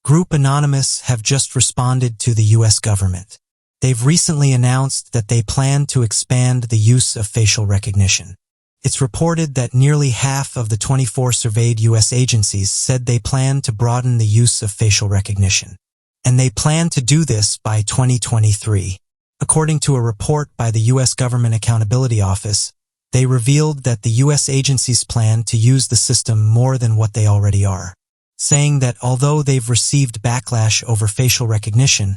Group Anonymous have just responded to the U.S. government. They've recently announced that they plan to expand the use of facial recognition. It's reported that nearly half of the 24 surveyed U.S. agencies said they plan to broaden the use of facial recognition. And they plan to do this by 2023. According to a report by the U.S. Government Accountability Office, they revealed that the U.S. agencies plan to use the system more than what they already are, saying that although they've received backlash over facial recognition,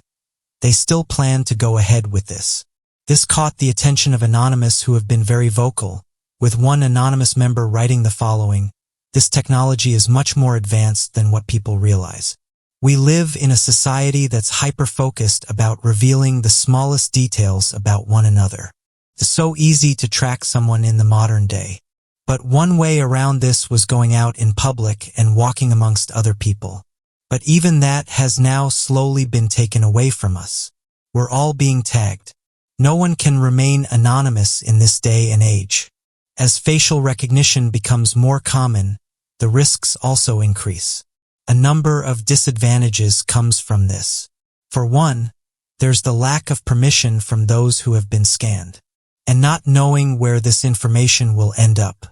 they still plan to go ahead with this. This caught the attention of Anonymous, who have been very vocal, with one Anonymous member writing the following: "This technology is much more advanced than what people realize. We live in a society that's hyper-focused about revealing the smallest details about one another. It's so easy to track someone in the modern day. But one way around this was going out in public and walking amongst other people. But even that has now slowly been taken away from us. We're all being tagged. No one can remain anonymous in this day and age. As facial recognition becomes more common, the risks also increase. A number of disadvantages comes from this. For one, there's the lack of permission from those who have been scanned, and not knowing where this information will end up.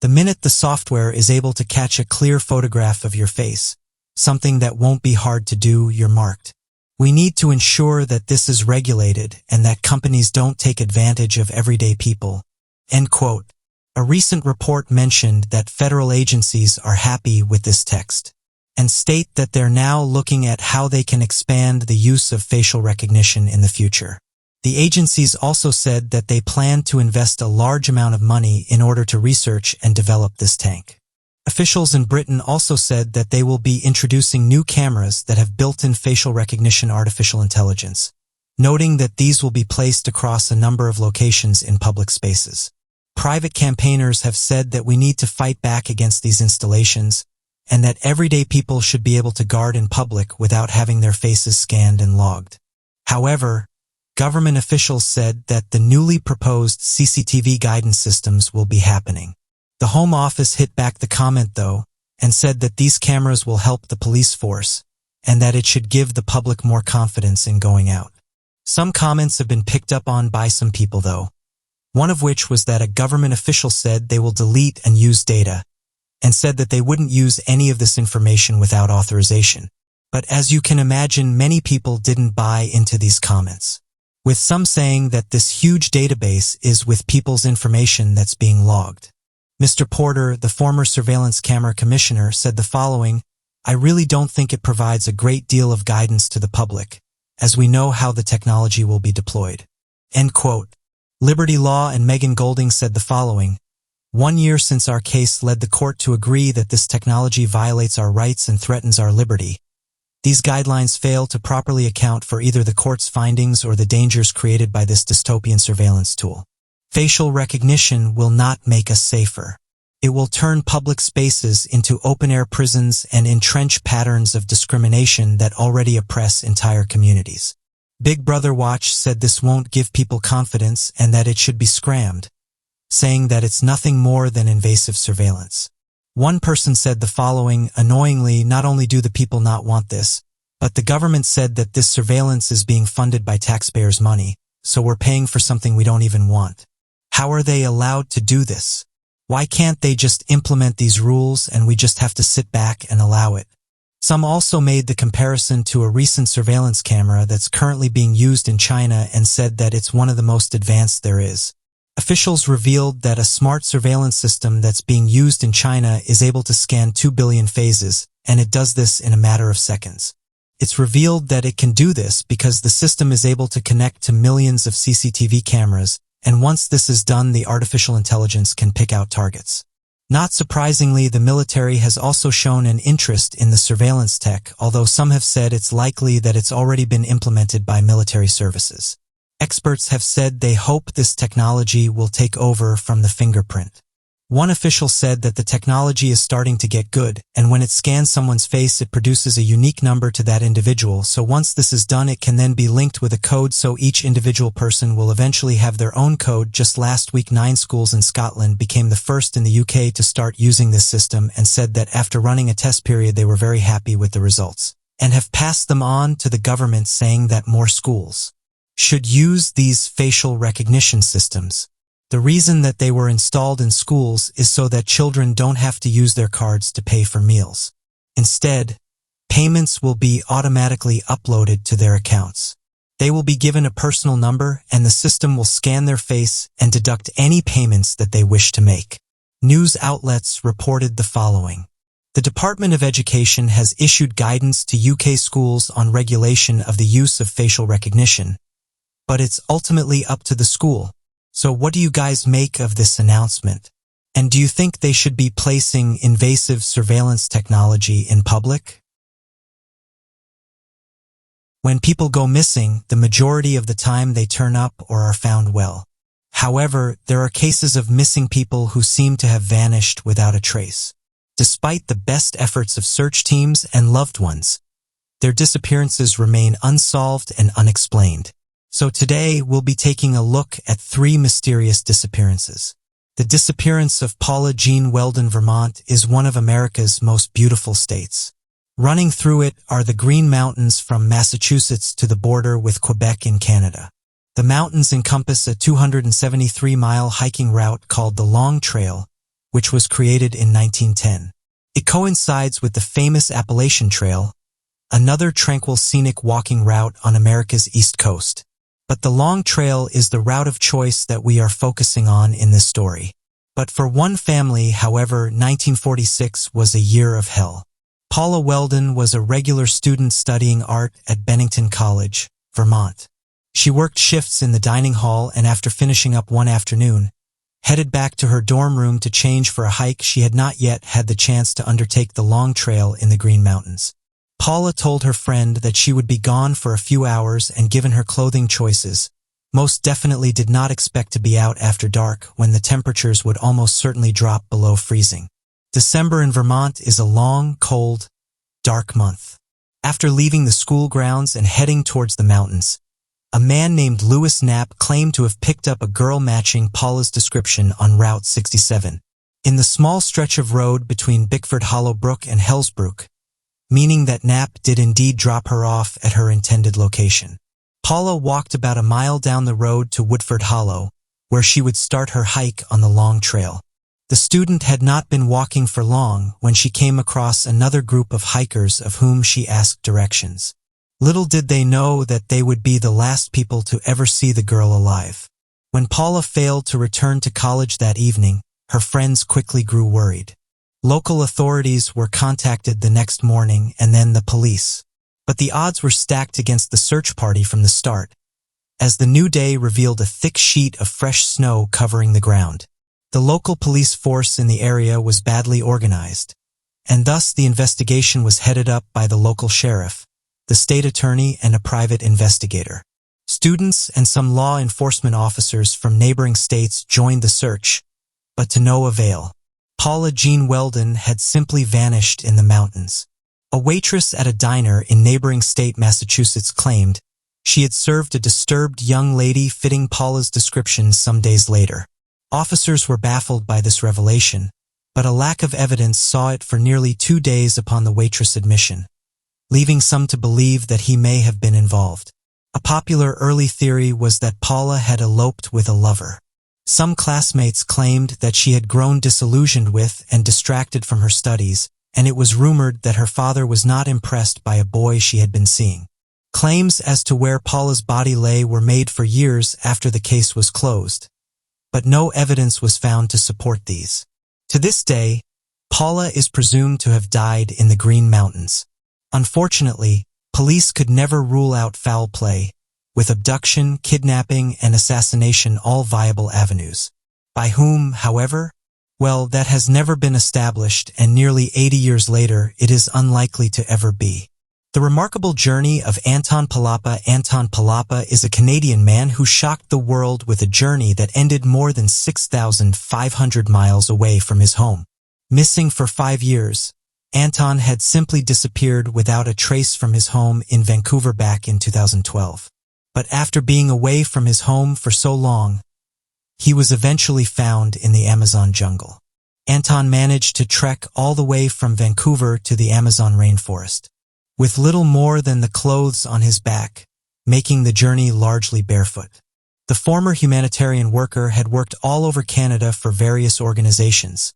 The minute the software is able to catch a clear photograph of your face, something that won't be hard to do, you're marked. We need to ensure that this is regulated and that companies don't take advantage of everyday people." End quote. A recent report mentioned that federal agencies are happy with this text and state that they're now looking at how they can expand the use of facial recognition in the future. The agencies also said that they plan to invest a large amount of money in order to research and develop this tank. Officials in Britain also said that they will be introducing new cameras that have built-in facial recognition artificial intelligence, noting that these will be placed across a number of locations in public spaces. Private campaigners have said that we need to fight back against these installations, and that everyday people should be able to guard in public without having their faces scanned and logged. However, government officials said that the newly proposed CCTV guidance systems will be happening. The Home Office hit back the comment, though, and said that these cameras will help the police force, and that it should give the public more confidence in going out. Some comments have been picked up on by some people, though, one of which was that a government official said they will delete and use data, and said that they wouldn't use any of this information without authorization. But as you can imagine, many people didn't buy into these comments, with some saying that this huge database is with people's information that's being logged. Mr. Porter, the former surveillance camera commissioner, said the following: "I really don't think it provides a great deal of guidance to the public, as we know how the technology will be deployed." End quote. Liberty Law and Megan Golding said the following: "1 year since our case led the court to agree that this technology violates our rights and threatens our liberty. These guidelines fail to properly account for either the court's findings or the dangers created by this dystopian surveillance tool. Facial recognition will not make us safer. It will turn public spaces into open-air prisons and entrench patterns of discrimination that already oppress entire communities." Big Brother Watch said this won't give people confidence and that it should be scrammed, saying that it's nothing more than invasive surveillance. One person said the following: "Annoyingly, not only do the people not want this, but the government said that this surveillance is being funded by taxpayers' money, so we're paying for something we don't even want. How are they allowed to do this? Why can't they just implement these rules and we just have to sit back and allow it?" Some also made the comparison to a recent surveillance camera that's currently being used in China and said that it's one of the most advanced there is. Officials revealed that a smart surveillance system that's being used in China is able to scan 2 billion phases, and it does this in a matter of seconds. It's revealed that it can do this because the system is able to connect to millions of CCTV cameras, and once this is done, the artificial intelligence can pick out targets. Not surprisingly, the military has also shown an interest in the surveillance tech, although some have said it's likely that it's already been implemented by military services. Experts have said they hope this technology will take over from the fingerprint. One official said that the technology is starting to get good, and when it scans someone's face, it produces a unique number to that individual, so once this is done, it can then be linked with a code, so each individual person will eventually have their own code. Just last week, 9 schools in Scotland became the first in the UK to start using this system and said that after running a test period, they were very happy with the results. and have passed them on to the government, saying that more schools should use these facial recognition systems. The reason that they were installed in schools is so that children don't have to use their cards to pay for meals. Instead, payments will be automatically uploaded to their accounts. They will be given a personal number, and the system will scan their face and deduct any payments that they wish to make. News outlets reported the following. The Department of Education has issued guidance to UK schools on regulation of the use of facial recognition, but it's ultimately up to the school. So what do you guys make of this announcement? And do you think they should be placing invasive surveillance technology in public? When people go missing, the majority of the time they turn up or are found well. However, there are cases of missing people who seem to have vanished without a trace. Despite the best efforts of search teams and loved ones, their disappearances remain unsolved and unexplained. So today we'll be taking a look at 3 mysterious disappearances. The disappearance of Paula Jean Weldon, Vermont, is one of America's most beautiful states. Running through it are the Green Mountains from Massachusetts to the border with Quebec in Canada. The mountains encompass a 273-mile hiking route called the Long Trail, which was created in 1910. It coincides with the famous Appalachian Trail, another tranquil scenic walking route on America's East Coast. But the Long Trail is the route of choice that we are focusing on in this story. But for one family, however, 1946 was a year of hell. Paula Weldon was a regular student studying art at Bennington College, Vermont. She worked shifts in the dining hall, and after finishing up one afternoon, headed back to her dorm room to change for a hike. She had not yet had the chance to undertake the Long Trail in the Green Mountains. Paula told her friend that she would be gone for a few hours, and given her clothing choices, most definitely did not expect to be out after dark when the temperatures would almost certainly drop below freezing. December in Vermont is a long, cold, dark month. After leaving the school grounds and heading towards the mountains, a man named Lewis Knapp claimed to have picked up a girl matching Paula's description on Route 67, in the small stretch of road between Bickford Hollow Brook and Hellsbrook, meaning that Knapp did indeed drop her off at her intended location. Paula walked about a mile down the road to Woodford Hollow, where she would start her hike on the Long Trail. The student had not been walking for long when she came across another group of hikers of whom she asked directions. Little did they know that they would be the last people to ever see the girl alive. When Paula failed to return to college that evening, her friends quickly grew worried. Local authorities were contacted the next morning, and then the police. But the odds were stacked against the search party from the start, as the new day revealed a thick sheet of fresh snow covering the ground. The local police force in the area was badly organized, and thus the investigation was headed up by the local sheriff, the state attorney, and a private investigator. Students and some law enforcement officers from neighboring states joined the search, but to no avail. Paula Jean Weldon had simply vanished in the mountains. A waitress at a diner in neighboring state Massachusetts claimed she had served a disturbed young lady fitting Paula's description some days later. Officers were baffled by this revelation, but a lack of evidence saw it for nearly 2 days upon the waitress' admission, leaving some to believe that he may have been involved. A popular early theory was that Paula had eloped with a lover. Some classmates claimed that she had grown disillusioned with and distracted from her studies, and it was rumored that her father was not impressed by a boy she had been seeing. Claims as to where Paula's body lay were made for years after the case was closed, but no evidence was found to support these. To this day, Paula is presumed to have died in the Green Mountains. Unfortunately, police could never rule out foul play, with abduction, kidnapping, and assassination all viable avenues. By whom, however? Well, that has never been established, and nearly 80 years later, it is unlikely to ever be. The remarkable journey of Anton Palapa. Anton Palapa is a Canadian man who shocked the world with a journey that ended more than 6,500 miles away from his home. Missing for 5 years, Anton had simply disappeared without a trace from his home in Vancouver back in 2012. But after being away from his home for so long, he was eventually found in the Amazon jungle. Anton managed to trek all the way from Vancouver to the Amazon rainforest. with little more than the clothes on his back, making the journey largely barefoot. The former humanitarian worker had worked all over Canada for various organizations,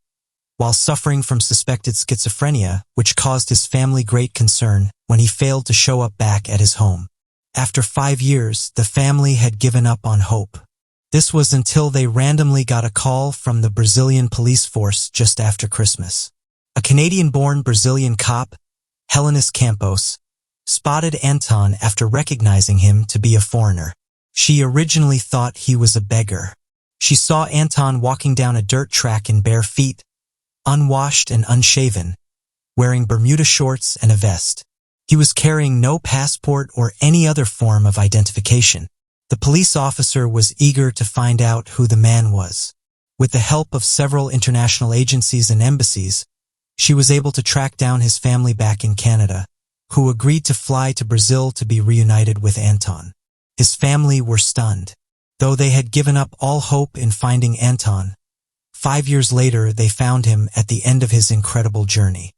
while suffering from suspected schizophrenia, which caused his family great concern when he failed to show up back at his home. After 5 years, the family had given up on hope. This was until they randomly got a call from the Brazilian police force just after Christmas. A Canadian-born Brazilian cop, Helenis Campos, spotted Anton after recognizing him to be a foreigner. She originally thought he was a beggar. She saw Anton walking down a dirt track in bare feet, unwashed and unshaven, wearing Bermuda shorts and a vest. He was carrying no passport or any other form of identification. The police officer was eager to find out who the man was. With the help of several international agencies and embassies, she was able to track down his family back in Canada, who agreed to fly to Brazil to be reunited with Anton. His family were stunned. Though they had given up all hope in finding Anton, 5 years later they found him at the end of his incredible journey.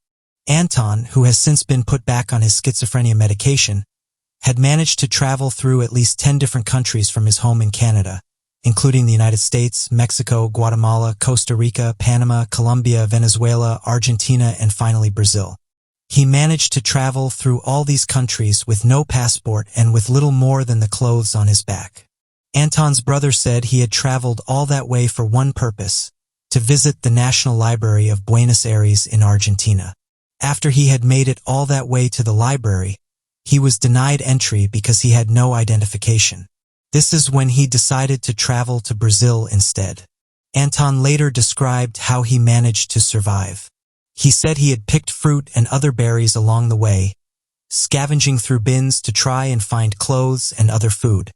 Anton, who has since been put back on his schizophrenia medication, had managed to travel through at least 10 different countries from his home in Canada, including the United States, Mexico, Guatemala, Costa Rica, Panama, Colombia, Venezuela, Argentina, and finally Brazil. He managed to travel through all these countries with no passport and with little more than the clothes on his back. Anton's brother said he had traveled all that way for one purpose, to visit the National Library of Buenos Aires in Argentina. After he had made it all that way to the library, he was denied entry because he had no identification. This is when he decided to travel to Brazil instead. Anton later described how he managed to survive. He said he had picked fruit and other berries along the way, scavenging through bins to try and find clothes and other food.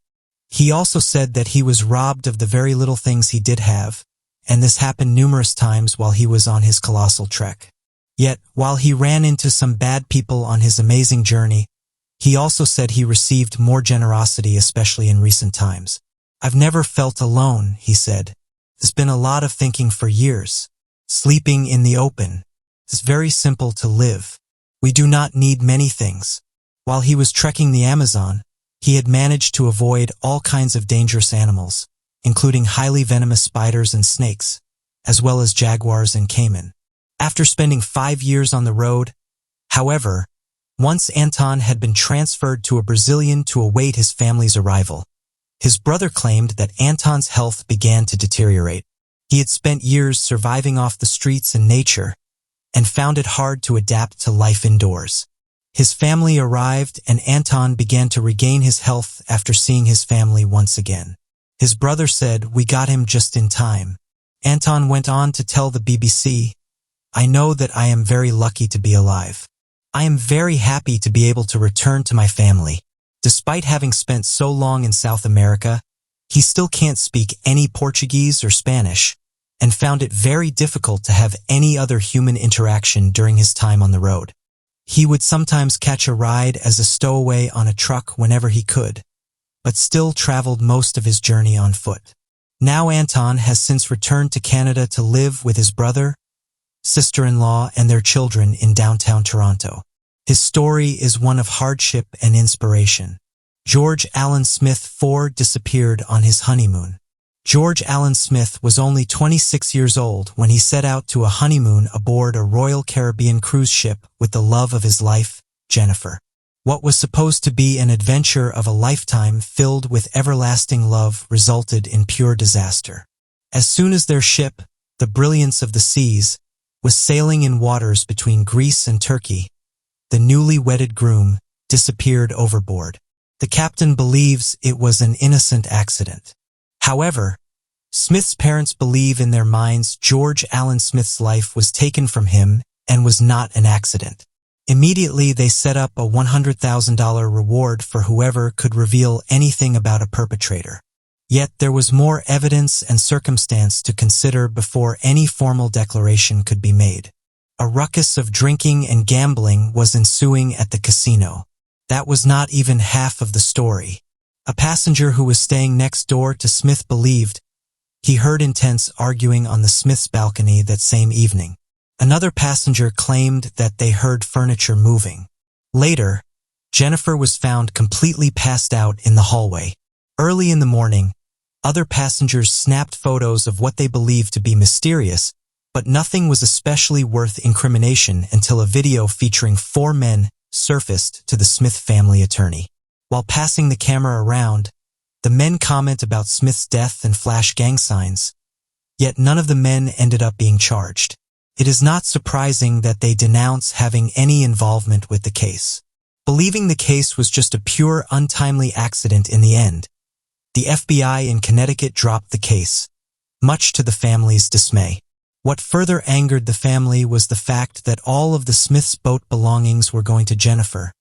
He also said that he was robbed of the very little things he did have, and this happened numerous times while he was on his colossal trek. Yet, while he ran into some bad people on his amazing journey, he also said he received more generosity, especially in recent times. "I've never felt alone," he said. "There's been a lot of thinking for years. Sleeping in the open. It's very simple to live. We do not need many things." While he was trekking the Amazon, he had managed to avoid all kinds of dangerous animals, including highly venomous spiders and snakes, as well as jaguars and caiman. After spending 5 years on the road, however, once Anton had been transferred to a Brazilian to await his family's arrival, his brother claimed that Anton's health began to deteriorate. He had spent years surviving off the streets and nature, and found it hard to adapt to life indoors. His family arrived and Anton began to regain his health after seeing his family once again. His brother said, "We got him just in time." Anton went on to tell the BBC, "I know that I am very lucky to be alive. I am very happy to be able to return to my family." Despite having spent so long in South America, he still can't speak any Portuguese or Spanish, and found it very difficult to have any other human interaction during his time on the road. He would sometimes catch a ride as a stowaway on a truck whenever he could, but still traveled most of his journey on foot. Now Anton has since returned to Canada to live with his brother, sister-in-law, and their children in downtown Toronto. His story is one of hardship and inspiration. George Allen Smith IV disappeared on his honeymoon. George Allen Smith was only 26 years old when he set out to a honeymoon aboard a Royal Caribbean cruise ship with the love of his life, Jennifer. What was supposed to be an adventure of a lifetime filled with everlasting love resulted in pure disaster. As soon as their ship, the Brilliance of the Seas, was sailing in waters between Greece and Turkey, the newly wedded groom disappeared overboard. The captain believes it was an innocent accident. However, Smith's parents believe in their minds George Allen Smith's life was taken from him and was not an accident. Immediately, they set up a $100,000 reward for whoever could reveal anything about a perpetrator. Yet there was more evidence and circumstance to consider before any formal declaration could be made. A ruckus of drinking and gambling was ensuing at the casino. That was not even half of the story. A passenger who was staying next door to Smith believed he heard intense arguing on the Smith's balcony that same evening. Another passenger claimed that they heard furniture moving. Later, Jennifer was found completely passed out in the hallway. Early in the morning, other passengers snapped photos of what they believed to be mysterious, but nothing was especially worth incrimination until a video featuring 4 men surfaced to the Smith family attorney. While passing the camera around, the men comment about Smith's death and flash gang signs, yet none of the men ended up being charged. It is not surprising that they denounce having any involvement with the case. Believing the case was just a pure, untimely accident in the end, the FBI in Connecticut dropped the case, much to the family's dismay. What further angered the family was the fact that all of the Smiths' boat belongings were going to Jennifer,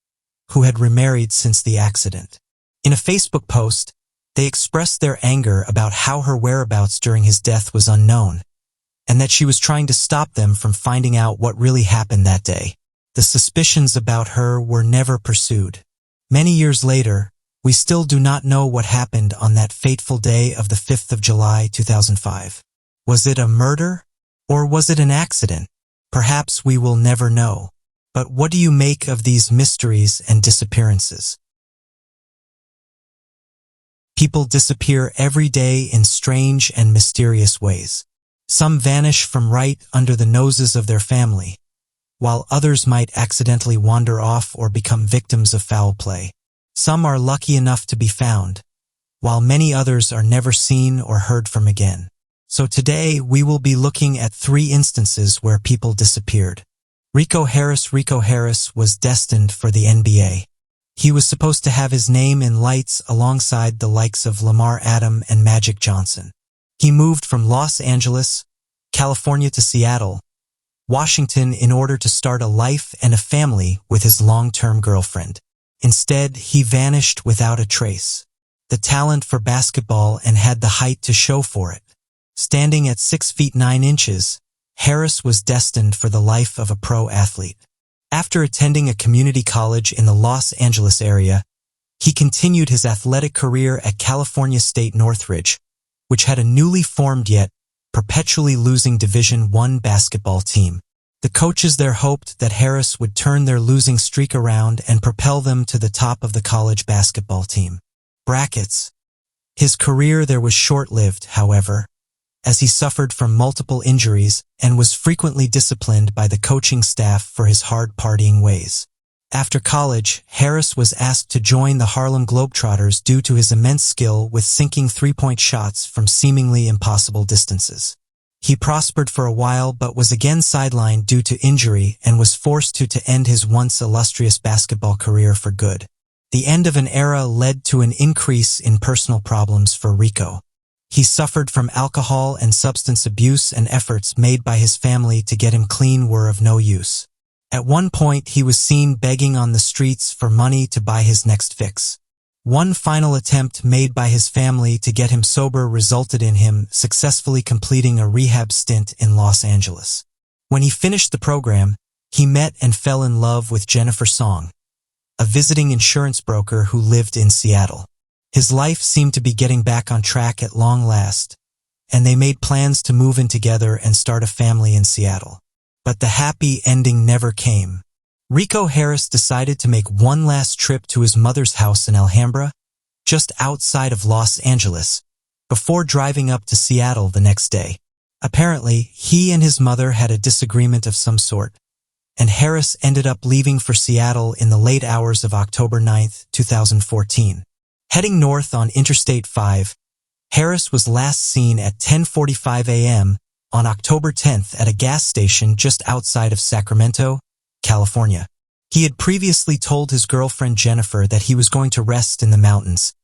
who had remarried since the accident. In a Facebook post, they expressed their anger about how her whereabouts during his death was unknown, and that she was trying to stop them from finding out what really happened that day. The suspicions about her were never pursued. Many years later, we still do not know what happened on that fateful day of the 5th of July, 2005. Was it a murder? Or was it an accident? Perhaps we will never know. But what do you make of these mysteries and disappearances? People disappear every day in strange and mysterious ways. Some vanish from right under the noses of their family, while others might accidentally wander off or become victims of foul play. Some are lucky enough to be found, while many others are never seen or heard from again. So today, we will be looking at 3 instances where people disappeared. Rico Harris was destined for the NBA. He was supposed to have his name in lights alongside the likes of Lamar Odom and Magic Johnson. He moved from Los Angeles, California to Seattle, Washington in order to start a life and a family with his long-term girlfriend. Instead, he vanished without a trace. The talent for basketball and had the height to show for it. Standing at 6 feet 9 inches, Harris was destined for the life of a pro athlete. After attending a community college in the Los Angeles area, he continued his athletic career at California State Northridge, which had a newly formed yet perpetually losing Division I basketball team. The coaches there hoped that Harris would turn their losing streak around and propel them to the top of the college basketball team. Brackets. His career there was short-lived, however, as he suffered from multiple injuries and was frequently disciplined by the coaching staff for his hard partying ways. After college, Harris was asked to join the Harlem Globetrotters due to his immense skill with sinking three-point shots from seemingly impossible distances. He prospered for a while but was again sidelined due to injury and was forced to end his once illustrious basketball career for good. The end of an era led to an increase in personal problems for Rico. He suffered from alcohol and substance abuse, and efforts made by his family to get him clean were of no use. At one point, he was seen begging on the streets for money to buy his next fix. One final attempt made by his family to get him sober resulted in him successfully completing a rehab stint in Los Angeles. When he finished the program, he met and fell in love with Jennifer Song, a visiting insurance broker who lived in Seattle. His life seemed to be getting back on track at long last, and they made plans to move in together and start a family in Seattle. But the happy ending never came. Rico Harris decided to make one last trip to his mother's house in Alhambra, just outside of Los Angeles, before driving up to Seattle the next day. Apparently, he and his mother had a disagreement of some sort, and Harris ended up leaving for Seattle in the late hours of October 9, 2014. Heading north on Interstate 5, Harris was last seen at 10:45 a.m. on October 10th at a gas station just outside of Sacramento, California. He had previously told his girlfriend Jennifer that he was going to rest in the mountains,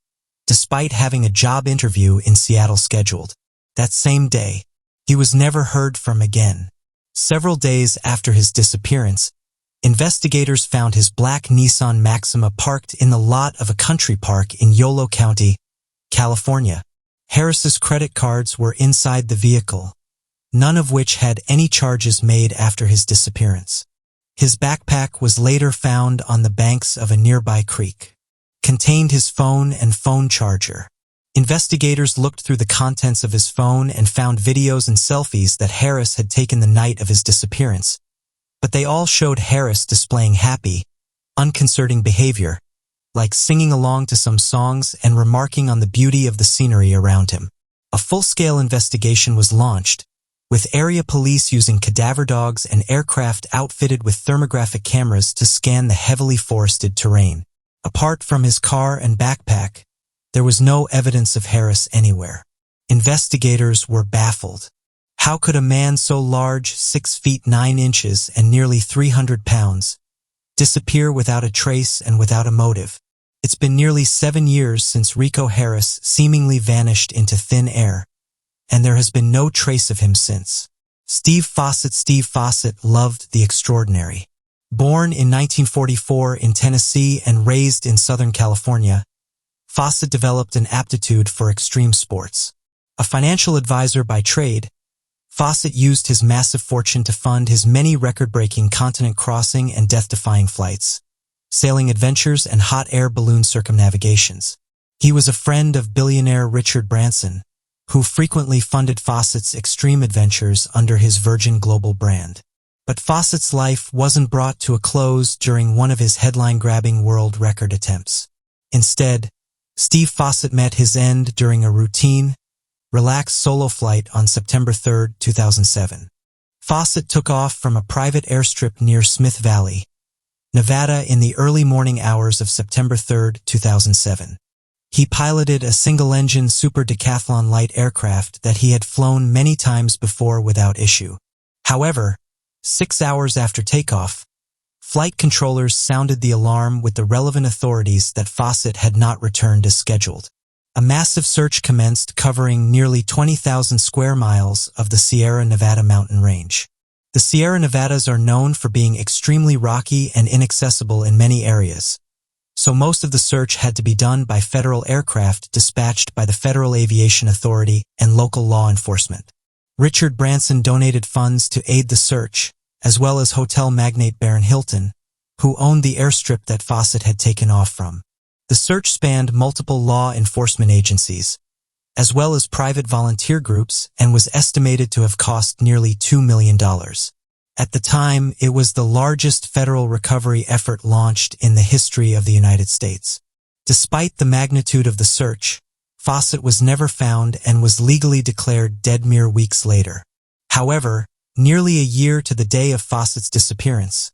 despite having a job interview in Seattle scheduled. That same day, he was never heard from again. Several days after his disappearance, investigators found his black Nissan Maxima parked in the lot of a country park in Yolo County, California. Harris's credit cards were inside the vehicle, none of which had any charges made after his disappearance. His backpack was later found on the banks of a nearby creek. Contained his phone and phone charger. Investigators looked through the contents of his phone and found videos and selfies that Harris had taken the night of his disappearance, but they all showed Harris displaying happy, unconcerting behavior, like singing along to some songs and remarking on the beauty of the scenery around him. A full-scale investigation was launched, with area police using cadaver dogs and aircraft outfitted with thermographic cameras to scan the heavily forested terrain. Apart from his car and backpack, there was no evidence of Harris anywhere. Investigators were baffled. How could a man so large, 6 feet 9 inches and nearly 300 pounds, disappear without a trace and without a motive? It's been nearly 7 years since Rico Harris seemingly vanished into thin air, and there has been no trace of him since. Steve Fawcett loved the extraordinary. Born in 1944 in Tennessee and raised in Southern California, Fawcett developed an aptitude for extreme sports. A financial advisor by trade, Fawcett used his massive fortune to fund his many record-breaking continent-crossing and death-defying flights, sailing adventures and hot air balloon circumnavigations. He was a friend of billionaire Richard Branson, who frequently funded Fawcett's extreme adventures under his Virgin Global brand. But Fawcett's life wasn't brought to a close during one of his headline-grabbing world record attempts. Instead, Steve Fawcett met his end during a routine, relaxed solo flight on September 3, 2007. Fawcett took off from a private airstrip near Smith Valley, Nevada in the early morning hours of September 3, 2007. He piloted a single-engine Super Decathlon light aircraft that he had flown many times before without issue. However, 6 hours after takeoff, flight controllers sounded the alarm with the relevant authorities that Fawcett had not returned as scheduled. A massive search commenced covering nearly 20,000 square miles of the Sierra Nevada mountain range. The Sierra Nevadas are known for being extremely rocky and inaccessible in many areas, so most of the search had to be done by federal aircraft dispatched by the Federal Aviation Authority and local law enforcement. Richard Branson donated funds to aid the search, as well as hotel magnate Baron Hilton, who owned the airstrip that Fawcett had taken off from. The search spanned multiple law enforcement agencies, as well as private volunteer groups, and was estimated to have cost nearly $2 million. At the time, it was the largest federal recovery effort launched in the history of the United States. Despite the magnitude of the search, Fawcett was never found and was legally declared dead mere weeks later. However, nearly a year to the day of Fawcett's disappearance,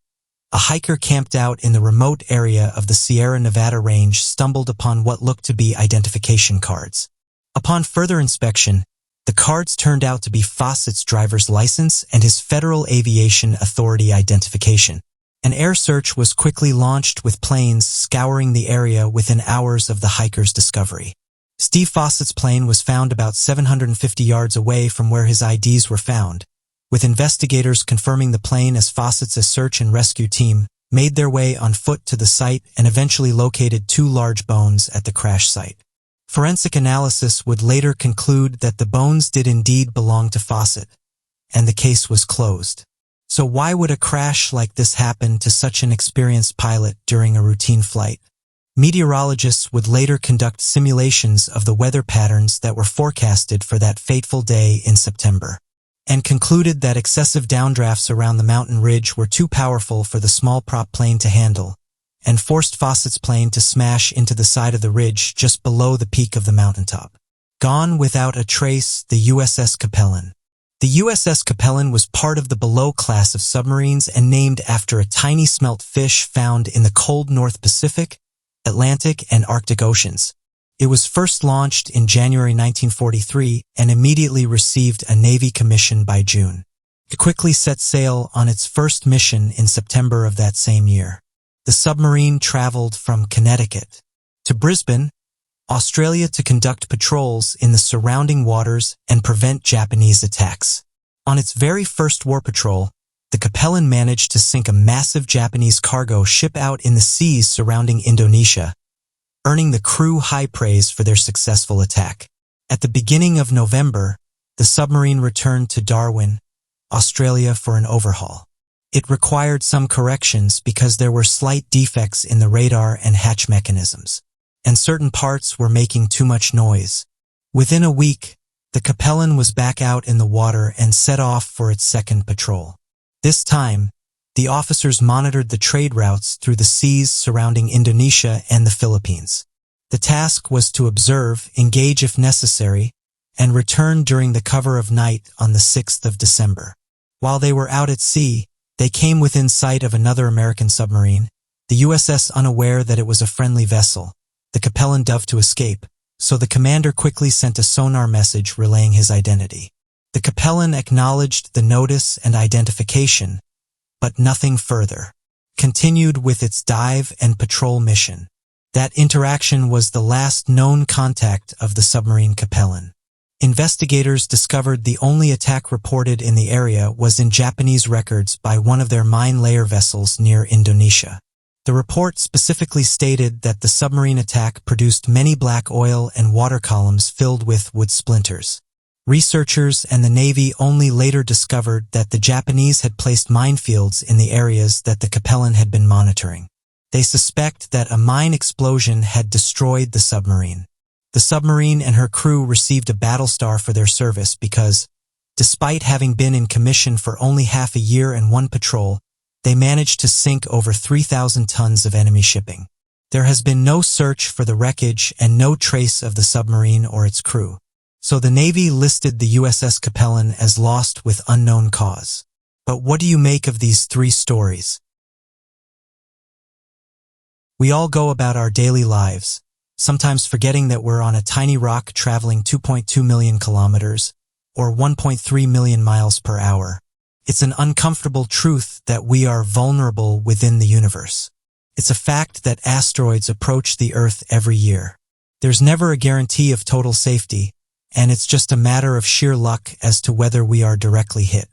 a hiker camped out in the remote area of the Sierra Nevada range stumbled upon what looked to be identification cards. Upon further inspection, the cards turned out to be Fawcett's driver's license and his Federal Aviation Authority identification. An air search was quickly launched with planes scouring the area within hours of the hiker's discovery. Steve Fawcett's plane was found about 750 yards away from where his IDs were found, with investigators confirming the plane as Fawcett's search and rescue team made their way on foot to the site and eventually located 2 large bones at the crash site. Forensic analysis would later conclude that the bones did indeed belong to Fawcett, and the case was closed. So why would a crash like this happen to such an experienced pilot during a routine flight? Meteorologists would later conduct simulations of the weather patterns that were forecasted for that fateful day in September, and concluded that excessive downdrafts around the mountain ridge were too powerful for the small prop plane to handle, and forced Fawcett's plane to smash into the side of the ridge just below the peak of the mountaintop. Gone without a trace, the USS Compilation. The USS Compilation was part of the below class of submarines and named after a tiny smelt fish found in the cold North Pacific, Atlantic, and Arctic Oceans. It was first launched in January 1943 and immediately received a Navy commission by June. It quickly set sail on its first mission in September of that same year. The submarine traveled from Connecticut to Brisbane, Australia, to conduct patrols in the surrounding waters and prevent Japanese attacks. On its very first war patrol, the Compilation managed to sink a massive Japanese cargo ship out in the seas surrounding Indonesia, earning the crew high praise for their successful attack. At the beginning of November, the submarine returned to Darwin, Australia for an overhaul. It required some corrections because there were slight defects in the radar and hatch mechanisms, and certain parts were making too much noise. Within a week, the Compilation was back out in the water and set off for its second patrol. This time, The officers monitored the trade routes through the seas surrounding Indonesia and the Philippines. The task was to observe, engage if necessary, and return during the cover of night on the 6th of December. While they were out at sea, they came within sight of another American submarine, the USS unaware that it was a friendly vessel. The Capellan dove to escape, so the commander quickly sent a sonar message relaying his identity. The Capellan acknowledged the notice and identification, but nothing further. Continued with its dive and patrol mission. That interaction was the last known contact of the submarine Capellan. Investigators discovered the only attack reported in the area was in Japanese records by one of their mine layer vessels near Indonesia. The report specifically stated that the submarine attack produced many black oil and water columns filled with wood splinters. Researchers and the Navy only later discovered that the Japanese had placed minefields in the areas that the Capellan had been monitoring. They suspect that a mine explosion had destroyed the submarine. The submarine and her crew received a battle star for their service because, despite having been in commission for only half a year and one patrol, they managed to sink over 3,000 tons of enemy shipping. There has been no search for the wreckage and no trace of the submarine or its crew. So the Navy listed the USS Capellan as lost with unknown cause. But what do you make of these three stories? We all go about our daily lives, sometimes forgetting that we're on a tiny rock traveling 2.2 million kilometers, or 1.3 million miles per hour. It's an uncomfortable truth that we are vulnerable within the universe. It's a fact that asteroids approach the Earth every year. There's never a guarantee of total safety, and it's just a matter of sheer luck as to whether we are directly hit.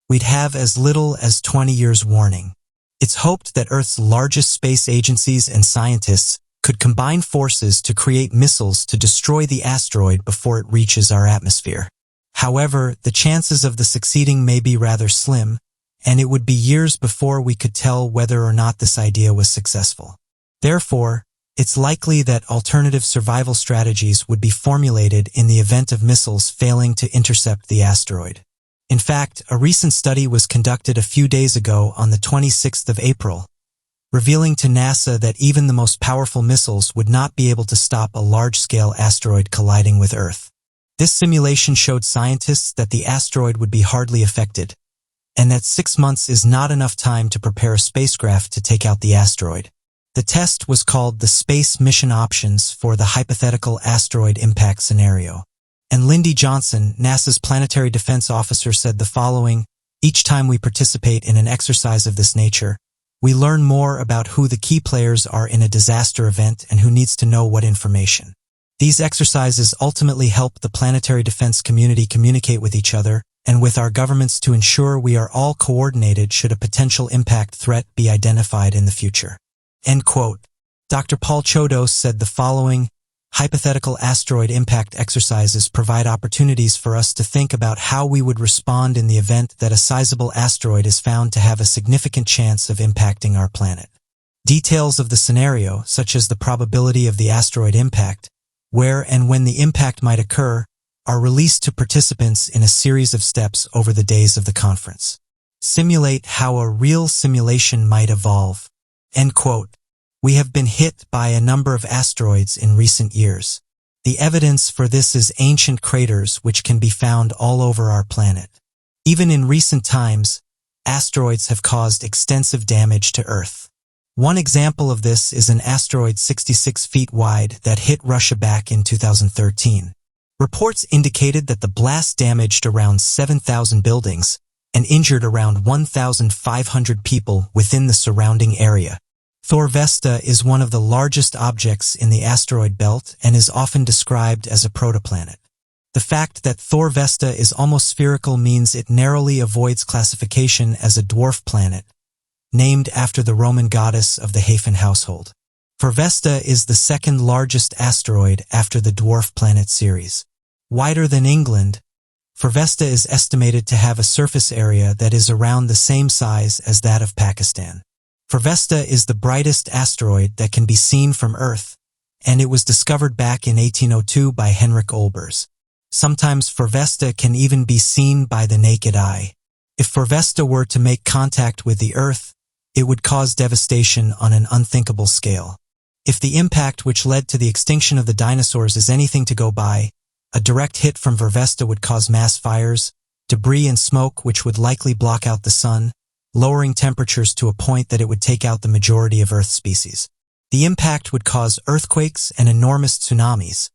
We'd have as little as 20 years warning. It's hoped that Earth's largest space agencies and scientists could combine forces to create missiles to destroy the asteroid before it reaches our atmosphere. However, the chances of the succeeding may be rather slim, and it would be years before we could tell whether or not this idea was successful. Therefore, it's likely that alternative survival strategies would be formulated in the event of missiles failing to intercept the asteroid. In fact, a recent study was conducted a few days ago on the 26th of April, revealing to NASA that even the most powerful missiles would not be able to stop a large-scale asteroid colliding with Earth. This simulation showed scientists that the asteroid would be hardly affected, and that 6 months is not enough time to prepare a spacecraft to take out the asteroid. The test was called the Space Mission Options for the Hypothetical Asteroid Impact Scenario. And Lindy Johnson, NASA's planetary defense officer, said the following: "Each time we participate in an exercise of this nature, we learn more about who the key players are in a disaster event and who needs to know what information. These exercises ultimately help the planetary defense community communicate with each other and with our governments to ensure we are all coordinated should a potential impact threat be identified in the future." End quote. Dr. Paul Chodos said the following: "Hypothetical asteroid impact exercises provide opportunities for us to think about how we would respond in the event that a sizable asteroid is found to have a significant chance of impacting our planet. Details of the scenario, such as the probability of the asteroid impact, where and when the impact might occur, are released to participants in a series of steps over the days of the conference. Simulate how a real simulation might evolve." End quote. We have been hit by a number of asteroids in recent years. The evidence for this is ancient craters which can be found all over our planet. Even in recent times, asteroids have caused extensive damage to Earth. One example of this is an asteroid 66 feet wide that hit Russia back in 2013. Reports indicated that the blast damaged around 7,000 buildings and injured around 1,500 people within the surrounding area. Thor Vesta is one of the largest objects in the asteroid belt and is often described as a protoplanet. The fact that Thor Vesta is almost spherical means it narrowly avoids classification as a dwarf planet, named after the Roman goddess of the Hafen household. For Vesta is the second largest asteroid after the dwarf planet Ceres. Wider than England, for Vesta is estimated to have a surface area that is around the same size as that of Pakistan. For Vesta is the brightest asteroid that can be seen from Earth, and it was discovered back in 1802 by Henrik Olbers. Sometimes For Vesta can even be seen by the naked eye. If Forvesta were to make contact with the Earth, it would cause devastation on an unthinkable scale. If the impact which led to the extinction of the dinosaurs is anything to go by, a direct hit from Forvesta would cause mass fires, debris and smoke which would likely block out the sun, lowering temperatures to a point that it would take out the majority of Earth species. The impact would cause earthquakes and enormous tsunamis,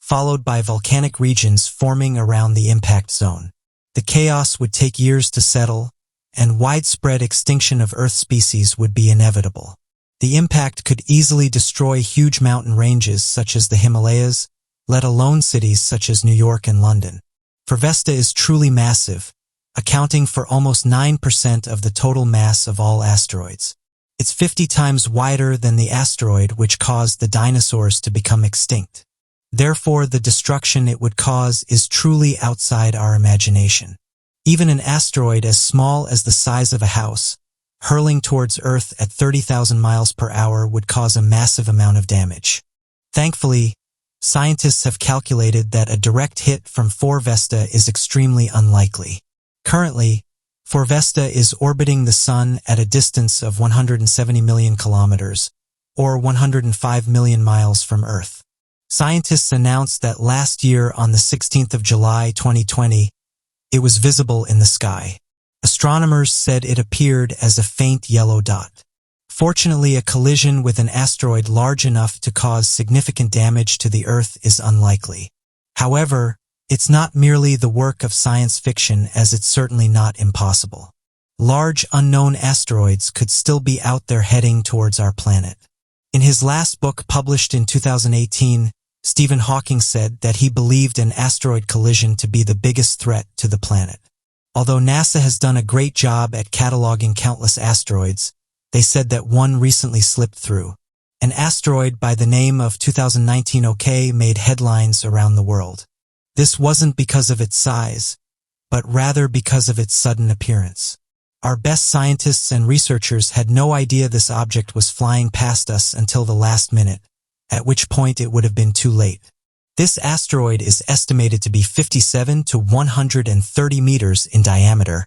followed by volcanic regions forming around the impact zone. The chaos would take years to settle, and widespread extinction of Earth species would be inevitable. The impact could easily destroy huge mountain ranges such as the Himalayas, let alone cities such as New York and London. Forvesta is truly massive, accounting for almost 9% of the total mass of all asteroids. It's 50 times wider than the asteroid which caused the dinosaurs to become extinct. Therefore, the destruction it would cause is truly outside our imagination. Even an asteroid as small as the size of a house, hurling towards Earth at 30,000 miles per hour would cause a massive amount of damage. Thankfully, scientists have calculated that a direct hit from Forvesta is extremely unlikely. Currently, Forvesta is orbiting the Sun at a distance of 170 million kilometers, or 105 million miles from Earth. Scientists announced that last year on the 16th of July 2020, it was visible in the sky. Astronomers said it appeared as a faint yellow dot. Fortunately, a collision with an asteroid large enough to cause significant damage to the Earth is unlikely. However, it's not merely the work of science fiction, as it's certainly not impossible. Large unknown asteroids could still be out there heading towards our planet. In his last book published in 2018, Stephen Hawking said that he believed an asteroid collision to be the biggest threat to the planet. Although NASA has done a great job at cataloging countless asteroids, they said that one recently slipped through. An asteroid by the name of 2019 OK made headlines around the world. This wasn't because of its size, but rather because of its sudden appearance. Our best scientists and researchers had no idea this object was flying past us until the last minute, at which point it would have been too late. This asteroid is estimated to be 57 to 130 meters in diameter,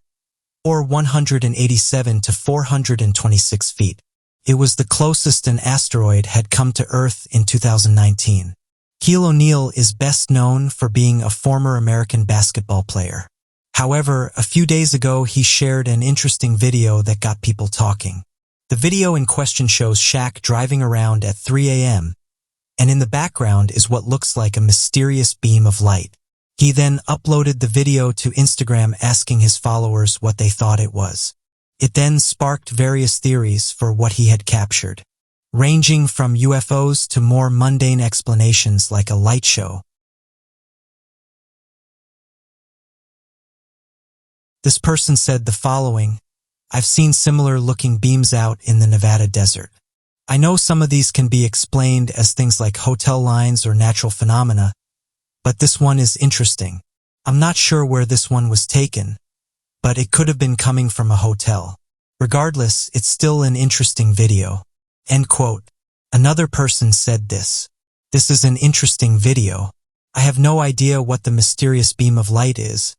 or 187 to 426 feet. It was the closest an asteroid had come to Earth in 2019. Shaquille O'Neal is best known for being a former American basketball player. However, a few days ago he shared an interesting video that got people talking. The video in question shows Shaq driving around at 3 a.m., and in the background is what looks like a mysterious beam of light. He then uploaded the video to Instagram asking his followers what they thought it was. It then sparked various theories for what he had captured, ranging from UFOs to more mundane explanations like a light show. This person said the following: "I've seen similar looking beams out in the Nevada desert. I know some of these can be explained as things like hotel lines or natural phenomena, but this one is interesting. I'm not sure where this one was taken, but it could have been coming from a hotel. Regardless, it's still an interesting video." End quote. Another person said this: "This is an interesting video. I have no idea what the mysterious beam of light is,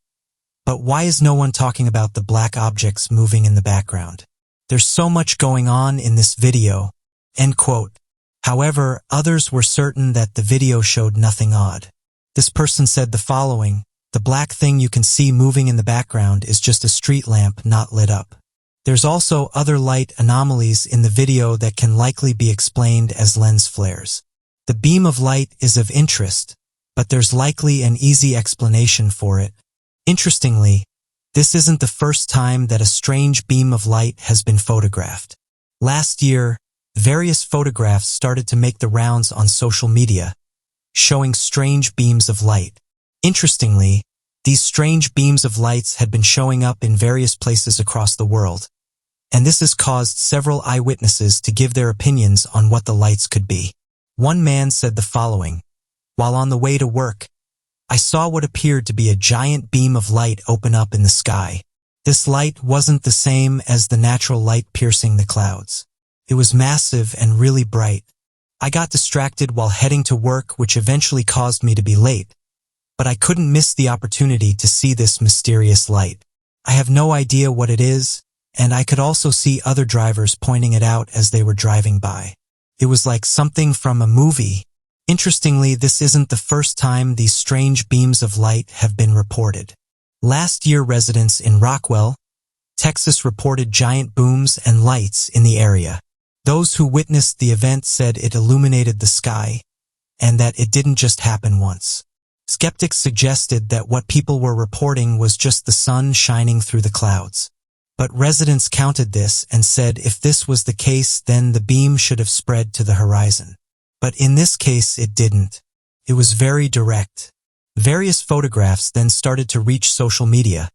but why is no one talking about the black objects moving in the background? There's so much going on in this video." End quote. However, others were certain that the video showed nothing odd. This person said the following: "The black thing you can see moving in the background is just a street lamp not lit up. There's also other light anomalies in the video that can likely be explained as lens flares. The beam of light is of interest, but there's likely an easy explanation for it. Interestingly, this isn't the first time that a strange beam of light has been photographed. Last year, various photographs started to make the rounds on social media, showing strange beams of light. Interestingly, these strange beams of lights had been showing up in various places across the world, and this has caused several eyewitnesses to give their opinions on what the lights could be. One man said the following: "While on the way to work, I saw what appeared to be a giant beam of light open up in the sky. This light wasn't the same as the natural light piercing the clouds. It was massive and really bright. I got distracted while heading to work, which eventually caused me to be late, but I couldn't miss the opportunity to see this mysterious light. I have no idea what it is, and I could also see other drivers pointing it out as they were driving by. It was like something from a movie. Interestingly, this isn't the first time these strange beams of light have been reported. Last year, residents in Rockwell, Texas reported giant booms and lights in the area. Those who witnessed the event said it illuminated the sky, and that it didn't just happen once. Skeptics suggested that what people were reporting was just the sun shining through the clouds. But residents countered this and said if this was the case, then the beam should have spread to the horizon. But in this case, it didn't. It was very direct. Various photographs then started to reach social media,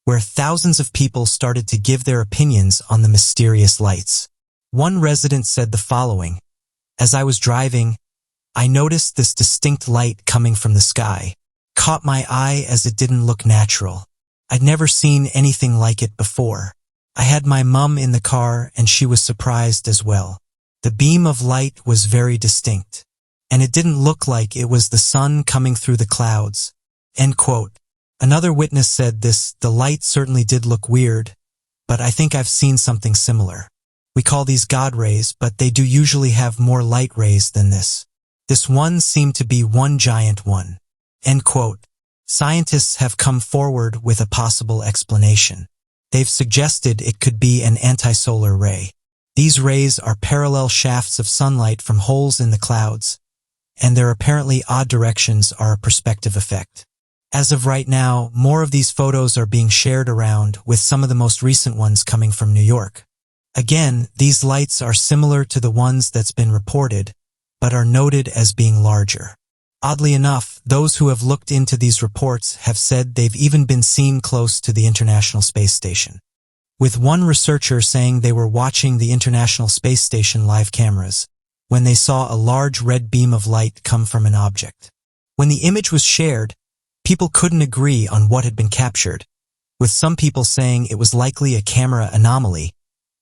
where thousands of people started to give their opinions on the mysterious lights. One resident said the following: "As I was driving, I noticed this distinct light coming from the sky. Caught my eye as it didn't look natural. I'd never seen anything like it before. I had my mum in the car and she was surprised as well. The beam of light was very distinct, and it didn't look like it was the sun coming through the clouds." End quote. Another witness said the light certainly did look weird, but I think I've seen something similar. We call these God rays, but they do usually have more light rays than this. This one seemed to be one giant one. End quote. Scientists have come forward with a possible explanation. They've suggested it could be an antisolar ray. These rays are parallel shafts of sunlight from holes in the clouds, and their apparently odd directions are a perspective effect. As of right now, more of these photos are being shared around, with some of the most recent ones coming from New York. Again, these lights are similar to the ones that's been reported, but are noted as being larger. Oddly enough, those who have looked into these reports have said they've even been seen close to the International Space Station, with one researcher saying they were watching the International Space Station live cameras when they saw a large red beam of light come from an object. When the image was shared, people couldn't agree on what had been captured, with some people saying it was likely a camera anomaly,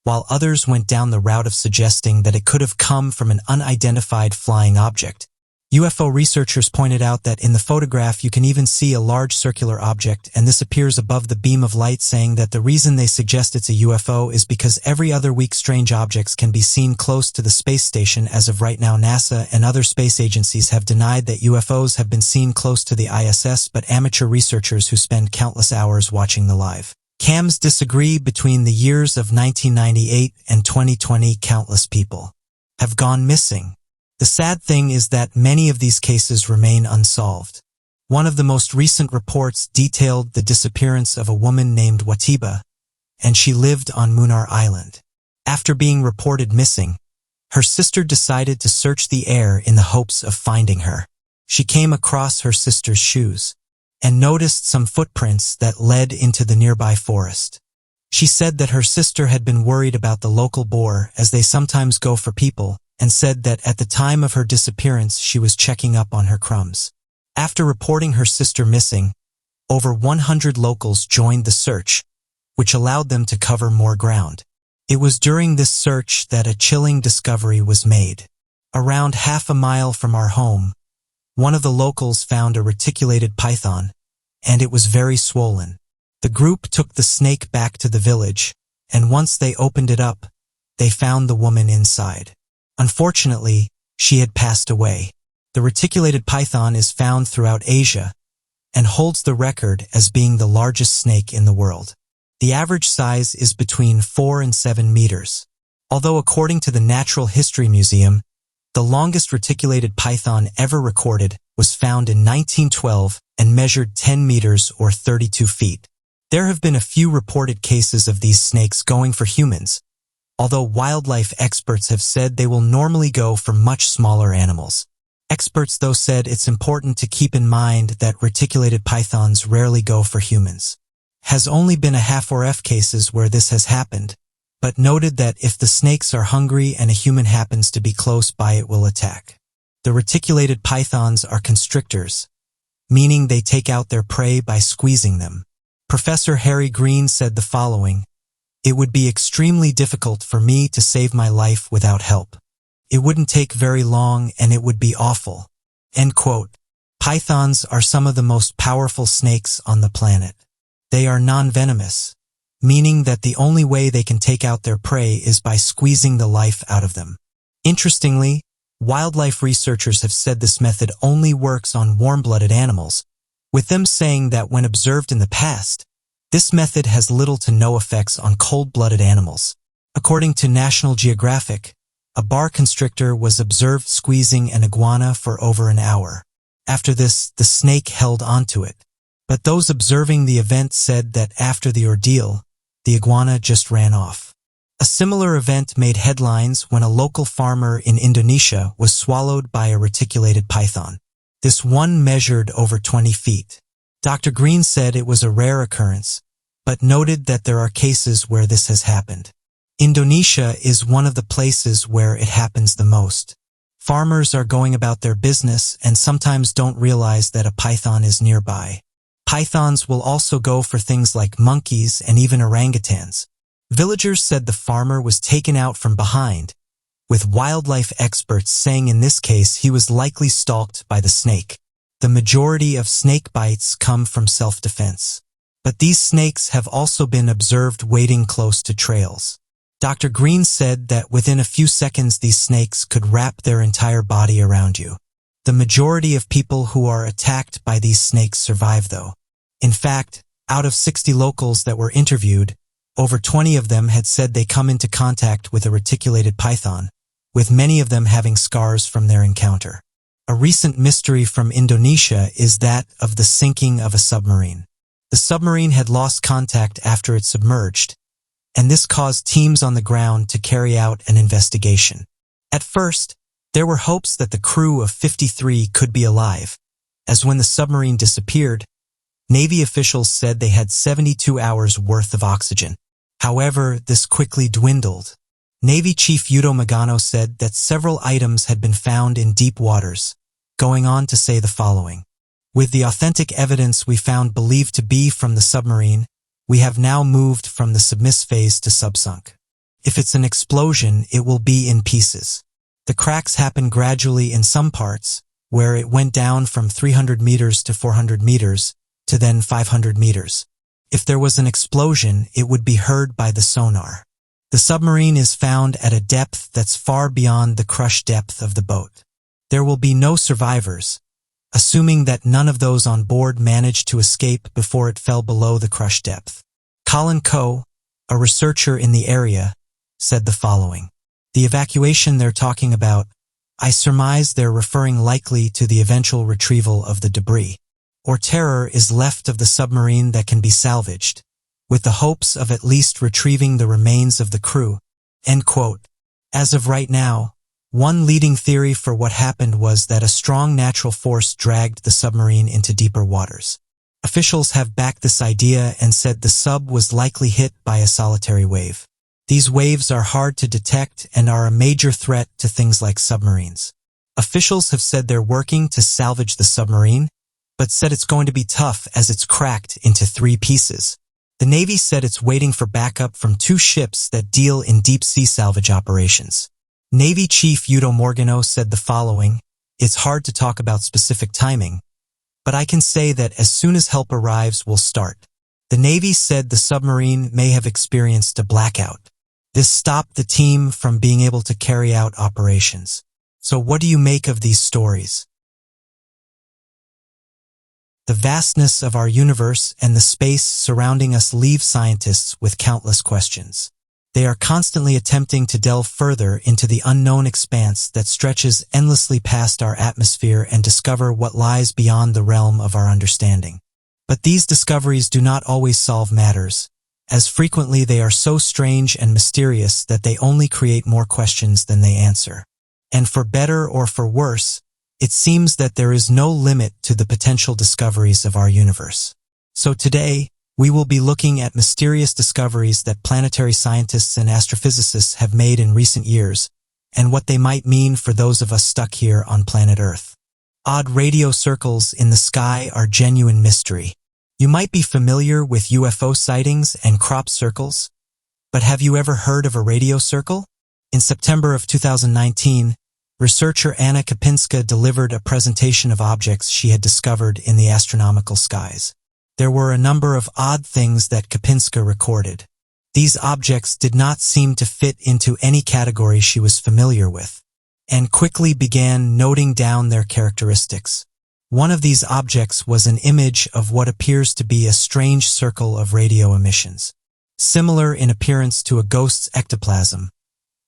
while others went down the route of suggesting that it could have come from an unidentified flying object. UFO researchers pointed out that in the photograph you can even see a large circular object, and this appears above the beam of light, saying that the reason they suggest it's a UFO is because every other week strange objects can be seen close to the space station. As of right now, NASA and other space agencies have denied that UFOs have been seen close to the ISS, but amateur researchers who spend countless hours watching the live cams disagree. Between the years of 1998 and 2020, countless people have gone missing. The sad thing is that many of these cases remain unsolved. One of the most recent reports detailed the disappearance of a woman named Watiba, and she lived on Munar Island. After being reported missing, her sister decided to search the air in the hopes of finding her. She came across her sister's shoes and noticed some footprints that led into the nearby forest. She said that her sister had been worried about the local boar, as they sometimes go for people, and said that at the time of her disappearance she was checking up on her crumbs. After reporting her sister missing, over 100 locals joined the search, which allowed them to cover more ground. It was during this search that a chilling discovery was made. Around half a mile from our home, one of the locals found a reticulated python, and it was very swollen. The group took the snake back to the village, and once they opened it up, they found the woman inside. Unfortunately, she had passed away. The reticulated python is found throughout Asia and holds the record as being the largest snake in the world. The average size is between 4 and 7 meters. Although according to the Natural History Museum, the longest reticulated python ever recorded was found in 1912 and measured 10 meters or 32 feet. There have been a few reported cases of these snakes going for humans, although wildlife experts have said they will normally go for much smaller animals. Experts, though, said it's important to keep in mind that reticulated pythons rarely go for humans. Has only been a half or F cases where this has happened, but noted that if the snakes are hungry and a human happens to be close by, it will attack. The reticulated pythons are constrictors, meaning they take out their prey by squeezing them. Professor Harry Green said the following: "It would be extremely difficult for me to save my life without help. It wouldn't take very long and it would be awful." End quote. Pythons are some of the most powerful snakes on the planet. They are non-venomous, meaning that the only way they can take out their prey is by squeezing the life out of them. Interestingly, wildlife researchers have said this method only works on warm-blooded animals, with them saying that when observed in the past, this method has little to no effects on cold-blooded animals. According to National Geographic, a boa constrictor was observed squeezing an iguana for over an hour. After this, the snake held onto it. But those observing the event said that after the ordeal, the iguana just ran off. A similar event made headlines when a local farmer in Indonesia was swallowed by a reticulated python. This one measured over 20 feet. Dr. Green said it was a rare occurrence, but noted that there are cases where this has happened. Indonesia is one of the places where it happens the most. Farmers are going about their business and sometimes don't realize that a python is nearby. Pythons will also go for things like monkeys and even orangutans. Villagers said the farmer was taken out from behind, with wildlife experts saying in this case he was likely stalked by the snake. The majority of snake bites come from self-defense. But these snakes have also been observed wading close to trails. Dr. Green said that within a few seconds these snakes could wrap their entire body around you. The majority of people who are attacked by these snakes survive though. In fact, out of 60 locals that were interviewed, over 20 of them had said they come into contact with a reticulated python, with many of them having scars from their encounter. A recent mystery from Indonesia is that of the sinking of a submarine. The submarine had lost contact after it submerged, and this caused teams on the ground to carry out an investigation. At first, there were hopes that the crew of 53 could be alive, as when the submarine disappeared, Navy officials said they had 72 hours worth of oxygen. However, this quickly dwindled. Navy Chief Yudo Magano said that several items had been found in deep waters, going on to say the following. With the authentic evidence we found believed to be from the submarine, we have now moved from the submiss phase to subsunk. If it's an explosion, it will be in pieces. The cracks happen gradually in some parts, where it went down from 300 meters to 400 meters, to then 500 meters. If there was an explosion, it would be heard by the sonar. The submarine is found at a depth that's far beyond the crush depth of the boat. There will be no survivors, assuming that none of those on board managed to escape before it fell below the crush depth. Colin Coe, a researcher in the area, said the following. The evacuation they're talking about, I surmise they're referring likely to the eventual retrieval of the debris, or terror is left of the submarine that can be salvaged, with the hopes of at least retrieving the remains of the crew. End quote. As of right now, one leading theory for what happened was that a strong natural force dragged the submarine into deeper waters. Officials have backed this idea and said the sub was likely hit by a solitary wave. These waves are hard to detect and are a major threat to things like submarines. Officials have said they're working to salvage the submarine, but said it's going to be tough as it's cracked into 3 pieces. The Navy said it's waiting for backup from 2 ships that deal in deep-sea salvage operations. Navy Chief Yudo Morgano said the following, it's hard to talk about specific timing, but I can say that as soon as help arrives, we'll start. The Navy said the submarine may have experienced a blackout. This stopped the team from being able to carry out operations. So what do you make of these stories? The vastness of our universe and the space surrounding us leave scientists with countless questions. They are constantly attempting to delve further into the unknown expanse that stretches endlessly past our atmosphere and discover what lies beyond the realm of our understanding. But these discoveries do not always solve matters, as frequently they are so strange and mysterious that they only create more questions than they answer. And for better or for worse, it seems that there is no limit to the potential discoveries of our universe. So today, we will be looking at mysterious discoveries that planetary scientists and astrophysicists have made in recent years, and what they might mean for those of us stuck here on planet Earth. Odd radio circles in the sky are genuine mystery. You might be familiar with UFO sightings and crop circles, but have you ever heard of a radio circle? In September of 2019, researcher Anna Kapinska delivered a presentation of objects she had discovered in the astronomical skies. There were a number of odd things that Kapinska recorded. These objects did not seem to fit into any category she was familiar with, and quickly began noting down their characteristics. One of these objects was an image of what appears to be a strange circle of radio emissions. Similar in appearance to a ghost's ectoplasm,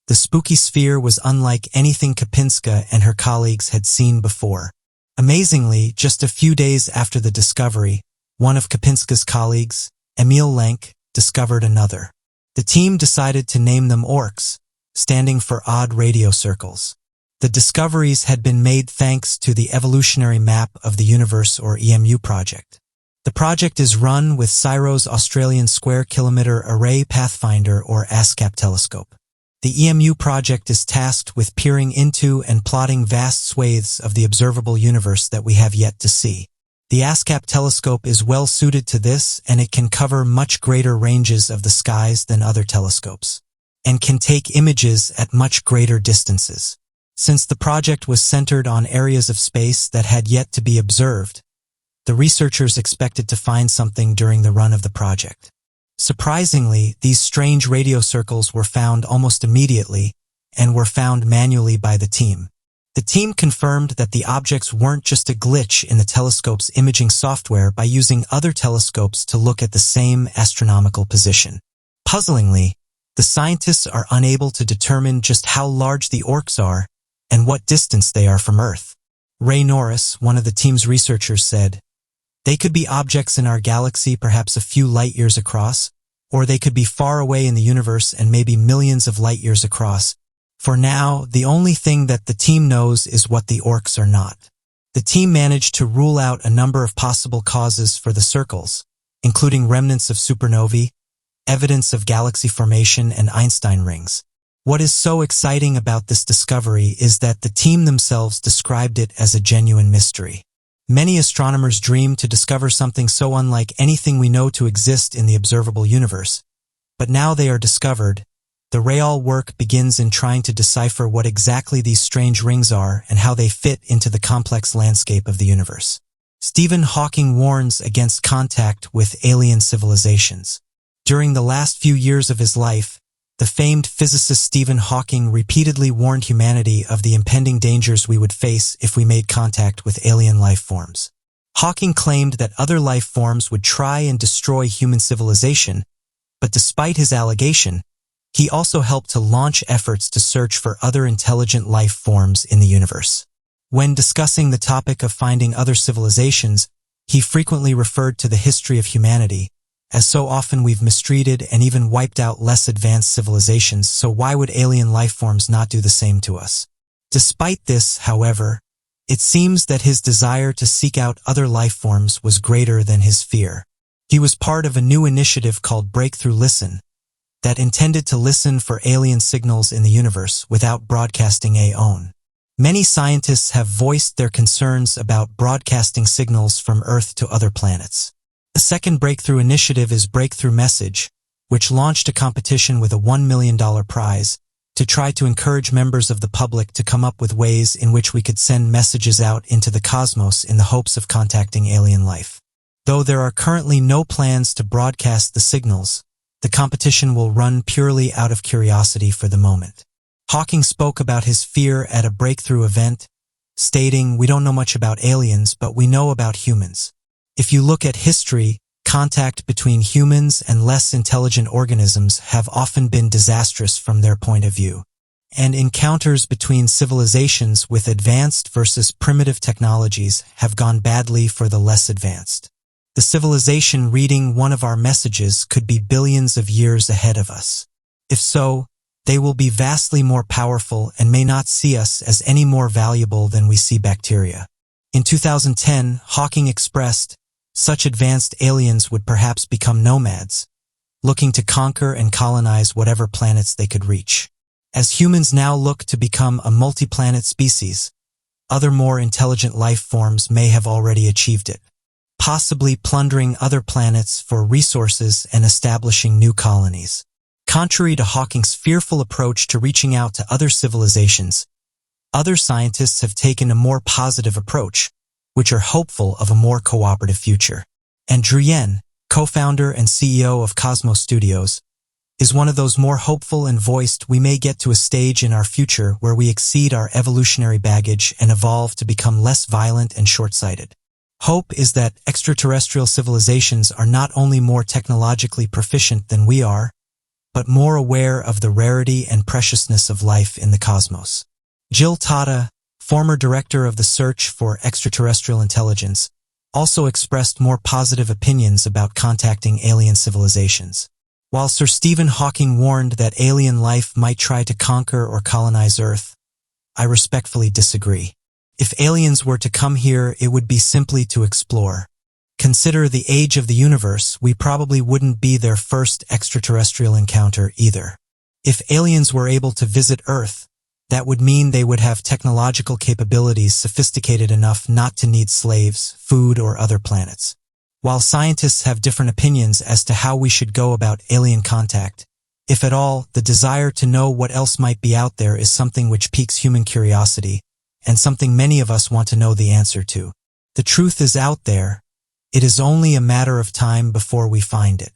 the spooky sphere was unlike anything Kapinska and her colleagues had seen before. Amazingly, just a few days after the discovery, one of Kapinska's colleagues, Emil Lenk, discovered another. The team decided to name them orcs, standing for odd radio circles. The discoveries had been made thanks to the Evolutionary Map of the Universe, or EMU project. The project is run with CSIRO's Australian Square Kilometre Array Pathfinder, or ASCAP telescope. The EMU project is tasked with peering into and plotting vast swathes of the observable universe that we have yet to see. The ASCAP telescope is well suited to this, and it can cover much greater ranges of the skies than other telescopes, and can take images at much greater distances. Since the project was centered on areas of space that had yet to be observed, the researchers expected to find something during the run of the project. Surprisingly, these strange radio circles were found almost immediately and were found manually by the team. The team confirmed that the objects weren't just a glitch in the telescope's imaging software by using other telescopes to look at the same astronomical position. Puzzlingly, the scientists are unable to determine just how large the orcs are and what distance they are from Earth. Ray Norris, one of the team's researchers, said, "They could be objects in our galaxy perhaps a few light years across, or they could be far away in the universe and maybe millions of light years across. For now, the only thing that the team knows is what the orcs are not." The team managed to rule out a number of possible causes for the circles, including remnants of supernovae, evidence of galaxy formation, and Einstein rings. What is so exciting about this discovery is that the team themselves described it as a genuine mystery. Many astronomers dream to discover something so unlike anything we know to exist in the observable universe, but now they are discovered. The real work begins in trying to decipher what exactly these strange rings are and how they fit into the complex landscape of the universe. Stephen Hawking warns against contact with alien civilizations. During the last few years of his life, the famed physicist Stephen Hawking repeatedly warned humanity of the impending dangers we would face if we made contact with alien life forms. Hawking claimed that other life forms would try and destroy human civilization, but despite his allegation, he also helped to launch efforts to search for other intelligent life forms in the universe. When discussing the topic of finding other civilizations, he frequently referred to the history of humanity, as so often we've mistreated and even wiped out less advanced civilizations, so why would alien life forms not do the same to us? Despite this, however, it seems that his desire to seek out other life forms was greater than his fear. He was part of a new initiative called Breakthrough Listen that intended to listen for alien signals in the universe without broadcasting a own. Many scientists have voiced their concerns about broadcasting signals from Earth to other planets. The second breakthrough initiative is Breakthrough Message, which launched a competition with a $1 million prize to try to encourage members of the public to come up with ways in which we could send messages out into the cosmos in the hopes of contacting alien life. Though there are currently no plans to broadcast the signals, the competition will run purely out of curiosity for the moment. Hawking spoke about his fear at a breakthrough event, stating, "We don't know much about aliens, but we know about humans. If you look at history, contact between humans and less intelligent organisms have often been disastrous from their point of view, and encounters between civilizations with advanced versus primitive technologies have gone badly for the less advanced. The civilization reading one of our messages could be billions of years ahead of us. If so, they will be vastly more powerful and may not see us as any more valuable than we see bacteria." In 2010, Hawking expressed, "Such advanced aliens would perhaps become nomads, looking to conquer and colonize whatever planets they could reach. As humans now look to become a multi-planet species, other more intelligent life forms may have already achieved it, possibly plundering other planets for resources and establishing new colonies." Contrary to Hawking's fearful approach to reaching out to other civilizations, other scientists have taken a more positive approach, which are hopeful of a more cooperative future. And Drew Yen, co-founder and CEO of Cosmos Studios, is one of those more hopeful and voiced we may get to a stage in our future where we exceed our evolutionary baggage and evolve to become less violent and short-sighted. Hope is that extraterrestrial civilizations are not only more technologically proficient than we are, but more aware of the rarity and preciousness of life in the cosmos. Jill Tata, former director of the Search for Extraterrestrial Intelligence, also expressed more positive opinions about contacting alien civilizations. While Sir Stephen Hawking warned that alien life might try to conquer or colonize Earth, I respectfully disagree. If aliens were to come here, it would be simply to explore. Consider the age of the universe, we probably wouldn't be their first extraterrestrial encounter either. If aliens were able to visit Earth, that would mean they would have technological capabilities sophisticated enough not to need slaves, food, or other planets. While scientists have different opinions as to how we should go about alien contact, if at all, the desire to know what else might be out there is something which piques human curiosity, and something many of us want to know the answer to. The truth is out there. It is only a matter of time before we find it.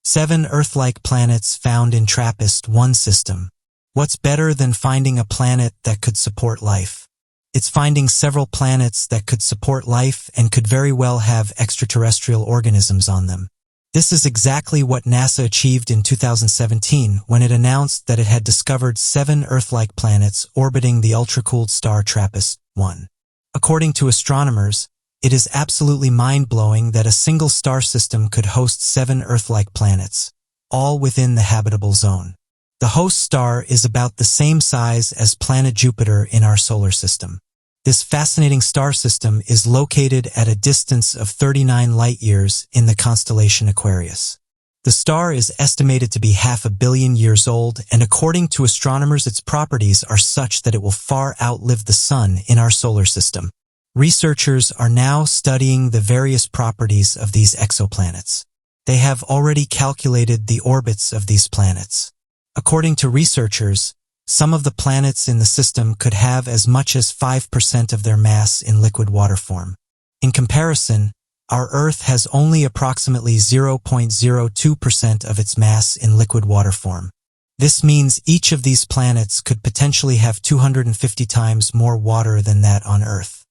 7 Earth-like planets found in TRAPPIST-1 system. What's better than finding a planet that could support life? It's finding several planets that could support life and could very well have extraterrestrial organisms on them. This is exactly what NASA achieved in 2017 when it announced that it had discovered 7 Earth-like planets orbiting the ultra-cooled star TRAPPIST-1. According to astronomers, it is absolutely mind-blowing that a single star system could host 7 Earth-like planets, all within the habitable zone. The host star is about the same size as planet Jupiter in our solar system. This fascinating star system is located at a distance of 39 light-years in the constellation Aquarius. The star is estimated to be 500 million years old, and according to astronomers, its properties are such that it will far outlive the Sun in our solar system. Researchers are now studying the various properties of these exoplanets. They have already calculated the orbits of these planets. According to researchers, some of the planets in the system could have as much as 5% of their mass in liquid water form. In comparison, our Earth has only approximately 0.02% of its mass in liquid water form. This means each of these planets could potentially have 250 times more water than that on Earth.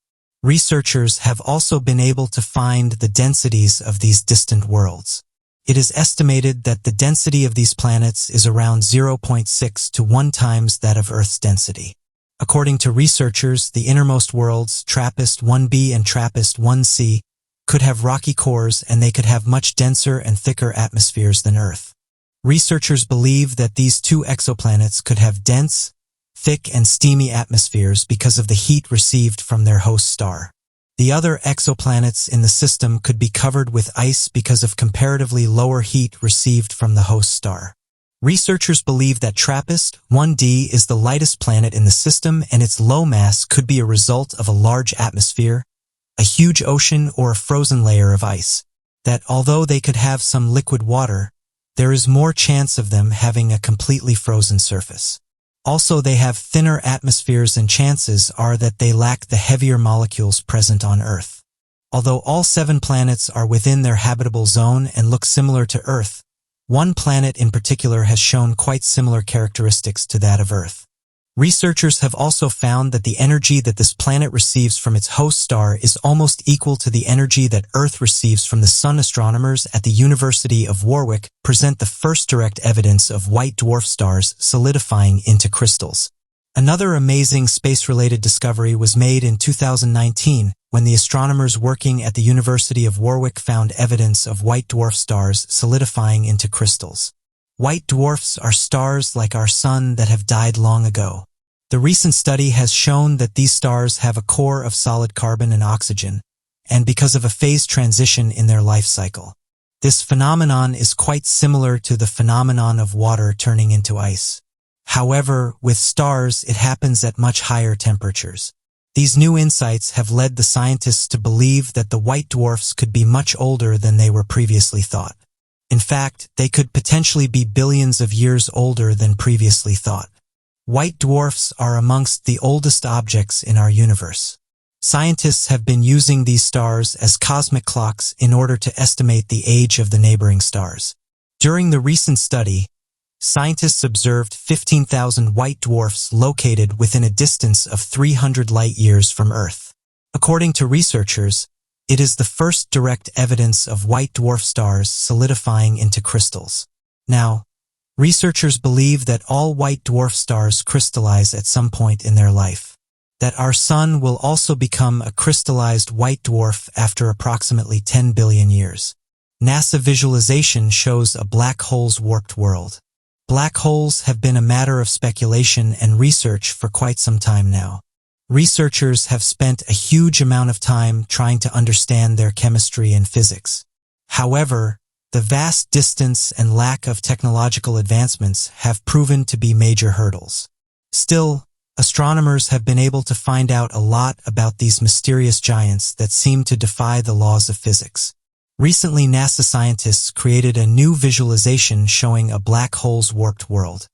Researchers have also been able to find the densities of these distant worlds. It is estimated that the density of these planets is around 0.6 to 1 times that of Earth's density. According to researchers, the innermost worlds, TRAPPIST-1b and TRAPPIST-1c, could have rocky cores, and they could have much denser and thicker atmospheres than Earth. Researchers believe that these 2 exoplanets could have dense, thick, and steamy atmospheres because of the heat received from their host star. The other exoplanets in the system could be covered with ice because of comparatively lower heat received from the host star. Researchers believe that TRAPPIST-1d is the lightest planet in the system, and its low mass could be a result of a large atmosphere, a huge ocean, or a frozen layer of ice. That although they could have some liquid water, there is more chance of them having a completely frozen surface. Also, they have thinner atmospheres, and chances are that they lack the heavier molecules present on Earth. Although all 7 planets are within their habitable zone and look similar to Earth, one planet in particular has shown quite similar characteristics to that of Earth. Researchers have also found that the energy that this planet receives from its host star is almost equal to the energy that Earth receives from the Sun. Astronomers at the University of Warwick present the first direct evidence of white dwarf stars solidifying into crystals. Another amazing space-related discovery was made in 2019 when the astronomers working at the University of Warwick found evidence of white dwarf stars solidifying into crystals. White dwarfs are stars like our Sun that have died long ago. The recent study has shown that these stars have a core of solid carbon and oxygen, and because of a phase transition in their life cycle. This phenomenon is quite similar to the phenomenon of water turning into ice. However, with stars, it happens at much higher temperatures. These new insights have led the scientists to believe that the white dwarfs could be much older than they were previously thought. In fact, they could potentially be billions of years older than previously thought. White dwarfs are amongst the oldest objects in our universe. Scientists have been using these stars as cosmic clocks in order to estimate the age of the neighboring stars. During the recent study, scientists observed 15,000 white dwarfs located within a distance of 300 light-years from Earth. According to researchers, it is the first direct evidence of white dwarf stars solidifying into crystals. Now, researchers believe that all white dwarf stars crystallize at some point in their life, that our Sun will also become a crystallized white dwarf after approximately 10 billion years. NASA visualization shows a black hole's warped world. Black holes have been a matter of speculation and research for quite some time now. Researchers have spent a huge amount of time trying to understand their chemistry and physics. However, the vast distance and lack of technological advancements have proven to be major hurdles. Still, astronomers have been able to find out a lot about these mysterious giants that seem to defy the laws of physics. Recently, NASA scientists created a new visualization showing a black hole's warped world.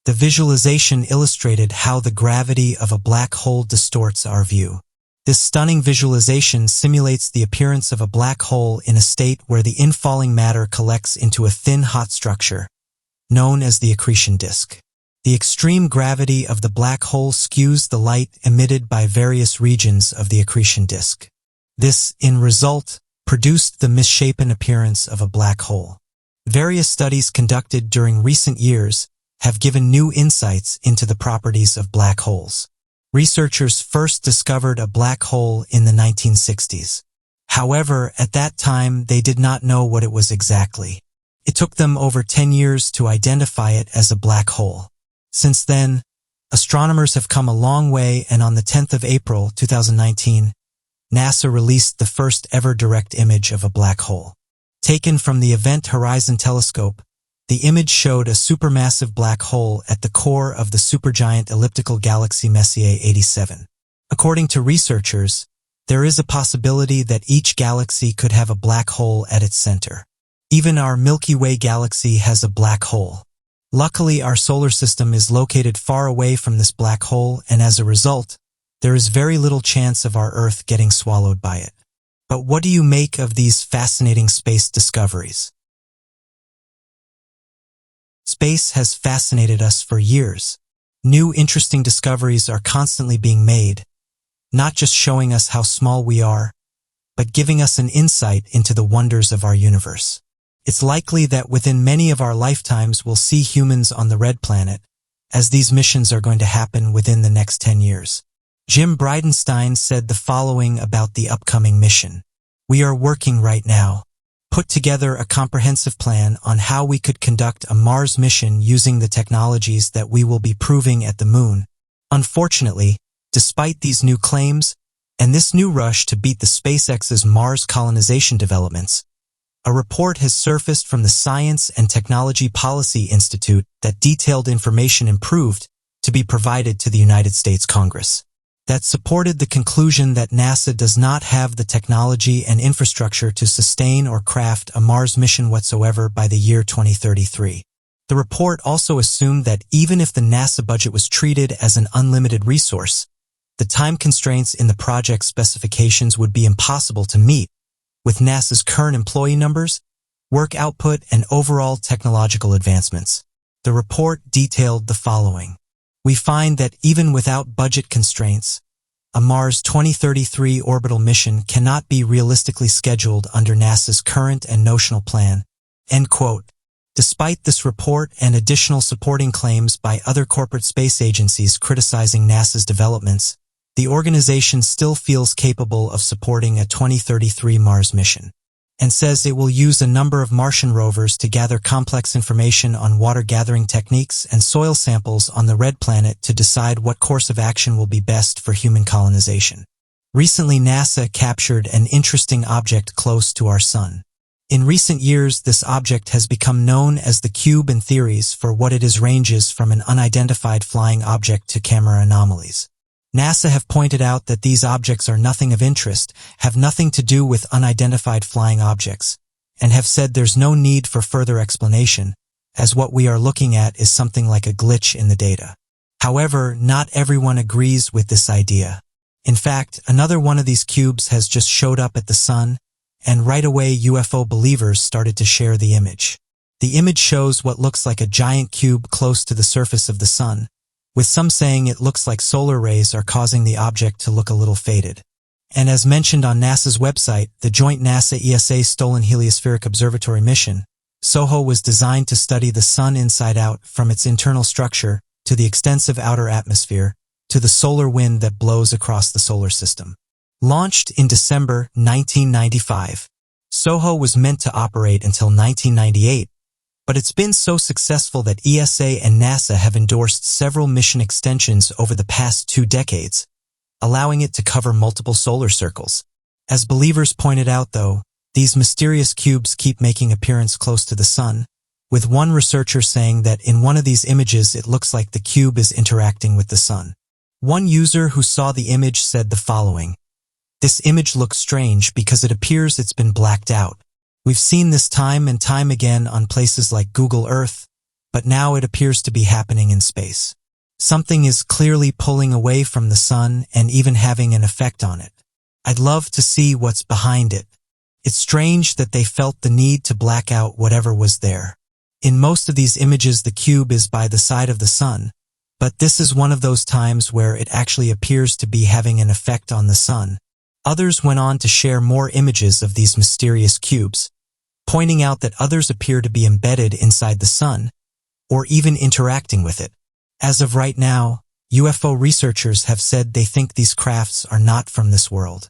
The visualization illustrated how the gravity of a black hole distorts our view. This stunning visualization simulates the appearance of a black hole in a state where the infalling matter collects into a thin hot structure, known as the accretion disk. The extreme gravity of the black hole skews the light emitted by various regions of the accretion disk. This, in result, produced the misshapen appearance of a black hole. Various studies conducted during recent years have given new insights into the properties of black holes. Researchers first discovered a black hole in the 1960s. However, at that time, they did not know what it was exactly. It took them over 10 years to identify it as a black hole. Since then, astronomers have come a long way, and on the 10th of April, 2019, NASA released the first ever direct image of a black hole. Taken from the Event Horizon Telescope, the image showed a supermassive black hole at the core of the supergiant elliptical galaxy Messier 87. According to researchers, there is a possibility that each galaxy could have a black hole at its center. Even our Milky Way galaxy has a black hole. Luckily, our solar system is located far away from this black hole, and as a result, there is very little chance of our Earth getting swallowed by it. But what do you make of these fascinating space discoveries? Space has fascinated us for years. New interesting discoveries are constantly being made, not just showing us how small we are, but giving us an insight into the wonders of our universe. It's likely that within many of our lifetimes we'll see humans on the red planet, as these missions are going to happen within the next 10 years. Jim Bridenstine said the following about the upcoming mission. "We are working right now. Put together a comprehensive plan on how we could conduct a Mars mission using the technologies that we will be proving at the Moon. Unfortunately, despite these new claims, and this new rush to beat the SpaceX's Mars colonization developments, a report has surfaced from the Science and Technology Policy Institute that detailed information improved to be provided to the United States Congress, that supported the conclusion that NASA does not have the technology and infrastructure to sustain or craft a Mars mission whatsoever by the year 2033. The report also assumed that even if the NASA budget was treated as an unlimited resource, the time constraints in the project specifications would be impossible to meet with NASA's current employee numbers, work output, and overall technological advancements. The report detailed the following. We find that even without budget constraints, a Mars 2033 orbital mission cannot be realistically scheduled under NASA's current and notional plan." End quote. Despite this report and additional supporting claims by other corporate space agencies criticizing NASA's developments, the organization still feels capable of supporting a 2033 Mars mission, and says it will use a number of Martian rovers to gather complex information on water gathering techniques and soil samples on the red planet to decide what course of action will be best for human colonization. Recently, NASA captured an interesting object close to our Sun. In recent years, this object has become known as the Cube, and theories for what it is ranges from an unidentified flying object to camera anomalies. NASA have pointed out that these objects are nothing of interest, have nothing to do with unidentified flying objects, and have said there's no need for further explanation, as what we are looking at is something like a glitch in the data. However, not everyone agrees with this idea. In fact, another one of these cubes has just showed up at the sun, and right away UFO believers started to share the image. The image shows what looks like a giant cube close to the surface of the sun, with some saying it looks like solar rays are causing the object to look a little faded. And as mentioned on NASA's website, the joint NASA-ESA Stolen Heliospheric Observatory mission, SOHO was designed to study the sun inside out, from its internal structure to the extensive outer atmosphere to the solar wind that blows across the solar system. Launched in December 1995, SOHO was meant to operate until 1998, but it's been so successful that ESA and NASA have endorsed several mission extensions over the past 2 decades, allowing it to cover multiple solar circles. As believers pointed out, though, these mysterious cubes keep making appearance close to the sun, with one researcher saying that in one of these images it looks like the cube is interacting with the sun. One user who saw the image said the following: "This image looks strange because it appears it's been blacked out. We've seen this time and time again on places like Google Earth, but now it appears to be happening in space. Something is clearly pulling away from the sun and even having an effect on it. I'd love to see what's behind it. It's strange that they felt the need to black out whatever was there. In most of these images the cube is by the side of the sun, but this is one of those times where it actually appears to be having an effect on the sun." Others went on to share more images of these mysterious cubes, pointing out that others appear to be embedded inside the sun, or even interacting with it. As of right now, UFO researchers have said they think these crafts are not from this world,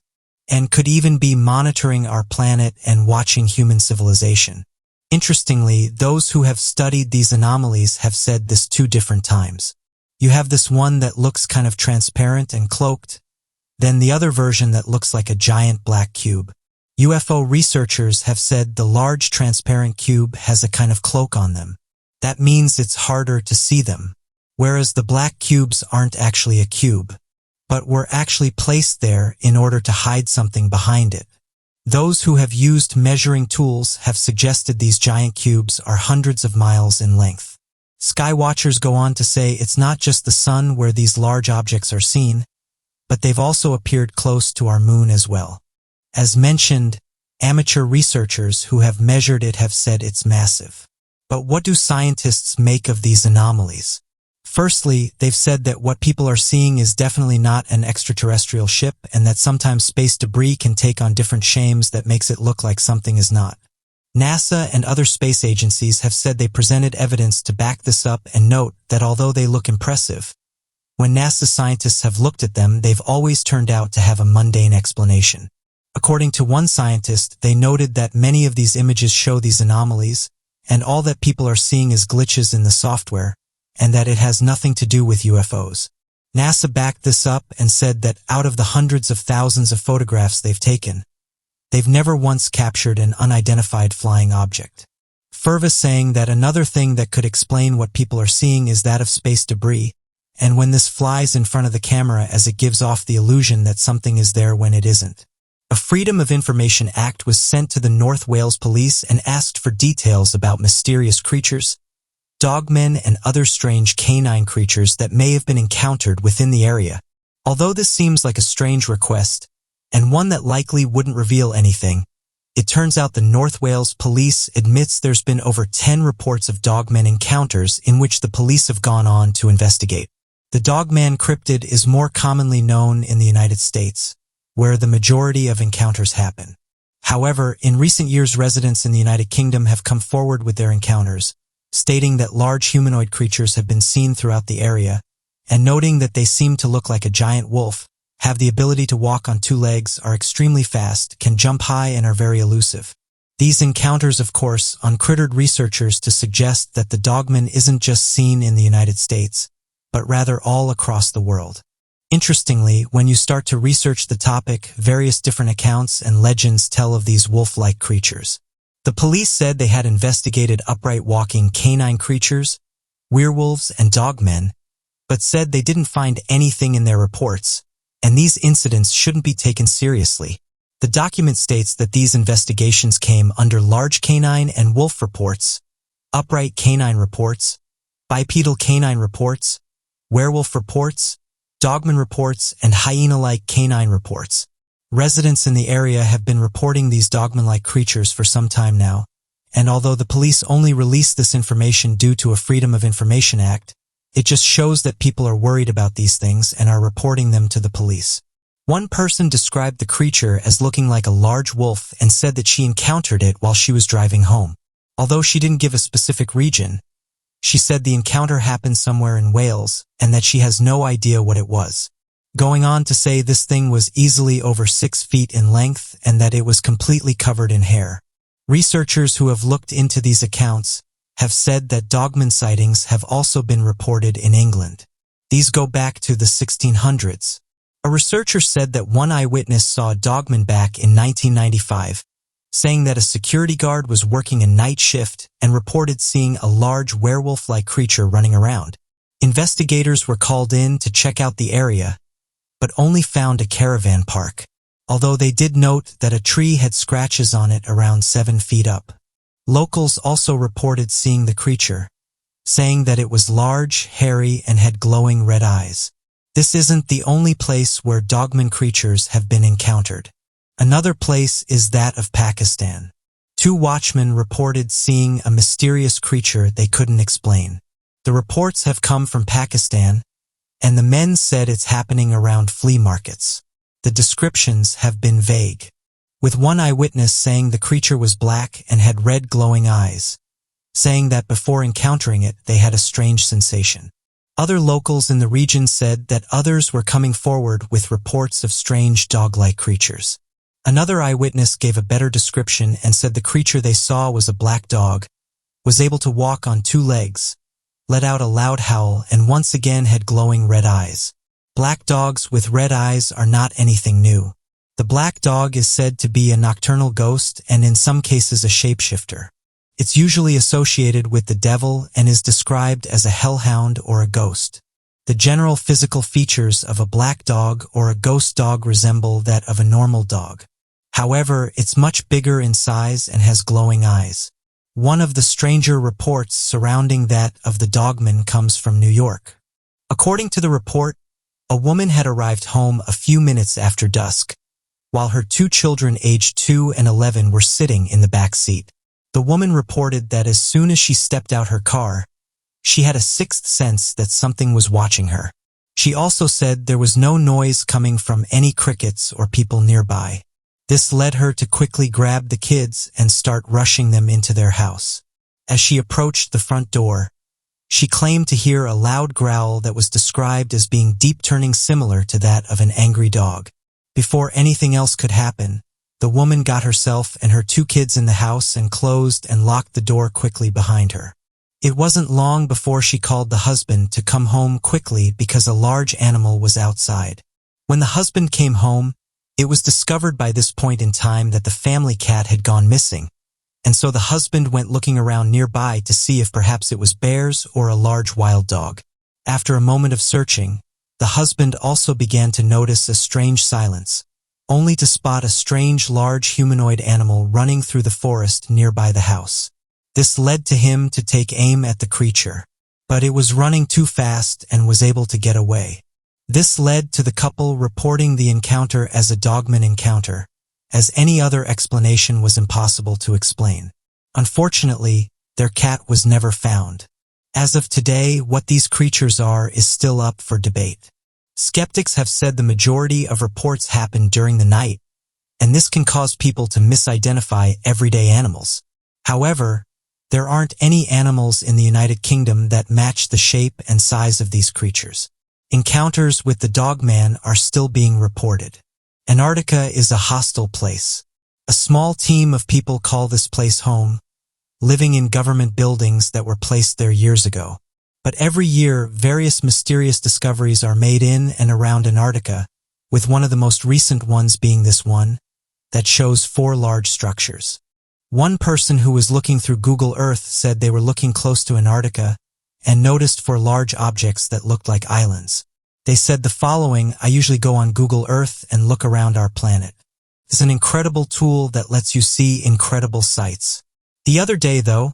and could even be monitoring our planet and watching human civilization. Interestingly, those who have studied these anomalies have said this 2 different times. You have this one that looks kind of transparent and cloaked, then the other version that looks like a giant black cube. UFO researchers have said the large transparent cube has a kind of cloak on them. That means it's harder to see them, whereas the black cubes aren't actually a cube, but were actually placed there in order to hide something behind it. Those who have used measuring tools have suggested these giant cubes are hundreds of miles in length. Skywatchers go on to say it's not just the sun where these large objects are seen, but they've also appeared close to our moon as well. As mentioned, amateur researchers who have measured it have said it's massive. But what do scientists make of these anomalies? Firstly, they've said that what people are seeing is definitely not an extraterrestrial ship, and that sometimes space debris can take on different shapes that makes it look like something is not. NASA and other space agencies have said they presented evidence to back this up, and note that although they look impressive, when NASA scientists have looked at them, they've always turned out to have a mundane explanation. According to one scientist, they noted that many of these images show these anomalies, and all that people are seeing is glitches in the software, and that it has nothing to do with UFOs. NASA backed this up and said that out of the hundreds of thousands of photographs they've taken, they've never once captured an unidentified flying object. Further saying that another thing that could explain what people are seeing is that of space debris, and when this flies in front of the camera, as it gives off the illusion that something is there when it isn't. A Freedom of Information Act was sent to the North Wales Police and asked for details about mysterious creatures, dogmen, and other strange canine creatures that may have been encountered within the area. Although this seems like a strange request, and one that likely wouldn't reveal anything, it turns out the North Wales Police admits there's been over 10 reports of dogmen encounters in which the police have gone on to investigate. The dogman cryptid is more commonly known in the United States, where the majority of encounters happen. However, in recent years, residents in the United Kingdom have come forward with their encounters, stating that large humanoid creatures have been seen throughout the area, and noting that they seem to look like a giant wolf, have the ability to walk on 2 legs, are extremely fast, can jump high, and are very elusive. These encounters, of course, uncrittered researchers to suggest that the dogman isn't just seen in the United States, but rather all across the world. Interestingly, when you start to research the topic, various different accounts and legends tell of these wolf-like creatures. The police said they had investigated upright walking canine creatures, werewolves, and dogmen, but said they didn't find anything in their reports, and these incidents shouldn't be taken seriously. The document states that these investigations came under large canine and wolf reports, upright canine reports, bipedal canine reports, werewolf reports, dogman reports, and hyena-like canine reports. Residents in the area have been reporting these dogman-like creatures for some time now, and although the police only released this information due to a Freedom of Information Act, it just shows that people are worried about these things and are reporting them to the police. One person described the creature as looking like a large wolf and said that she encountered it while she was driving home. Although she didn't give a specific region, she said the encounter happened somewhere in Wales and that she has no idea what it was. Going on to say this thing was easily over 6 feet in length and that it was completely covered in hair. Researchers who have looked into these accounts have said that dogman sightings have also been reported in England. These go back to the 1600s. A researcher said that one eyewitness saw a dogman back in 1995, saying that a security guard was working a night shift and reported seeing a large werewolf-like creature running around. Investigators were called in to check out the area, but only found a caravan park, although they did note that a tree had scratches on it around 7 feet up. Locals also reported seeing the creature, saying that it was large, hairy, and had glowing red eyes. This isn't the only place where dogman creatures have been encountered. Another place is that of Pakistan. 2 watchmen reported seeing a mysterious creature they couldn't explain. The reports have come from Pakistan, and the men said it's happening around flea markets. The descriptions have been vague, with one eyewitness saying the creature was black and had red glowing eyes, saying that before encountering it they had a strange sensation. Other locals in the region said that others were coming forward with reports of strange dog-like creatures. Another eyewitness gave a better description and said the creature they saw was a black dog, was able to walk on 2 legs, let out a loud howl, and once again had glowing red eyes. Black dogs with red eyes are not anything new. The black dog is said to be a nocturnal ghost and in some cases a shapeshifter. It's usually associated with the devil and is described as a hellhound or a ghost. The general physical features of a black dog or a ghost dog resemble that of a normal dog. However, it's much bigger in size and has glowing eyes. One of the stranger reports surrounding that of the dogman comes from New York. According to the report, a woman had arrived home a few minutes after dusk, while her 2 children aged 2 and 11 were sitting in the back seat. The woman reported that as soon as she stepped out her car, she had a 6th sense that something was watching her. She also said there was no noise coming from any crickets or people nearby. This led her to quickly grab the kids and start rushing them into their house. As she approached the front door, she claimed to hear a loud growl that was described as being deep-turning similar to that of an angry dog. Before anything else could happen, the woman got herself and her 2 kids in the house and closed and locked the door quickly behind her. It wasn't long before she called the husband to come home quickly because a large animal was outside. When the husband came home, it was discovered by this point in time that the family cat had gone missing, and so the husband went looking around nearby to see if perhaps it was bears or a large wild dog. After a moment of searching, the husband also began to notice a strange silence, only to spot a strange large humanoid animal running through the forest nearby the house. This led to him to take aim at the creature, but it was running too fast and was able to get away. This led to the couple reporting the encounter as a dogman encounter, as any other explanation was impossible to explain. Unfortunately, their cat was never found. As of today, what these creatures are is still up for debate. Skeptics have said the majority of reports happen during the night, and this can cause people to misidentify everyday animals. However, there aren't any animals in the United Kingdom that match the shape and size of these creatures. Encounters with the dogman are still being reported. Antarctica is a hostile place. A small team of people call this place home, living in government buildings that were placed there years ago. But every year, various mysterious discoveries are made in and around Antarctica, with one of the most recent ones being this one that shows 4 large structures. One person who was looking through Google Earth said they were looking close to Antarctica and noticed 4 large objects that looked like islands. They said the following: I usually go on Google Earth and look around our planet. It's an incredible tool that lets you see incredible sights. The other day, though,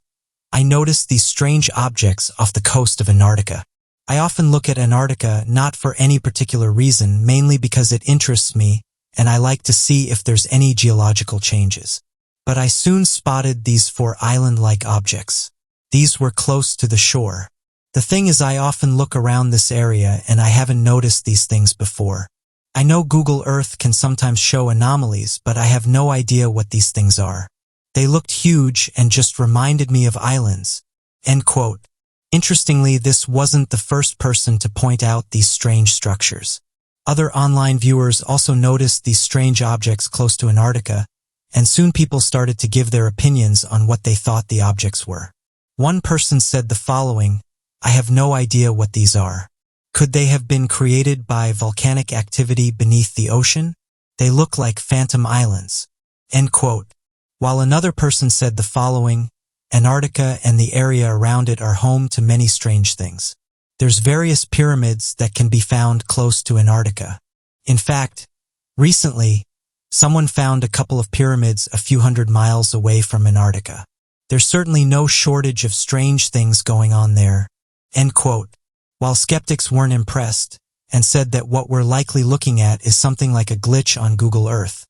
I noticed these strange objects off the coast of Antarctica. I often look at Antarctica not for any particular reason, mainly because it interests me and I like to see if there's any geological changes. But I soon spotted these four island-like objects. These were close to the shore. The thing is, I often look around this area and I haven't noticed these things before. I know Google Earth can sometimes show anomalies, but I have no idea what these things are. They looked huge and just reminded me of islands." End quote. Interestingly, this wasn't the first person to point out these strange structures. Other online viewers also noticed these strange objects close to Antarctica, and soon people started to give their opinions on what they thought the objects were. One person said the following: "I have no idea what these are. Could they have been created by volcanic activity beneath the ocean? They look like phantom islands." End quote. While another person said the following: "Antarctica and the area around it are home to many strange things. There's various pyramids that can be found close to Antarctica. In fact, recently, someone found a couple of pyramids a few hundred miles away from Antarctica. There's certainly no shortage of strange things going on there." End quote. While skeptics weren't impressed and said that what we're likely looking at is something like a glitch on Google Earth,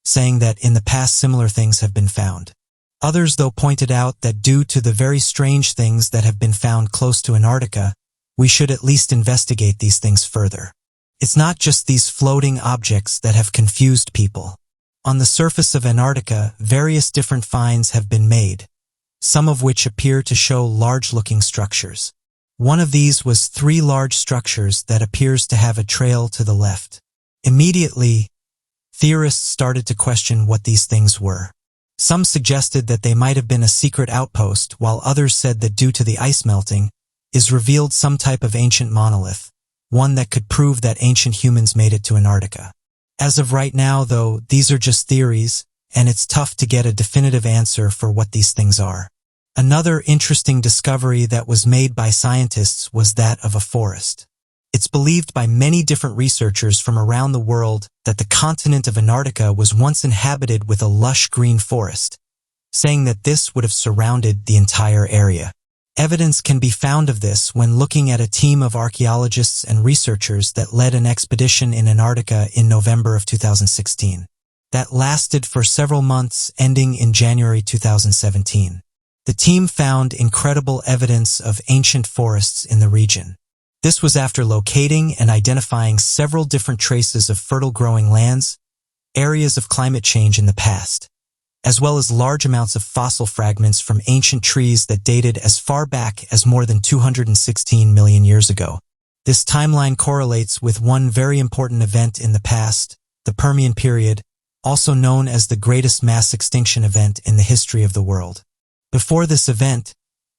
saying that in the past similar things have been found. Others, though, pointed out that due to the very strange things that have been found close to Antarctica, we should at least investigate these things further. It's not just these floating objects that have confused people. On the surface of Antarctica, various different finds have been made, some of which appear to show large-looking structures. One of these was 3 large structures that appears to have a trail to the left. Immediately, theorists started to question what these things were. Some suggested that they might have been a secret outpost, while others said that due to the ice melting, is revealed some type of ancient monolith, one that could prove that ancient humans made it to Antarctica. As of right now, though, these are just theories, and it's tough to get a definitive answer for what these things are. Another interesting discovery that was made by scientists was that of a forest. It's believed by many different researchers from around the world that the continent of Antarctica was once inhabited with a lush green forest, saying that this would have surrounded the entire area. Evidence can be found of this when looking at a team of archaeologists and researchers that led an expedition in Antarctica in November of 2016. That lasted for several months, ending in January 2017. The team found incredible evidence of ancient forests in the region. This was after locating and identifying several different traces of fertile growing lands, areas of climate change in the past, as well as large amounts of fossil fragments from ancient trees that dated as far back as more than 216 million years ago. This timeline correlates with one very important event in the past, the Permian period, also known as the greatest mass extinction event in the history of the world. Before this event,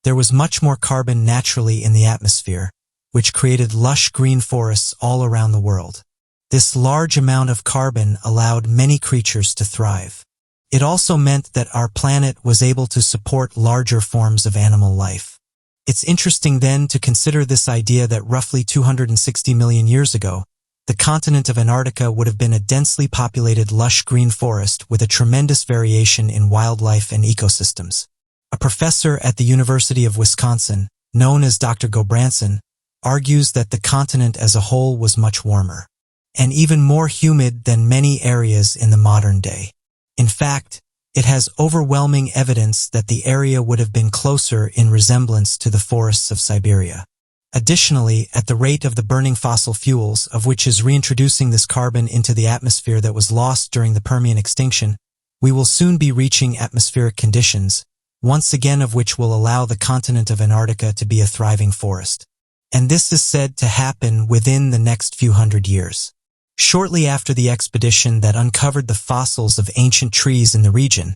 there was much more carbon naturally in the atmosphere, which created lush green forests all around the world. This large amount of carbon allowed many creatures to thrive. It also meant that our planet was able to support larger forms of animal life. It's interesting then to consider this idea that roughly 260 million years ago, the continent of Antarctica would have been a densely populated lush green forest with a tremendous variation in wildlife and ecosystems. A professor at the University of Wisconsin, known as Dr. Gobranson, argues that the continent as a whole was much warmer and even more humid than many areas in the modern day. In fact, it has overwhelming evidence that the area would have been closer in resemblance to the forests of Siberia. Additionally, at the rate of the burning fossil fuels, of which is reintroducing this carbon into the atmosphere that was lost during the Permian extinction, we will soon be reaching atmospheric conditions, once again of which will allow the continent of Antarctica to be a thriving forest. And this is said to happen within the next few hundred years. Shortly after the expedition that uncovered the fossils of ancient trees in the region,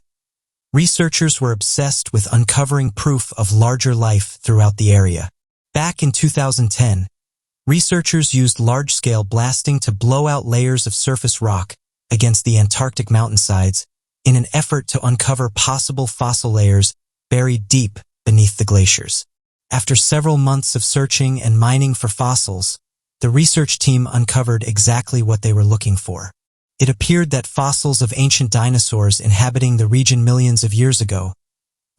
researchers were obsessed with uncovering proof of larger life throughout the area. Back in 2010, researchers used large-scale blasting to blow out layers of surface rock against the Antarctic mountainsides in an effort to uncover possible fossil layers buried deep beneath the glaciers. After several months of searching and mining for fossils, the research team uncovered exactly what they were looking for. It appeared that fossils of ancient dinosaurs inhabiting the region millions of years ago,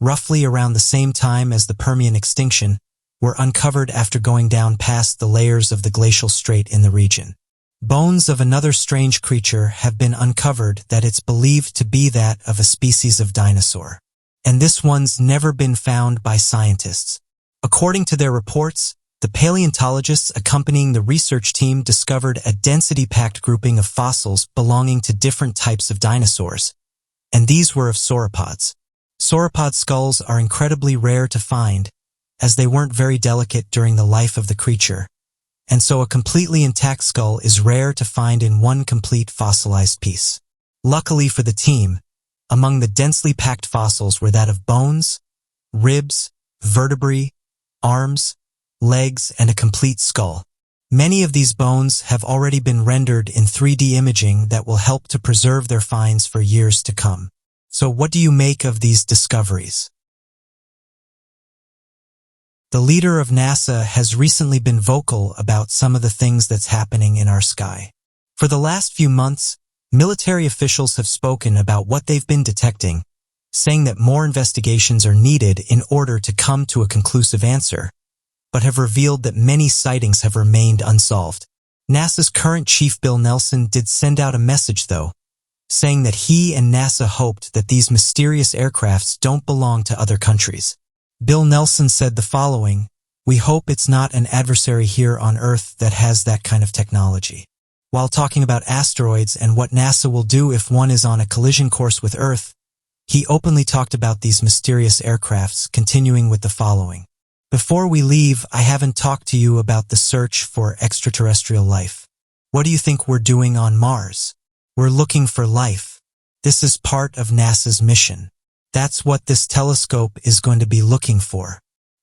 roughly around the same time as the Permian extinction, were uncovered after going down past the layers of the glacial strait in the region. Bones of another strange creature have been uncovered that it's believed to be that of a species of dinosaur. And this one's never been found by scientists. According to their reports, the paleontologists accompanying the research team discovered a density-packed grouping of fossils belonging to different types of dinosaurs, and these were of sauropods. Sauropod skulls are incredibly rare to find, as they weren't very delicate during the life of the creature, and so a completely intact skull is rare to find in one complete fossilized piece. Luckily for the team, among the densely packed fossils were that of bones, ribs, vertebrae, arms, legs, and a complete skull. Many of these bones have already been rendered in 3D imaging that will help to preserve their finds for years to come. So what do you make of these discoveries? The leader of NASA has recently been vocal about some of the things that's happening in our sky. For the last few months, military officials have spoken about what they've been detecting, saying that more investigations are needed in order to come to a conclusive answer, but have revealed that many sightings have remained unsolved. NASA's current chief Bill Nelson did send out a message, though, saying that he and NASA hoped that these mysterious aircrafts don't belong to other countries. Bill Nelson said the following: "We hope it's not an adversary here on Earth that has that kind of technology." While talking about asteroids and what NASA will do if one is on a collision course with Earth, he openly talked about these mysterious aircrafts, continuing with the following: "Before we leave, I haven't talked to you about the search for extraterrestrial life. What do you think we're doing on Mars? We're looking for life. This is part of NASA's mission. That's what this telescope is going to be looking for.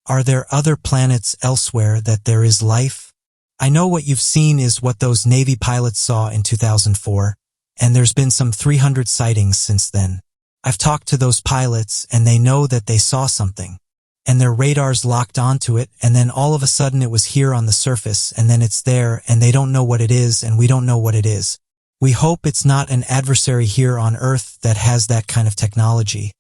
Are there other planets elsewhere that there is life? I know what you've seen is what those Navy pilots saw in 2004, and there's been some 300 sightings since then. I've talked to those pilots, and they know that they saw something, and their radars locked onto it, and then all of a sudden it was here on the surface, and then it's there, and they don't know what it is, and we don't know what it is. We hope it's not an adversary here on Earth that has that kind of technology,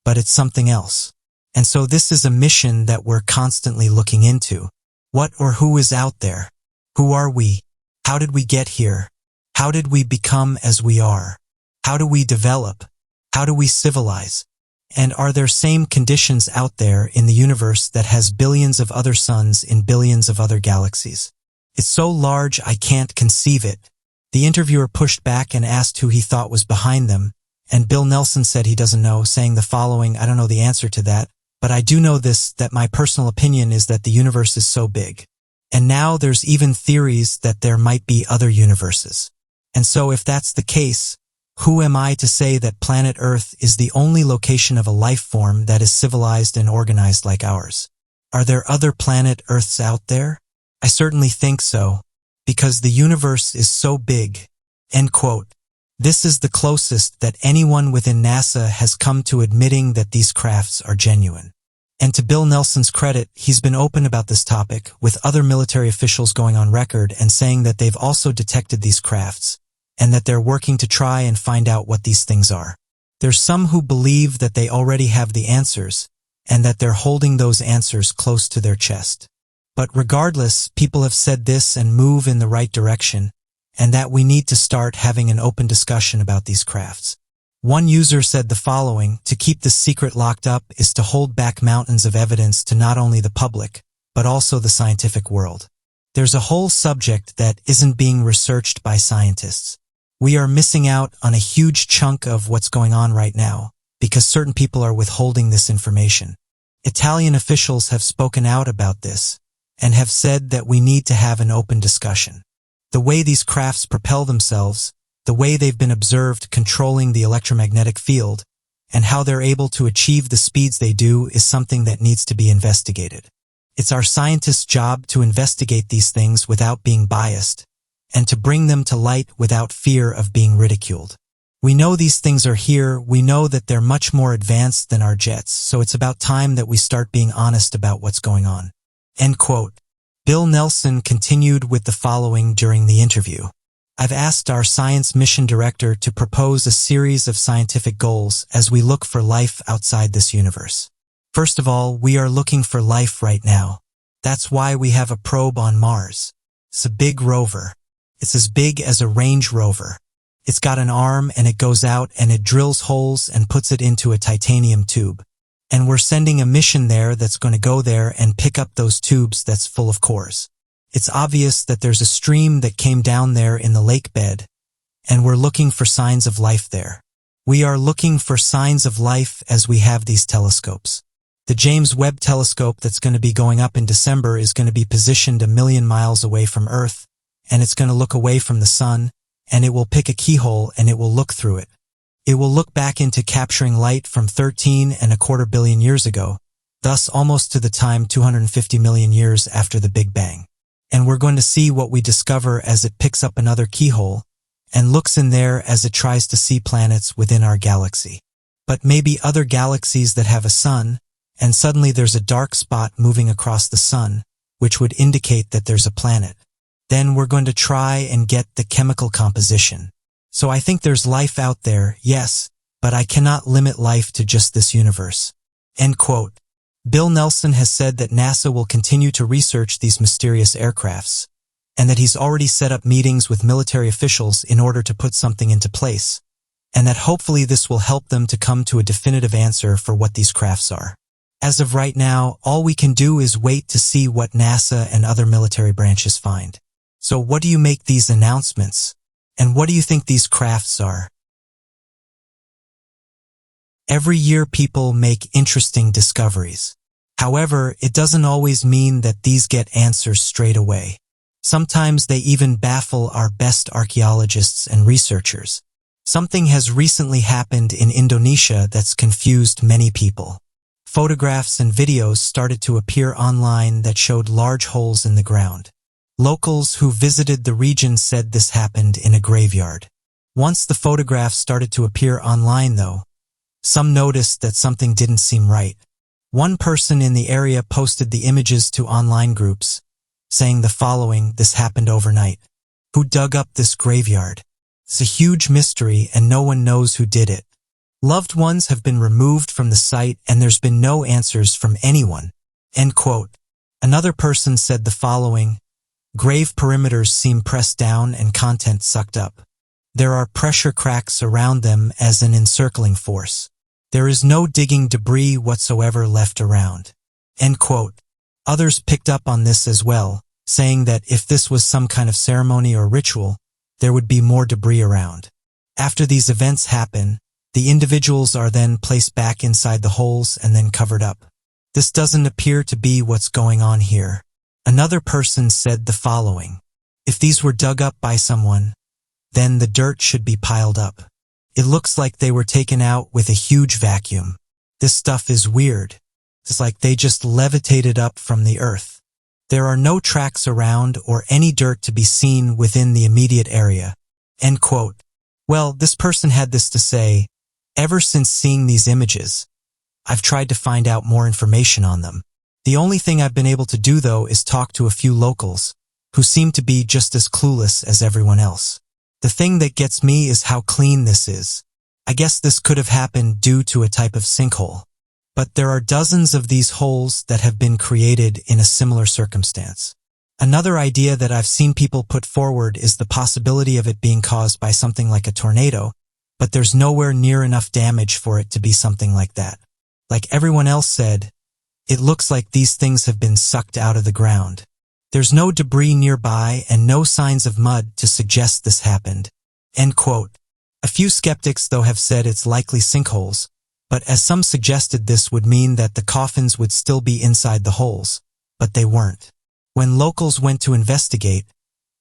but it's something else. And so this is a mission that we're constantly looking into. What or who is out there? Who are we? How did we get here? How did we become as we are? How do we develop? How do we civilize? And are there same conditions out there in the universe that has billions of other suns in billions of other galaxies? It's so large I can't conceive it." The interviewer pushed back and asked who he thought was behind them, and Bill Nelson said he doesn't know, saying the following: "I don't know the answer to that, but I do know this, that my personal opinion is that the universe is so big. And now there's even theories that there might be other universes. And so if that's the case, who am I to say that planet Earth is the only location of a life form that is civilized and organized like ours? Are there other planet Earths out there? I certainly think so, because the universe is so big." End quote. This is the closest that anyone within NASA has come to admitting that these crafts are genuine. And to Bill Nelson's credit, he's been open about this topic, with other military officials going on record and saying that they've also detected these crafts, and that they're working to try and find out what these things are. There's some who believe that they already have the answers, and that they're holding those answers close to their chest. But regardless, people have said this and move in the right direction, and that we need to start having an open discussion about these crafts. One user said the following: "To keep the secret locked up is to hold back mountains of evidence to not only the public, but also the scientific world. There's a whole subject that isn't being researched by scientists. We are missing out on a huge chunk of what's going on right now, because certain people are withholding this information." Italian officials have spoken out about this, and have said that we need to have an open discussion. The way these crafts propel themselves, the way they've been observed controlling the electromagnetic field, and how they're able to achieve the speeds they do is something that needs to be investigated. It's our scientists' job to investigate these things without being biased, and to bring them to light without fear of being ridiculed. We know these things are here, we know that they're much more advanced than our jets, so it's about time that we start being honest about what's going on. End quote. Bill Nelson continued with the following during the interview: "I've asked our science mission director to propose a series of scientific goals as we look for life outside this universe. First of all, we are looking for life right now. That's why we have a probe on Mars. It's a big rover. It's as big as a Range Rover. It's got an arm and it goes out and it drills holes and puts it into a titanium tube. And we're sending a mission there that's going to go there and pick up those tubes that's full of cores. It's obvious that there's a stream that came down there in the lake bed, and we're looking for signs of life there. We are looking for signs of life as we have these telescopes. The James Webb telescope that's going to be going up in December is going to be positioned 1 million miles away from Earth, and it's going to look away from the sun, and it will pick a keyhole and it will look through it. It will look back into capturing light from 13.25 billion years ago, thus almost to the time 250 million years after the Big Bang. And we're going to see what we discover as it picks up another keyhole and looks in there as it tries to see planets within our galaxy. But maybe other galaxies that have a sun, and suddenly there's a dark spot moving across the sun, which would indicate that there's a planet. Then we're going to try and get the chemical composition. So I think there's life out there, yes, but I cannot limit life to just this universe. End quote. Bill Nelson has said that NASA will continue to research these mysterious aircrafts, and that he's already set up meetings with military officials in order to put something into place, and that hopefully this will help them to come to a definitive answer for what these crafts are. As of right now, all we can do is wait to see what NASA and other military branches find. So what do you make these announcements? And what do you think these crafts are? Every year people make interesting discoveries. However, it doesn't always mean that these get answers straight away. Sometimes they even baffle our best archaeologists and researchers. Something has recently happened in Indonesia that's confused many people. Photographs and videos started to appear online that showed large holes in the ground. Locals who visited the region said this happened in a graveyard. Once the photographs started to appear online, though, some noticed that something didn't seem right. One person in the area posted the images to online groups, saying the following: "This happened overnight. Who dug up this graveyard? It's a huge mystery and no one knows who did it. Loved ones have been removed from the site and there's been no answers from anyone." End quote. Another person said the following: "Grave perimeters seem pressed down and content sucked up. There are pressure cracks around them as an encircling force. There is no digging debris whatsoever left around." End quote. Others picked up on this as well, saying that if this was some kind of ceremony or ritual, there would be more debris around. After these events happen, the individuals are then placed back inside the holes and then covered up. This doesn't appear to be what's going on here. Another person said the following: "If these were dug up by someone, then the dirt should be piled up. It looks like they were taken out with a huge vacuum. This stuff is weird. It's like they just levitated up from the earth. There are no tracks around or any dirt to be seen within the immediate area." End quote. Well, this person had this to say: "Ever since seeing these images, I've tried to find out more information on them. The only thing I've been able to do, though, is talk to a few locals who seem to be just as clueless as everyone else. The thing that gets me is how clean this is. I guess this could have happened due to a type of sinkhole. But there are dozens of these holes that have been created in a similar circumstance." Another idea that I've seen people put forward is the possibility of it being caused by something like a tornado, but there's nowhere near enough damage for it to be something like that. Like everyone else said, it looks like these things have been sucked out of the ground. There's no debris nearby and no signs of mud to suggest this happened. End quote. A few skeptics, though, have said it's likely sinkholes, but as some suggested, this would mean that the coffins would still be inside the holes, but they weren't. When locals went to investigate,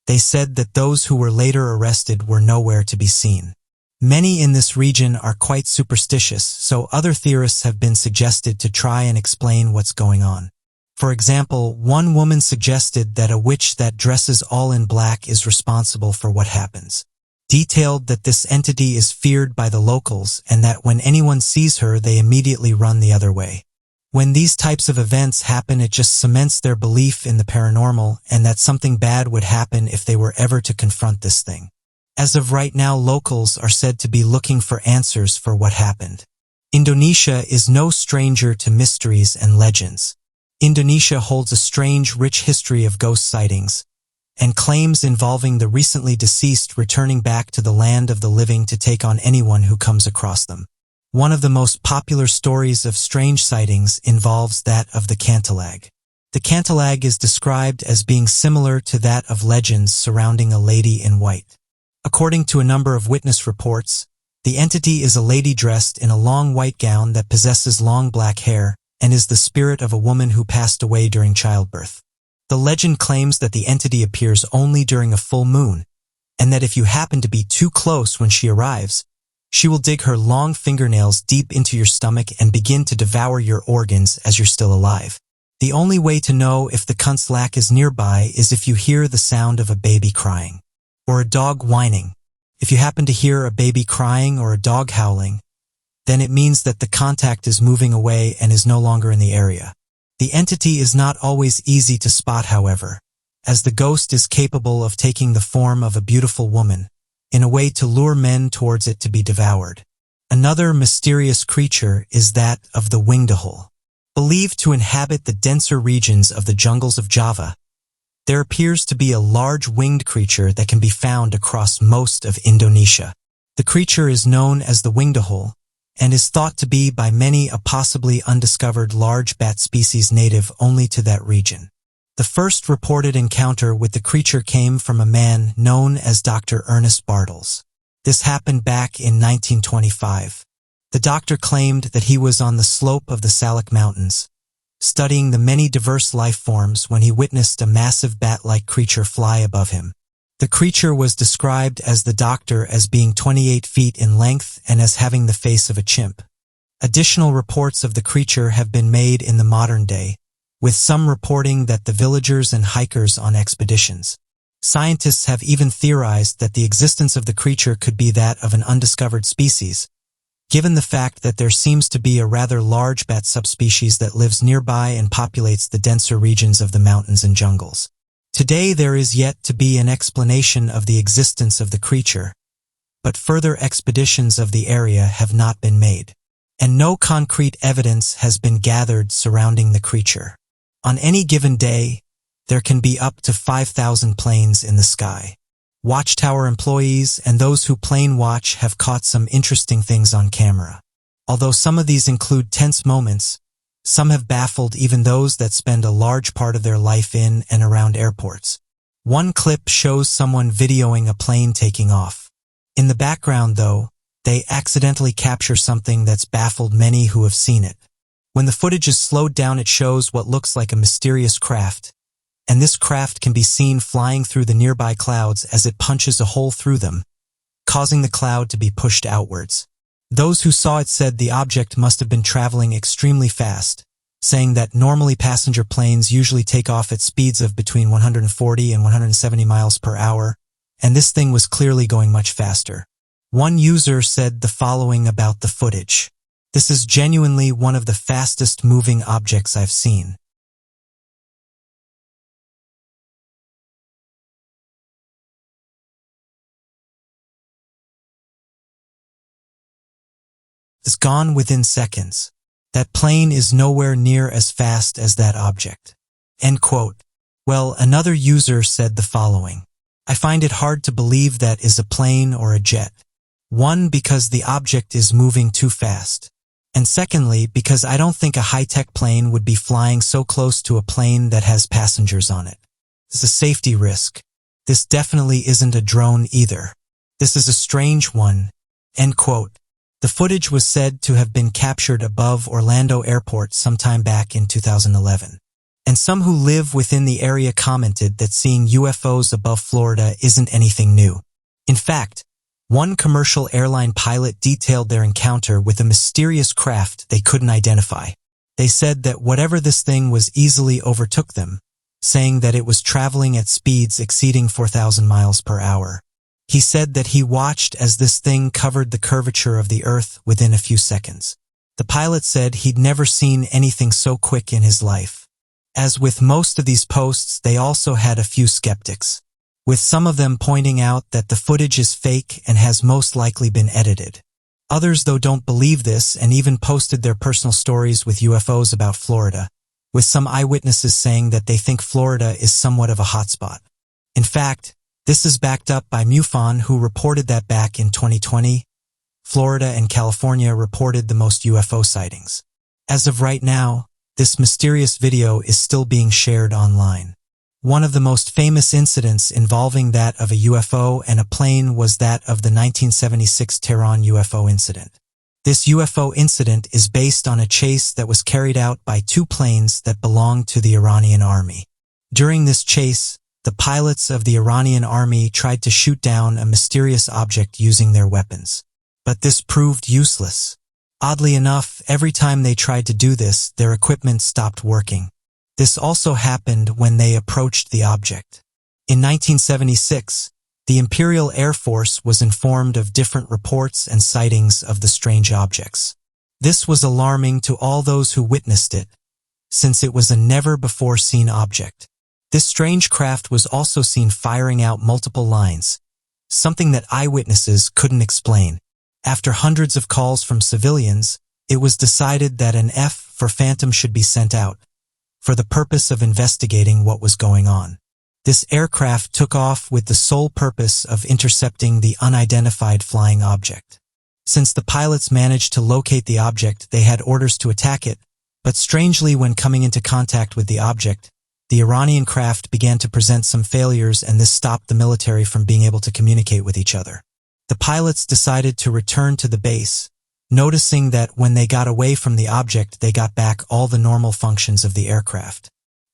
they said that those who were later arrested were nowhere to be seen. Many in this region are quite superstitious, so other theorists have been suggested to try and explain what's going on. For example, one woman suggested that a witch that dresses all in black is responsible for what happens. Detailed that this entity is feared by the locals and that when anyone sees her, they immediately run the other way. When these types of events happen, it just cements their belief in the paranormal and that something bad would happen if they were ever to confront this thing. As of right now, locals are said to be looking for answers for what happened. Indonesia is no stranger to mysteries and legends. Indonesia holds a strange, rich history of ghost sightings, and claims involving the recently deceased returning back to the land of the living to take on anyone who comes across them. One of the most popular stories of strange sightings involves that of the Cantalag. The Cantalag is described as being similar to that of legends surrounding a lady in white. According to a number of witness reports, the entity is a lady dressed in a long white gown that possesses long black hair and is the spirit of a woman who passed away during childbirth. The legend claims that the entity appears only during a full moon, and that if you happen to be too close when she arrives, she will dig her long fingernails deep into your stomach and begin to devour your organs as you're still alive. The only way to know if the Kunstlack is nearby is if you hear the sound of a baby crying, or a dog whining. If you happen to hear a baby crying or a dog howling, then it means that the contact is moving away and is no longer in the area. The entity is not always easy to spot, however, as the ghost is capable of taking the form of a beautiful woman, in a way to lure men towards it to be devoured. Another mysterious creature is that of the Wingdahul. Believed to inhabit the denser regions of the jungles of Java, there appears to be a large winged creature that can be found across most of Indonesia. The creature is known as the Wingdahul, and is thought to be by many a possibly undiscovered large bat species native only to that region. The first reported encounter with the creature came from a man known as Dr. Ernest Bartels. This happened back in 1925. The doctor claimed that he was on the slope of the Salak Mountains, studying the many diverse life forms when he witnessed a massive bat-like creature fly above him. The creature was described as the doctor as being 28 feet in length and as having the face of a chimp. Additional reports of the creature have been made in the modern day, with some reporting that the villagers and hikers on expeditions. Scientists have even theorized that the existence of the creature could be that of an undiscovered species, given the fact that there seems to be a rather large bat subspecies that lives nearby and populates the denser regions of the mountains and jungles. Today there is yet to be an explanation of the existence of the creature, but further expeditions of the area have not been made, and no concrete evidence has been gathered surrounding the creature. On any given day, there can be up to 5,000 planes in the sky. Watchtower employees and those who plane watch have caught some interesting things on camera. Although some of these include tense moments, some have baffled even those that spend a large part of their life in and around airports. One clip shows someone videoing a plane taking off. In the background, though, they accidentally capture something that's baffled many who have seen it. When the footage is slowed down, it shows what looks like a mysterious craft, and this craft can be seen flying through the nearby clouds as it punches a hole through them, causing the cloud to be pushed outwards. Those who saw it said the object must have been traveling extremely fast, saying that normally passenger planes usually take off at speeds of between 140 and 170 miles per hour, and this thing was clearly going much faster. One user said the following about the footage: "This is genuinely one of the fastest moving objects I've seen. It's gone within seconds. That plane is nowhere near as fast as that object." End quote. Well, another user said the following: "I find it hard to believe that is a plane or a jet. One, because the object is moving too fast. And secondly, because I don't think a high-tech plane would be flying so close to a plane that has passengers on it. It's a safety risk. This definitely isn't a drone either. This is a strange one." End quote. The footage was said to have been captured above Orlando Airport sometime back in 2011. And some who live within the area commented that seeing UFOs above Florida isn't anything new. In fact, one commercial airline pilot detailed their encounter with a mysterious craft they couldn't identify. They said that whatever this thing was easily overtook them, saying that it was traveling at speeds exceeding 4,000 miles per hour. He said that he watched as this thing covered the curvature of the Earth within a few seconds. The pilot said he'd never seen anything so quick in his life. As with most of these posts, they also had a few skeptics, with some of them pointing out that the footage is fake and has most likely been edited. Others, though, don't believe this and even posted their personal stories with UFOs about Florida, with some eyewitnesses saying that they think Florida is somewhat of a hotspot. In fact, this is backed up by MUFON, who reported that back in 2020, Florida and California reported the most UFO sightings. As of right now, this mysterious video is still being shared online. One of the most famous incidents involving that of a UFO and a plane was that of the 1976 Tehran UFO incident. This UFO incident is based on a chase that was carried out by two planes that belonged to the Iranian army. During this chase, the pilots of the Iranian army tried to shoot down a mysterious object using their weapons. But this proved useless. Oddly enough, every time they tried to do this, their equipment stopped working. This also happened when they approached the object. In 1976, the Imperial Air Force was informed of different reports and sightings of the strange objects. This was alarming to all those who witnessed it, since it was a never-before-seen object. This strange craft was also seen firing out multiple lines, something that eyewitnesses couldn't explain. After hundreds of calls from civilians, it was decided that an F for Phantom should be sent out, for the purpose of investigating what was going on. This aircraft took off with the sole purpose of intercepting the unidentified flying object. Since the pilots managed to locate the object, they had orders to attack it, but strangely, when coming into contact with the object, the Iranian craft began to present some failures, and this stopped the military from being able to communicate with each other. The pilots decided to return to the base, noticing that when they got away from the object, they got back all the normal functions of the aircraft.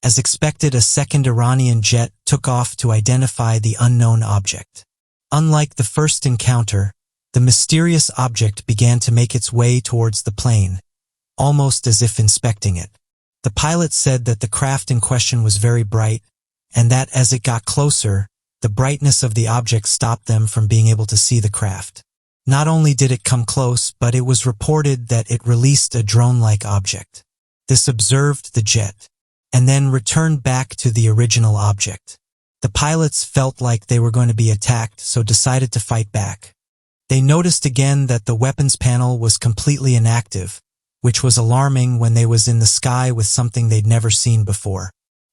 As expected, a second Iranian jet took off to identify the unknown object. Unlike the first encounter, the mysterious object began to make its way towards the plane, almost as if inspecting it. The pilot said that the craft in question was very bright, and that as it got closer, the brightness of the object stopped them from being able to see the craft. Not only did it come close, but it was reported that it released a drone-like object. This observed the jet, and then returned back to the original object. The pilots felt like they were going to be attacked, so decided to fight back. They noticed again that the weapons panel was completely inactive, which was alarming when they was in the sky with something they'd never seen before.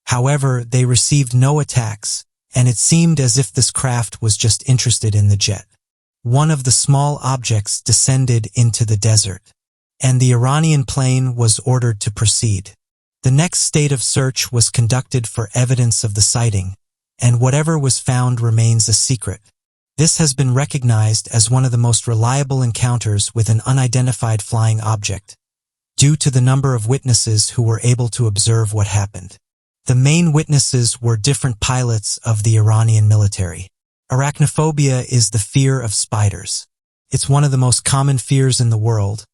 However, they received no attacks, and it seemed as if this craft was just interested in the jet. One of the small objects descended into the desert, and the Iranian plane was ordered to proceed. The next state of search was conducted for evidence of the sighting, and whatever was found remains a secret. This has been recognized as one of the most reliable encounters with an unidentified flying object, due to the number of witnesses who were able to observe what happened. The main witnesses were different pilots of the Iranian military. Arachnophobia is the fear of spiders. It's one of the most common fears in the world,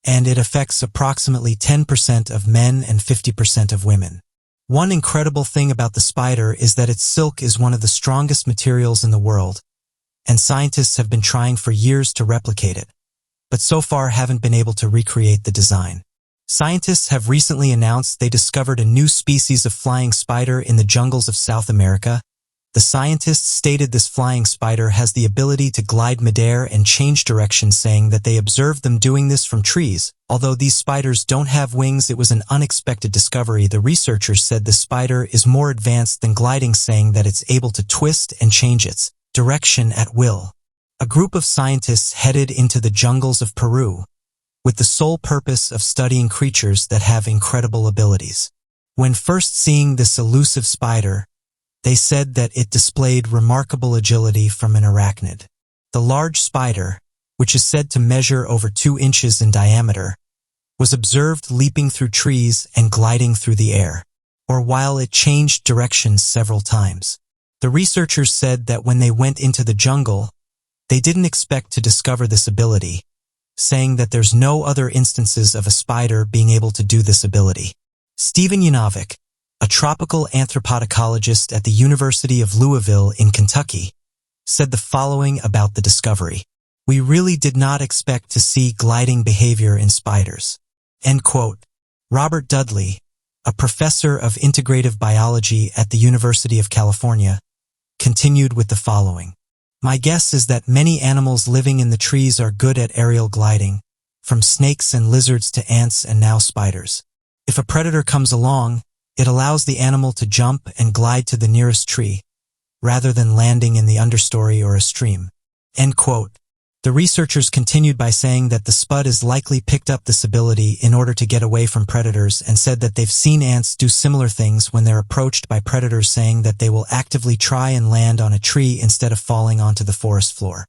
and it affects approximately 10% of men and 50% of women. One incredible thing about the spider is that its silk is one of the strongest materials in the world, and scientists have been trying for years to replicate it, but so far haven't been able to recreate the design. Scientists have recently announced they discovered a new species of flying spider in the jungles of South America. The scientists stated this flying spider has the ability to glide midair and change direction, saying that they observed them doing this from trees. Although these spiders don't have wings, it was an unexpected discovery. The researchers said the spider is more advanced than gliding, saying that it's able to twist and change its direction at will. A group of scientists headed into the jungles of Peru with the sole purpose of studying creatures that have incredible abilities. When first seeing this elusive spider, they said that it displayed remarkable agility from an arachnid. The large spider, which is said to measure over 2 inches in diameter, was observed leaping through trees and gliding through the air, or while it changed directions several times. The researchers said that when they went into the jungle, they didn't expect to discover this ability, saying that there's no other instances of a spider being able to do this ability. Stephen Yanovic, a tropical anthropologist at the University of Louisville in Kentucky, said the following about the discovery. "We really did not expect to see gliding behavior in spiders." End quote. Robert Dudley, a professor of integrative biology at the University of California, continued with the following. "My guess is that many animals living in the trees are good at aerial gliding, from snakes and lizards to ants and now spiders. If a predator comes along, it allows the animal to jump and glide to the nearest tree, rather than landing in the understory or a stream. End quote. The researchers continued by saying that the spud has likely picked up this ability in order to get away from predators, and said that they've seen ants do similar things when they're approached by predators, saying that they will actively try and land on a tree instead of falling onto the forest floor.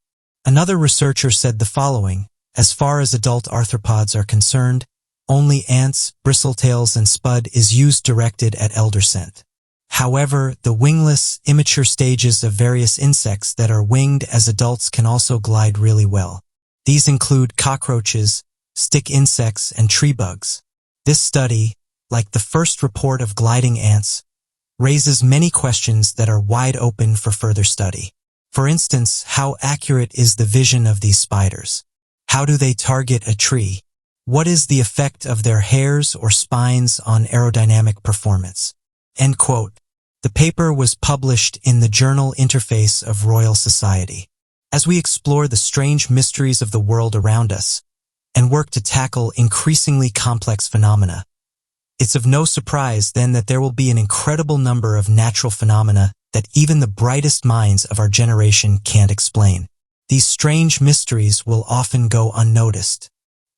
Another researcher said the following: as far as adult arthropods are concerned, only ants, bristletails, and spud is used directed at elder scent. However, the wingless, immature stages of various insects that are winged as adults can also glide really well. These include cockroaches, stick insects, and tree bugs. This study, like the first report of gliding ants, raises many questions that are wide open for further study. For instance, how accurate is the vision of these spiders? How do they target a tree? What is the effect of their hairs or spines on aerodynamic performance? End quote. The paper was published in the journal Interface of Royal Society. As we explore the strange mysteries of the world around us and work to tackle increasingly complex phenomena, it's of no surprise then that there will be an incredible number of natural phenomena that even the brightest minds of our generation can't explain. These strange mysteries will often go unnoticed,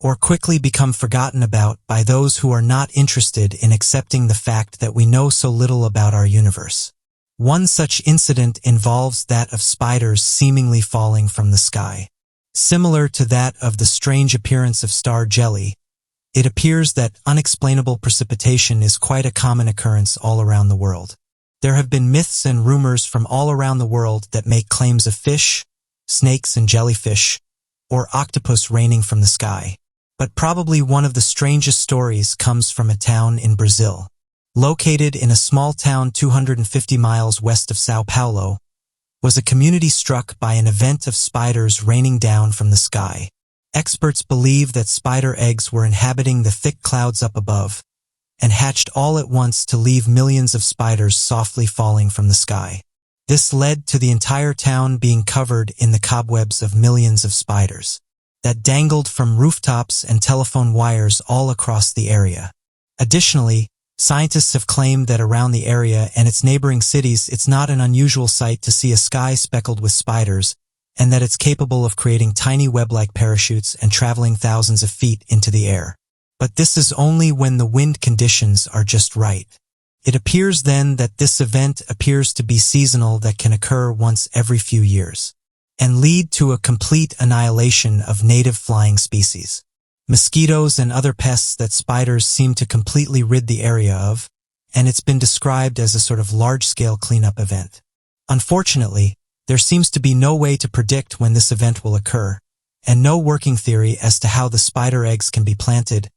or quickly become forgotten about by those who are not interested in accepting the fact that we know so little about our universe. One such incident involves that of spiders seemingly falling from the sky. Similar to that of the strange appearance of star jelly, it appears that unexplainable precipitation is quite a common occurrence all around the world. There have been myths and rumors from all around the world that make claims of fish, snakes and jellyfish, or octopus raining from the sky. But probably one of the strangest stories comes from a town in Brazil. Located in a small town 250 miles west of Sao Paulo, was a community struck by an event of spiders raining down from the sky. Experts believe that spider eggs were inhabiting the thick clouds up above, and hatched all at once to leave millions of spiders softly falling from the sky. This led to the entire town being covered in the cobwebs of millions of spiders that dangled from rooftops and telephone wires all across the area. Additionally, scientists have claimed that around the area and its neighboring cities it's not an unusual sight to see a sky speckled with spiders, and that it's capable of creating tiny web-like parachutes and traveling thousands of feet into the air. But this is only when the wind conditions are just right. It appears then that this event appears to be seasonal, that can occur once every few years, and lead to a complete annihilation of native flying species. Mosquitoes and other pests that spiders seem to completely rid the area of, and it's been described as a sort of large-scale cleanup event. Unfortunately, there seems to be no way to predict when this event will occur, and no working theory as to how the spider eggs can be planted,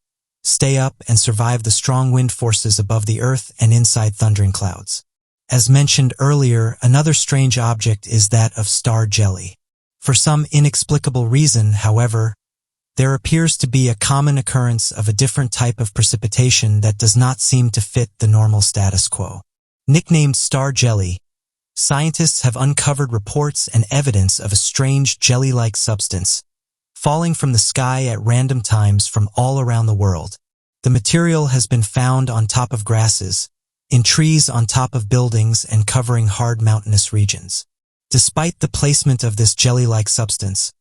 stay up, and survive the strong wind forces above the earth and inside thundering clouds. As mentioned earlier, another strange object is that of star jelly. For some inexplicable reason, however, there appears to be a common occurrence of a different type of precipitation that does not seem to fit the normal status quo. Nicknamed star jelly, scientists have uncovered reports and evidence of a strange jelly-like substance falling from the sky at random times from all around the world. The material has been found on top of grasses, in trees on top of buildings, and covering hard mountainous regions. Despite the placement of this jelly-like substance,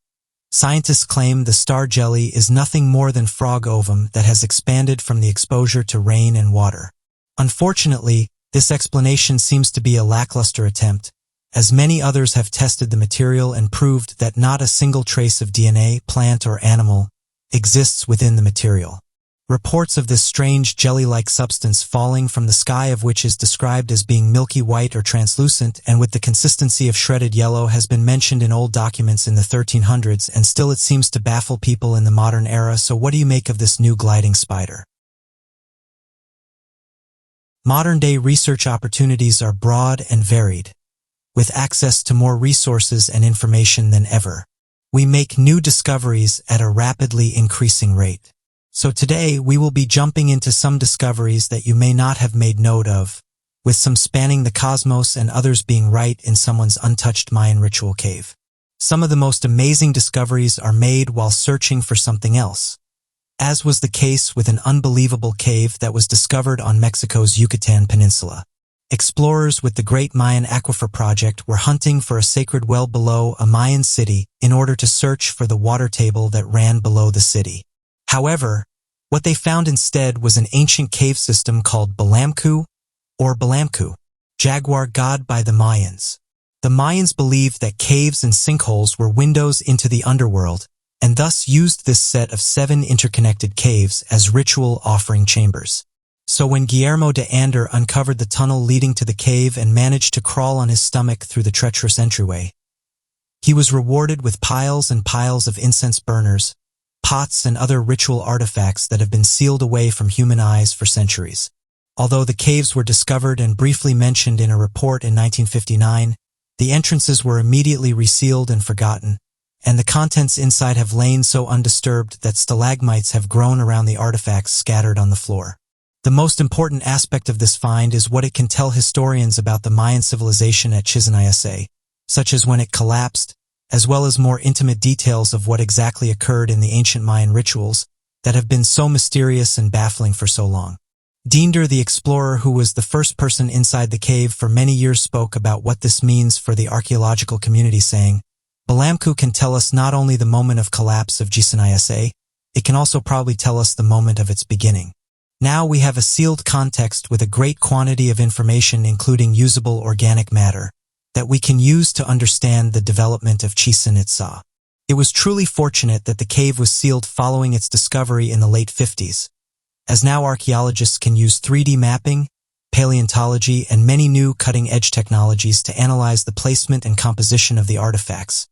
scientists claim the star jelly is nothing more than frog ovum that has expanded from the exposure to rain and water. Unfortunately, this explanation seems to be a lackluster attempt, as many others have tested the material and proved that not a single trace of DNA, plant or animal, exists within the material. Reports of this strange jelly-like substance falling from the sky, of which is described as being milky white or translucent and with the consistency of shredded yellow, has been mentioned in old documents in the 1300s, and still it seems to baffle people in the modern era. So what do you make of this new gliding spider? Modern-day research opportunities are broad and varied, with access to more resources and information than ever. We make new discoveries at a rapidly increasing rate. So today we will be jumping into some discoveries that you may not have made note of, with some spanning the cosmos and others being right in someone's untouched Mayan ritual cave. Some of the most amazing discoveries are made while searching for something else, as was the case with an unbelievable cave that was discovered on Mexico's Yucatan Peninsula. Explorers with the Great Mayan Aquifer Project were hunting for a sacred well below a Mayan city in order to search for the water table that ran below the city. However, what they found instead was an ancient cave system called Balamku, or Balamku, jaguar god by the Mayans. The Mayans believed that caves and sinkholes were windows into the underworld, and thus used this set of 7 interconnected caves as ritual offering chambers. So when Guillermo de Ander uncovered the tunnel leading to the cave and managed to crawl on his stomach through the treacherous entryway, he was rewarded with piles and piles of incense burners, pots and other ritual artifacts that have been sealed away from human eyes for centuries. Although the caves were discovered and briefly mentioned in a report in 1959, the entrances were immediately resealed and forgotten, and the contents inside have lain so undisturbed that stalagmites have grown around the artifacts scattered on the floor. The most important aspect of this find is what it can tell historians about the Mayan civilization at Chichen Itza, such as when it collapsed, as well as more intimate details of what exactly occurred in the ancient Mayan rituals that have been so mysterious and baffling for so long. Diender, the explorer who was the first person inside the cave for many years, spoke about what this means for the archaeological community, saying, "Balamku can tell us not only the moment of collapse of Chichen Itza, it can also probably tell us the moment of its beginning." Now we have a sealed context with a great quantity of information, including usable organic matter, that we can use to understand the development of Chichen Itza. It was truly fortunate that the cave was sealed following its discovery in the late 50s, as now archaeologists can use 3D mapping, paleontology, and many new cutting-edge technologies to analyze the placement and composition of the artifacts,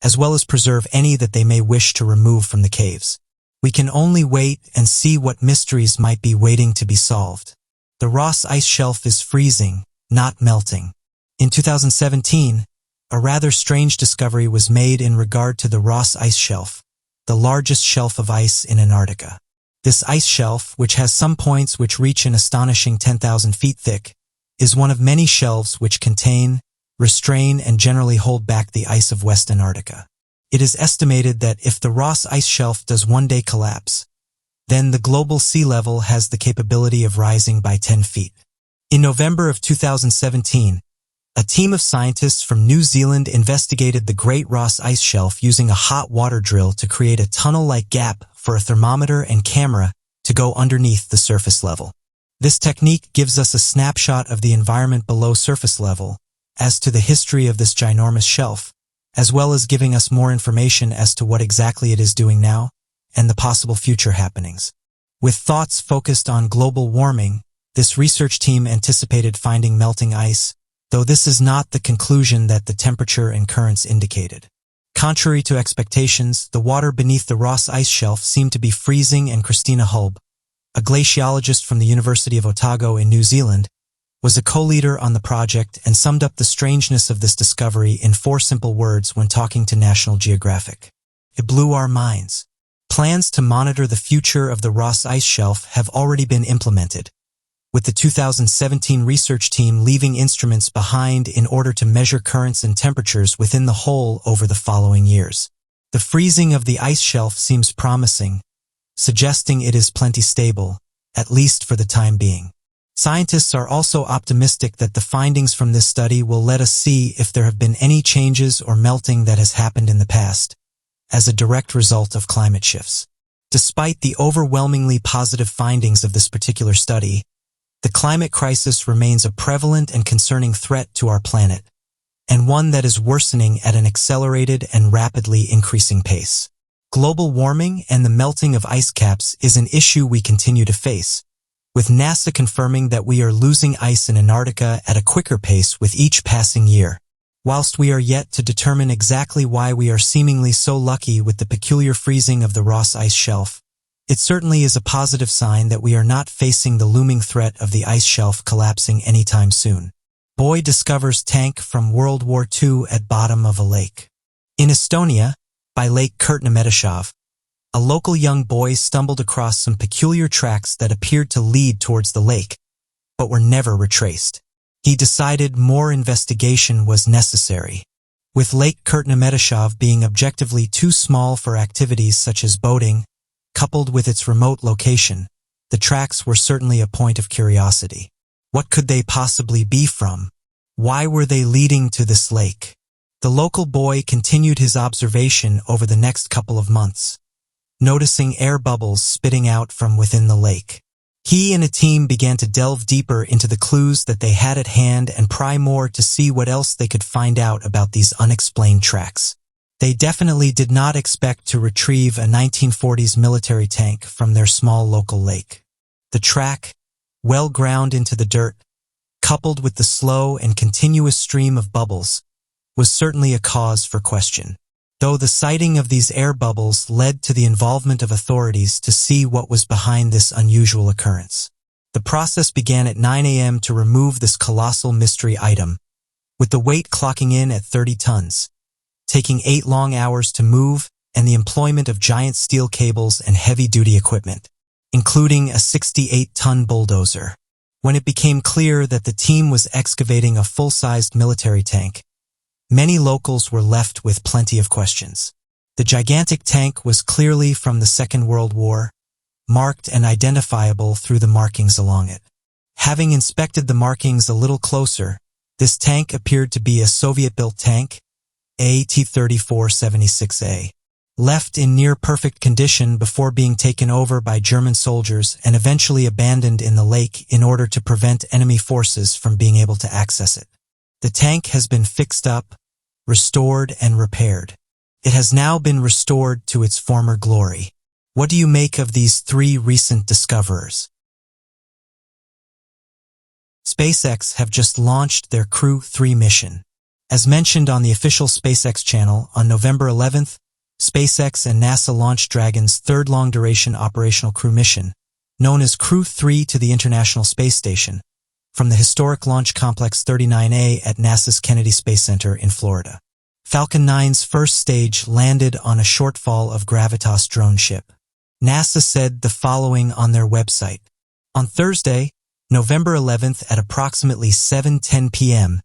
as well as preserve any that they may wish to remove from the caves. We can only wait and see what mysteries might be waiting to be solved. The Ross Ice Shelf is freezing, not melting. In 2017, a rather strange discovery was made in regard to the Ross Ice Shelf, the largest shelf of ice in Antarctica. This ice shelf, which has some points which reach an astonishing 10,000 feet thick, is one of many shelves which contain, restrain, and generally hold back the ice of West Antarctica. It is estimated that if the Ross Ice Shelf does one day collapse, then the global sea level has the capability of rising by 10 feet. In November of 2017, a team of scientists from New Zealand investigated the Great Ross Ice Shelf using a hot water drill to create a tunnel-like gap for a thermometer and camera to go underneath the surface level. This technique gives us a snapshot of the environment below surface level as to the history of this ginormous shelf, as well as giving us more information as to what exactly it is doing now and the possible future happenings. With thoughts focused on global warming, this research team anticipated finding melting ice, though this is not the conclusion that the temperature and currents indicated. Contrary to expectations, the water beneath the Ross Ice Shelf seemed to be freezing, and Christina Hulb, a glaciologist from the University of Otago in New Zealand, was a co-leader on the project and summed up the strangeness of this discovery in 4 simple words when talking to National Geographic. It blew our minds. Plans to monitor the future of the Ross Ice Shelf have already been implemented, with the 2017 research team leaving instruments behind in order to measure currents and temperatures within the hole over the following years. The freezing of the ice shelf seems promising, suggesting it is plenty stable, at least for the time being. Scientists are also optimistic that the findings from this study will let us see if there have been any changes or melting that has happened in the past, as a direct result of climate shifts. Despite the overwhelmingly positive findings of this particular study, the climate crisis remains a prevalent and concerning threat to our planet, and one that is worsening at an accelerated and rapidly increasing pace. Global warming and the melting of ice caps is an issue we continue to face, with NASA confirming that we are losing ice in Antarctica at a quicker pace with each passing year. Whilst we are yet to determine exactly why we are seemingly so lucky with the peculiar freezing of the Ross Ice Shelf, it certainly is a positive sign that we are not facing the looming threat of the ice shelf collapsing anytime soon. Boy discovers tank from World War II at bottom of a lake. In Estonia, by Lake Kurtnametashov, a local young boy stumbled across some peculiar tracks that appeared to lead towards the lake, but were never retraced. He decided more investigation was necessary. With Lake Kurtnametashov being objectively too small for activities such as boating, Coupled with its remote location, the tracks were certainly a point of curiosity. What could they possibly be from? Why were they leading to this lake? The local boy continued his observation over the next couple of months, noticing air bubbles spitting out from within the lake. He and a team began to delve deeper into the clues that they had at hand and pry more to see what else they could find out about these unexplained tracks. They definitely did not expect to retrieve a 1940s military tank from their small local lake. The track, well ground into the dirt, coupled with the slow and continuous stream of bubbles, was certainly a cause for question. Though the sighting of these air bubbles led to the involvement of authorities to see what was behind this unusual occurrence. The process began at 9 a.m. to remove this colossal mystery item, with the weight clocking in at 30 tons, taking 8 long hours to move and the employment of giant steel cables and heavy-duty equipment, including a 68-ton bulldozer. When it became clear that the team was excavating a full-sized military tank, many locals were left with plenty of questions. The gigantic tank was clearly from the Second World War, marked and identifiable through the markings along it. Having inspected the markings a little closer, this tank appeared to be a Soviet-built tank, AT-3476A, left in near-perfect condition before being taken over by German soldiers and eventually abandoned in the lake in order to prevent enemy forces from being able to access it. The tank has been fixed up, restored, and repaired. It has now been restored to its former glory. What do you make of these 3 recent discoverers? SpaceX have just launched their Crew 3 mission. As mentioned on the official SpaceX channel, on November 11th, SpaceX and NASA launched Dragon's third long-duration operational crew mission, known as Crew 3 to the International Space Station, from the historic Launch Complex 39A at NASA's Kennedy Space Center in Florida. Falcon 9's first stage landed on a shortfall of Gravitas drone ship. NASA said the following on their website. On Thursday, November 11th at approximately 7:10 p.m.,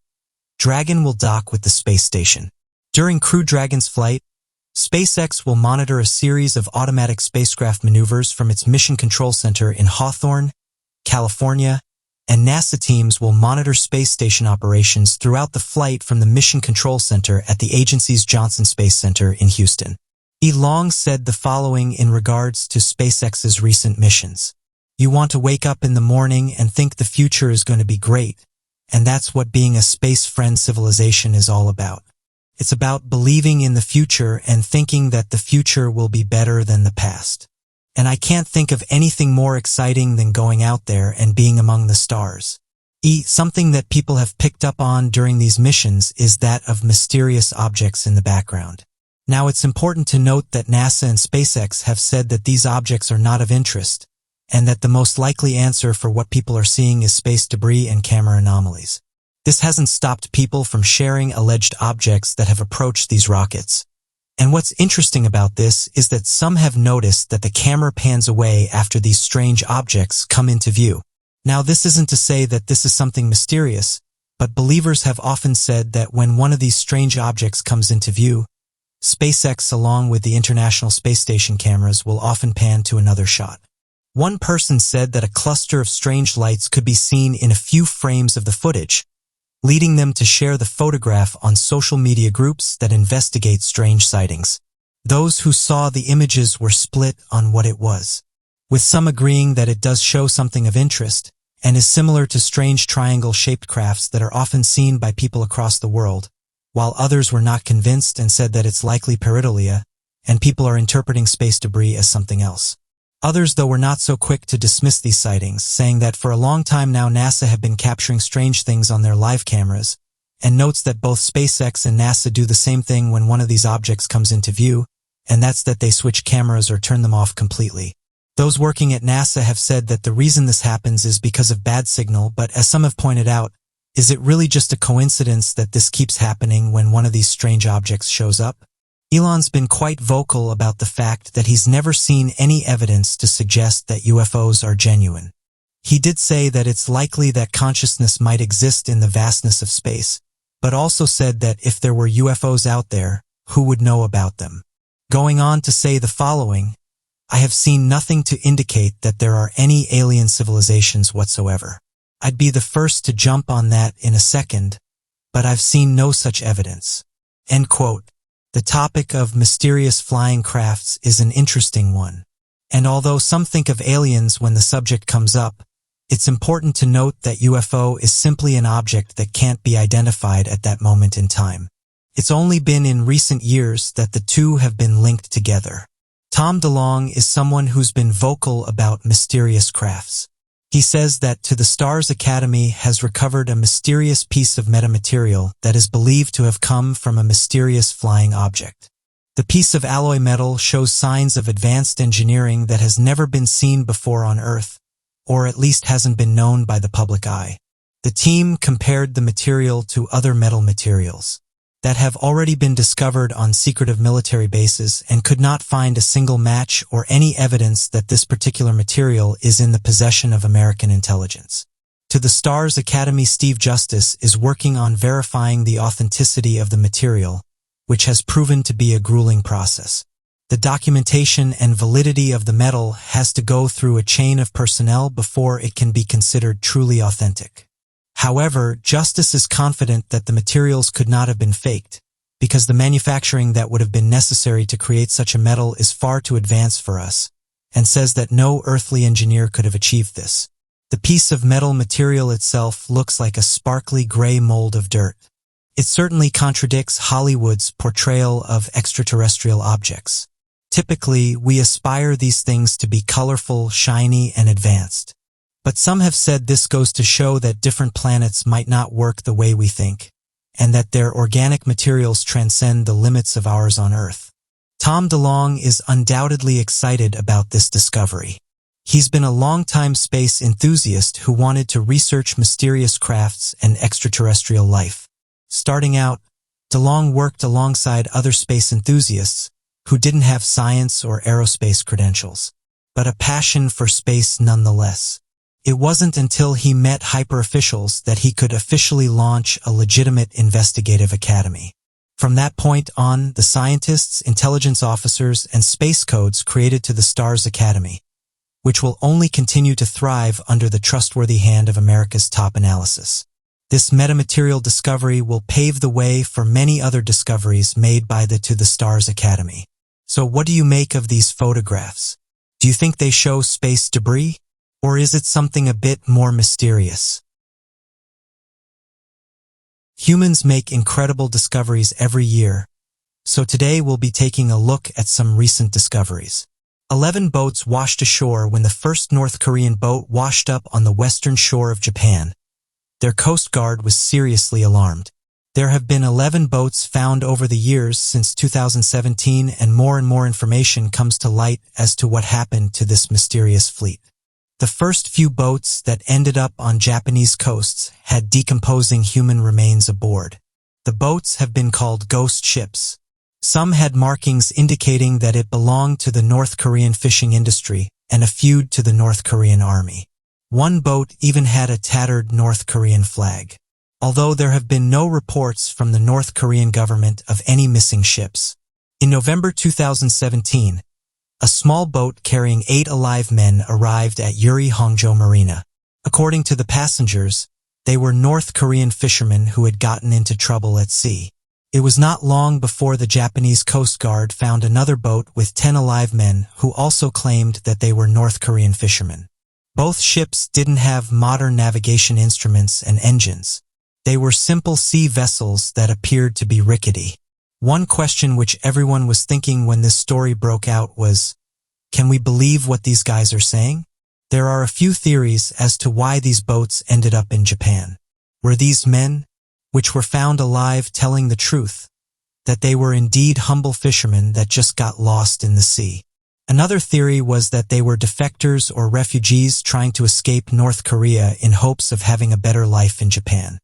Dragon will dock with the space station. During Crew Dragon's flight, SpaceX will monitor a series of automatic spacecraft maneuvers from its Mission Control Center in Hawthorne, California, and NASA teams will monitor space station operations throughout the flight from the Mission Control Center at the agency's Johnson Space Center in Houston. Long said the following in regards to SpaceX's recent missions. You want to wake up in the morning and think the future is going to be great, and that's what being a space-friend civilization is all about. It's about believing in the future and thinking that the future will be better than the past. And I can't think of anything more exciting than going out there and being among the stars. Something that people have picked up on during these missions is that of mysterious objects in the background. Now, it's important to note that NASA and SpaceX have said that these objects are not of interest, and that the most likely answer for what people are seeing is space debris and camera anomalies. This hasn't stopped people from sharing alleged objects that have approached these rockets. And what's interesting about this is that some have noticed that the camera pans away after these strange objects come into view. Now, this isn't to say that this is something mysterious, but believers have often said that when one of these strange objects comes into view, SpaceX along with the International Space Station cameras will often pan to another shot. One person said that a cluster of strange lights could be seen in a few frames of the footage, leading them to share the photograph on social media groups that investigate strange sightings. Those who saw the images were split on what it was, with some agreeing that it does show something of interest and is similar to strange triangle-shaped crafts that are often seen by people across the world, while others were not convinced and said that it's likely pareidolia, and people are interpreting space debris as something else. Others, though, were not so quick to dismiss these sightings, saying that for a long time now NASA have been capturing strange things on their live cameras, and notes that both SpaceX and NASA do the same thing when one of these objects comes into view, and that's that they switch cameras or turn them off completely. Those working at NASA have said that the reason this happens is because of bad signal, but as some have pointed out, is it really just a coincidence that this keeps happening when one of these strange objects shows up? Elon's been quite vocal about the fact that he's never seen any evidence to suggest that UFOs are genuine. He did say that it's likely that consciousness might exist in the vastness of space, but also said that if there were UFOs out there, who would know about them? Going on to say the following, I have seen nothing to indicate that there are any alien civilizations whatsoever. I'd be the first to jump on that in a second, but I've seen no such evidence." End quote. The topic of mysterious flying crafts is an interesting one. And although some think of aliens when the subject comes up, it's important to note that UFO is simply an object that can't be identified at that moment in time. It's only been in recent years that the two have been linked together. Tom DeLonge is someone who's been vocal about mysterious crafts. He says that To the Stars Academy has recovered a mysterious piece of metamaterial that is believed to have come from a mysterious flying object. The piece of alloy metal shows signs of advanced engineering that has never been seen before on Earth, or at least hasn't been known by the public eye. The team compared the material to other metal materials that have already been discovered on secretive military bases and could not find a single match or any evidence that this particular material is in the possession of American intelligence. To the Stars Academy Steve Justice is working on verifying the authenticity of the material, which has proven to be a grueling process. The documentation and validity of the metal has to go through a chain of personnel before it can be considered truly authentic. However, Justice is confident that the materials could not have been faked, because the manufacturing that would have been necessary to create such a metal is far too advanced for us, and says that no earthly engineer could have achieved this. The piece of metal material itself looks like a sparkly gray mold of dirt. It certainly contradicts Hollywood's portrayal of extraterrestrial objects. Typically, we aspire these things to be colorful, shiny, and advanced. But some have said this goes to show that different planets might not work the way we think, and that their organic materials transcend the limits of ours on Earth. Tom DeLonge is undoubtedly excited about this discovery. He's been a long-time space enthusiast who wanted to research mysterious crafts and extraterrestrial life. Starting out, DeLonge worked alongside other space enthusiasts who didn't have science or aerospace credentials, but a passion for space nonetheless. It wasn't until he met hyper-officials that he could officially launch a legitimate investigative academy. From that point on, the scientists, intelligence officers, and space codes created To the Stars Academy, which will only continue to thrive under the trustworthy hand of America's top analysis. This metamaterial discovery will pave the way for many other discoveries made by the To the Stars Academy. So what do you make of these photographs? Do you think they show space debris? Or is it something a bit more mysterious? Humans make incredible discoveries every year, so today we'll be taking a look at some recent discoveries. 11 boats washed ashore when the first North Korean boat washed up on the western shore of Japan. Their Coast Guard was seriously alarmed. There have been 11 boats found over the years since 2017, and more information comes to light as to what happened to this mysterious fleet. The first few boats that ended up on Japanese coasts had decomposing human remains aboard. The boats have been called ghost ships. Some had markings indicating that it belonged to the North Korean fishing industry and a feud to the North Korean army. One boat even had a tattered North Korean flag. Although there have been no reports from the North Korean government of any missing ships. In November 2017, a small boat carrying 8 alive men arrived at Yuri Hongjo Marina. According to the passengers, they were North Korean fishermen who had gotten into trouble at sea. It was not long before the Japanese Coast Guard found another boat with 10 alive men who also claimed that they were North Korean fishermen. Both ships didn't have modern navigation instruments and engines. They were simple sea vessels that appeared to be rickety. One question which everyone was thinking when this story broke out was, can we believe what these guys are saying? There are a few theories as to why these boats ended up in Japan. Were these men, which were found alive, telling the truth, that they were indeed humble fishermen that just got lost in the sea? Another theory was that they were defectors or refugees trying to escape North Korea in hopes of having a better life in Japan.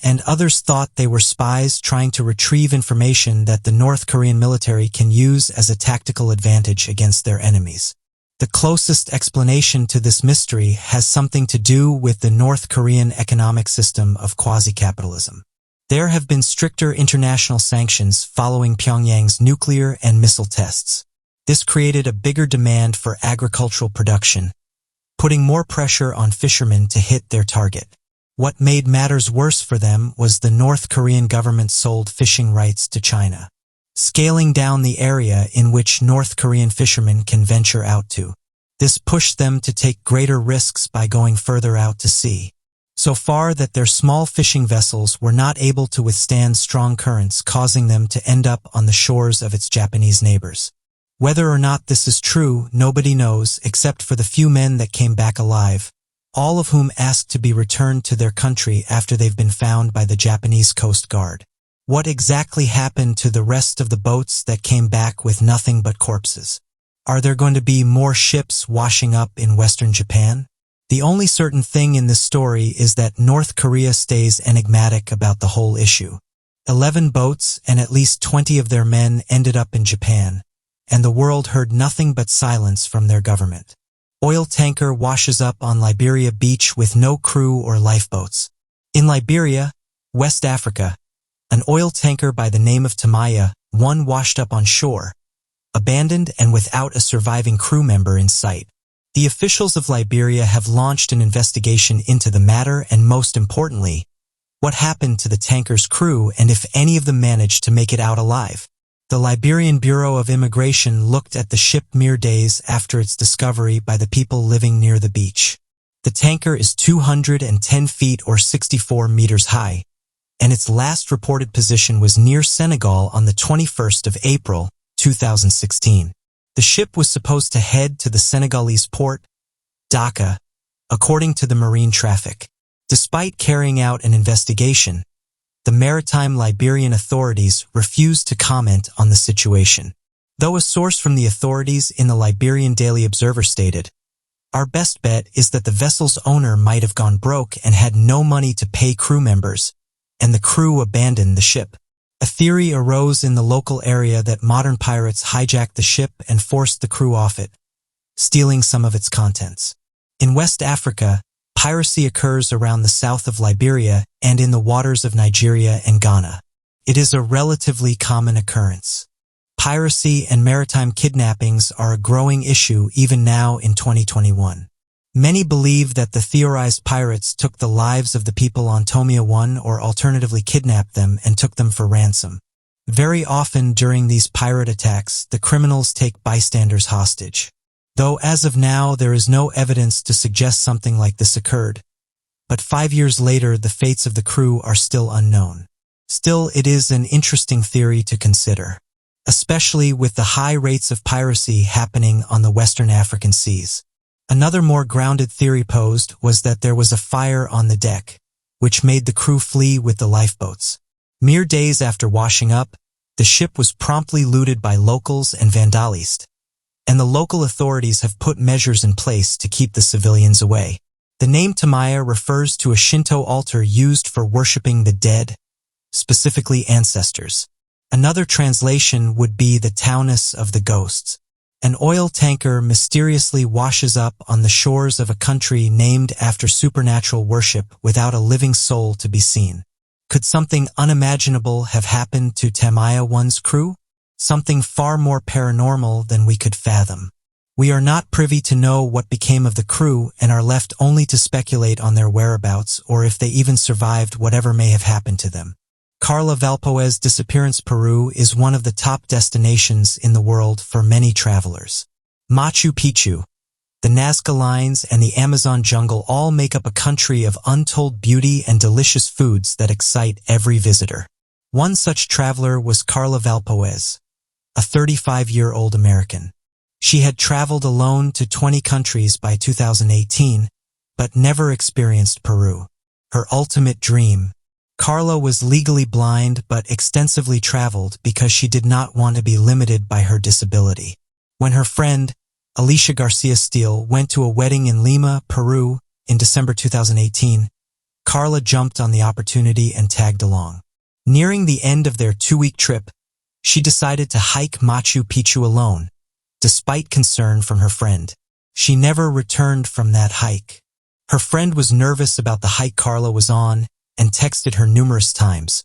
And others thought they were spies trying to retrieve information that the North Korean military can use as a tactical advantage against their enemies. The closest explanation to this mystery has something to do with the North Korean economic system of quasi-capitalism. There have been stricter international sanctions following Pyongyang's nuclear and missile tests. This created a bigger demand for agricultural production, putting more pressure on fishermen to hit their target. What made matters worse for them was the North Korean government sold fishing rights to China, scaling down the area in which North Korean fishermen can venture out to. This pushed them to take greater risks by going further out to sea, so far that their small fishing vessels were not able to withstand strong currents, causing them to end up on the shores of its Japanese neighbors. Whether or not this is true, nobody knows except for the few men that came back alive, all of whom asked to be returned to their country after they've been found by the Japanese Coast Guard. What exactly happened to the rest of the boats that came back with nothing but corpses? Are there going to be more ships washing up in Western Japan? The only certain thing in this story is that North Korea stays enigmatic about the whole issue. 11 boats and at least 20 of their men ended up in Japan, and the world heard nothing but silence from their government. Oil tanker washes up on Liberia beach with no crew or lifeboats. In Liberia, West Africa, an oil tanker by the name of Tamaya, washed up on shore, abandoned and without a surviving crew member in sight. The officials of Liberia have launched an investigation into the matter and, most importantly, what happened to the tanker's crew and if any of them managed to make it out alive. The Liberian Bureau of Immigration looked at the ship mere days after its discovery by the people living near the beach. The tanker is 210 feet or 64 meters high, and its last reported position was near Senegal on the 21st of April, 2016. The ship was supposed to head to the Senegalese port, Dhaka, according to the marine traffic. Despite carrying out an investigation, the maritime Liberian authorities refused to comment on the situation. Though a source from the authorities in the Liberian Daily Observer stated, "Our best bet is that the vessel's owner might have gone broke and had no money to pay crew members, and the crew abandoned the ship." A theory arose in the local area that modern pirates hijacked the ship and forced the crew off it, stealing some of its contents. In West Africa, piracy occurs around the south of Liberia and in the waters of Nigeria and Ghana. It is a relatively common occurrence. Piracy and maritime kidnappings are a growing issue even now in 2021. Many believe that the theorized pirates took the lives of the people on Tomia 1 or alternatively kidnapped them and took them for ransom. Very often during these pirate attacks, the criminals take bystanders hostage. Though as of now there is no evidence to suggest something like this occurred, but 5 years later the fates of the crew are still unknown. Still, it is an interesting theory to consider, especially with the high rates of piracy happening on the Western African seas. Another more grounded theory posed was that there was a fire on the deck, which made the crew flee with the lifeboats. Mere days after washing up, the ship was promptly looted by locals and vandalists, and the local authorities have put measures in place to keep the civilians away. The name Tamaya refers to a Shinto altar used for worshipping the dead, specifically ancestors. Another translation would be the Taonis of the ghosts. An oil tanker mysteriously washes up on the shores of a country named after supernatural worship without a living soul to be seen. Could something unimaginable have happened to Tamaya 1's crew? Something far more paranormal than we could fathom. We are not privy to know what became of the crew and are left only to speculate on their whereabouts or if they even survived whatever may have happened to them. Carla Valpoe's disappearance Peru is one of the top destinations in the world for many travelers. Machu Picchu, the Nazca Lines, and the Amazon jungle all make up a country of untold beauty and delicious foods that excite every visitor. One such traveler was Carla Valpoez, a 35-year-old American. She had traveled alone to 20 countries by 2018, but never experienced Peru. Her ultimate dream. Carla was legally blind but extensively traveled because she did not want to be limited by her disability. When her friend, Alicia Garcia Steele, went to a wedding in Lima, Peru, in December 2018, Carla jumped on the opportunity and tagged along. Nearing the end of their 2-week trip, she decided to hike Machu Picchu alone, despite concern from her friend. She never returned from that hike. Her friend was nervous about the hike Carla was on and texted her numerous times,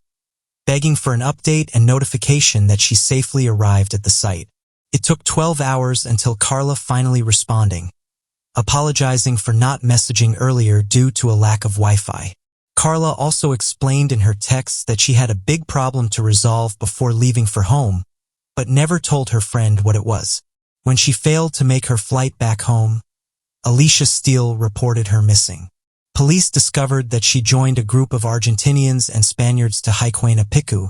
begging for an update and notification that she safely arrived at the site. It took 12 hours until Carla finally responding, apologizing for not messaging earlier due to a lack of Wi-Fi. Carla also explained in her texts that she had a big problem to resolve before leaving for home, but never told her friend what it was. When she failed to make her flight back home, Alicia Steele reported her missing. Police discovered that she joined a group of Argentinians and Spaniards to Huayna Picchu,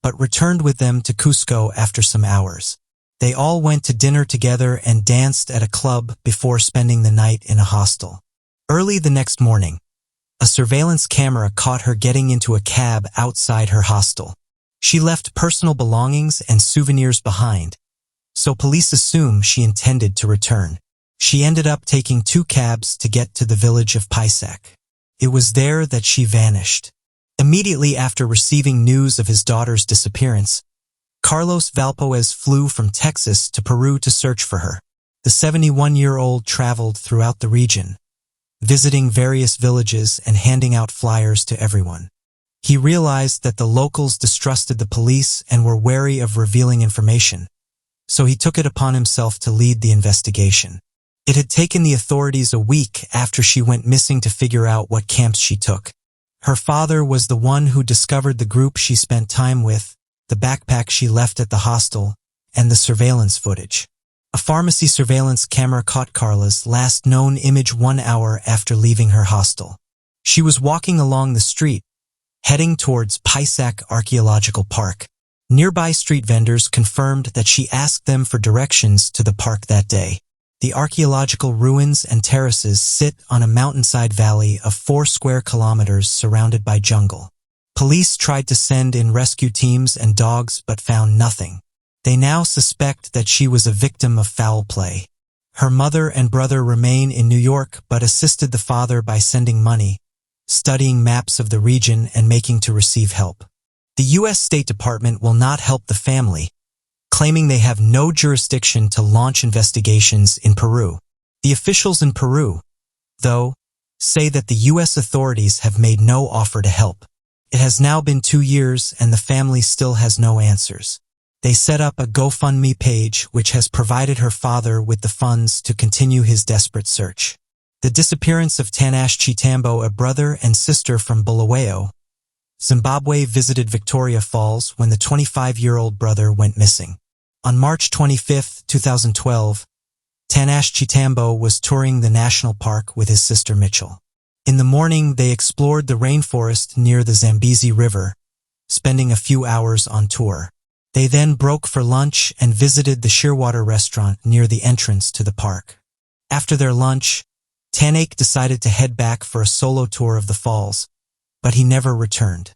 but returned with them to Cusco after some hours. They all went to dinner together and danced at a club before spending the night in a hostel. Early the next morning, a surveillance camera caught her getting into a cab outside her hostel. She left personal belongings and souvenirs behind, so police assume she intended to return. She ended up taking 2 cabs to get to the village of Pisac. It was there that she vanished. Immediately after receiving news of his daughter's disappearance, Carlos Valpoez flew from Texas to Peru to search for her. The 71-year-old traveled throughout the region, visiting various villages and handing out flyers to everyone. He realized that the locals distrusted the police and were wary of revealing information, so he took it upon himself to lead the investigation. It had taken the authorities a week after she went missing to figure out what camps she took. Her father was the one who discovered the group she spent time with, the backpack she left at the hostel, and the surveillance footage. A pharmacy surveillance camera caught Carla's last known image 1 hour after leaving her hostel. She was walking along the street, heading towards Pisac Archaeological Park. Nearby street vendors confirmed that she asked them for directions to the park that day. The archaeological ruins and terraces sit on a mountainside valley of 4 square kilometers surrounded by jungle. Police tried to send in rescue teams and dogs but found nothing. They now suspect that she was a victim of foul play. Her mother and brother remain in New York but assisted the father by sending money, studying maps of the region and making to receive help. The U.S. State Department will not help the family, claiming they have no jurisdiction to launch investigations in Peru. The officials in Peru, though, say that the U.S. authorities have made no offer to help. It has now been 2 years and the family still has no answers. They set up a GoFundMe page which has provided her father with the funds to continue his desperate search. The disappearance of Tanash Chitambo, a brother and sister from Bulawayo, Zimbabwe, visited Victoria Falls when the 25-year-old brother went missing. On March 25, 2012, Tanash Chitambo was touring the national park with his sister Mitchell. In the morning, they explored the rainforest near the Zambezi River, spending a few hours on tour. They then broke for lunch and visited the Shearwater restaurant near the entrance to the park. After their lunch, Tanake decided to head back for a solo tour of the falls, but he never returned.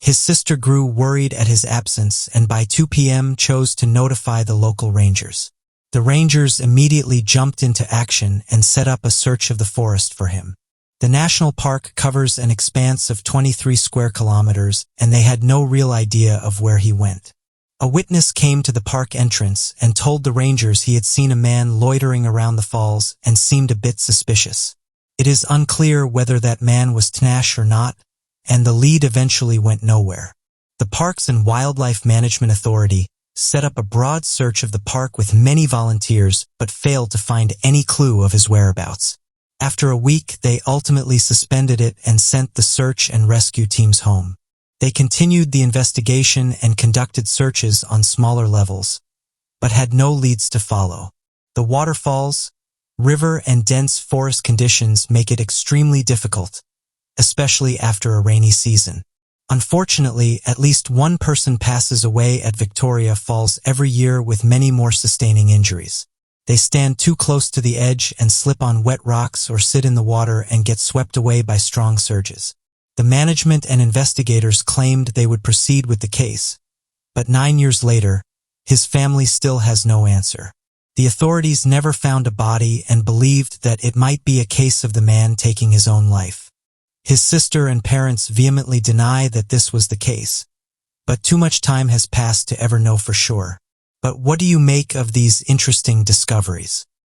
His sister grew worried at his absence and by 2 p.m. chose to notify the local rangers. The rangers immediately jumped into action and set up a search of the forest for him. The national park covers an expanse of 23 square kilometers, and they had no real idea of where he went. A witness came to the park entrance and told the rangers he had seen a man loitering around the falls and seemed a bit suspicious. It is unclear whether that man was Tanash or not, and the lead eventually went nowhere. The Parks and Wildlife Management Authority set up a broad search of the park with many volunteers but failed to find any clue of his whereabouts. After a week, they ultimately suspended it and sent the search and rescue teams home. They continued the investigation and conducted searches on smaller levels, but had no leads to follow. The waterfalls, river, and dense forest conditions make it extremely difficult, especially after a rainy season. Unfortunately, at least one person passes away at Victoria Falls every year with many more sustaining injuries. They stand too close to the edge and slip on wet rocks or sit in the water and get swept away by strong surges. The management and investigators claimed they would proceed with the case, but 9 years later, his family still has no answer. The authorities never found a body and believed that it might be a case of the man taking his own life. His sister and parents vehemently deny that this was the case, but too much time has passed to ever know for sure. But what do you make of these interesting discoveries?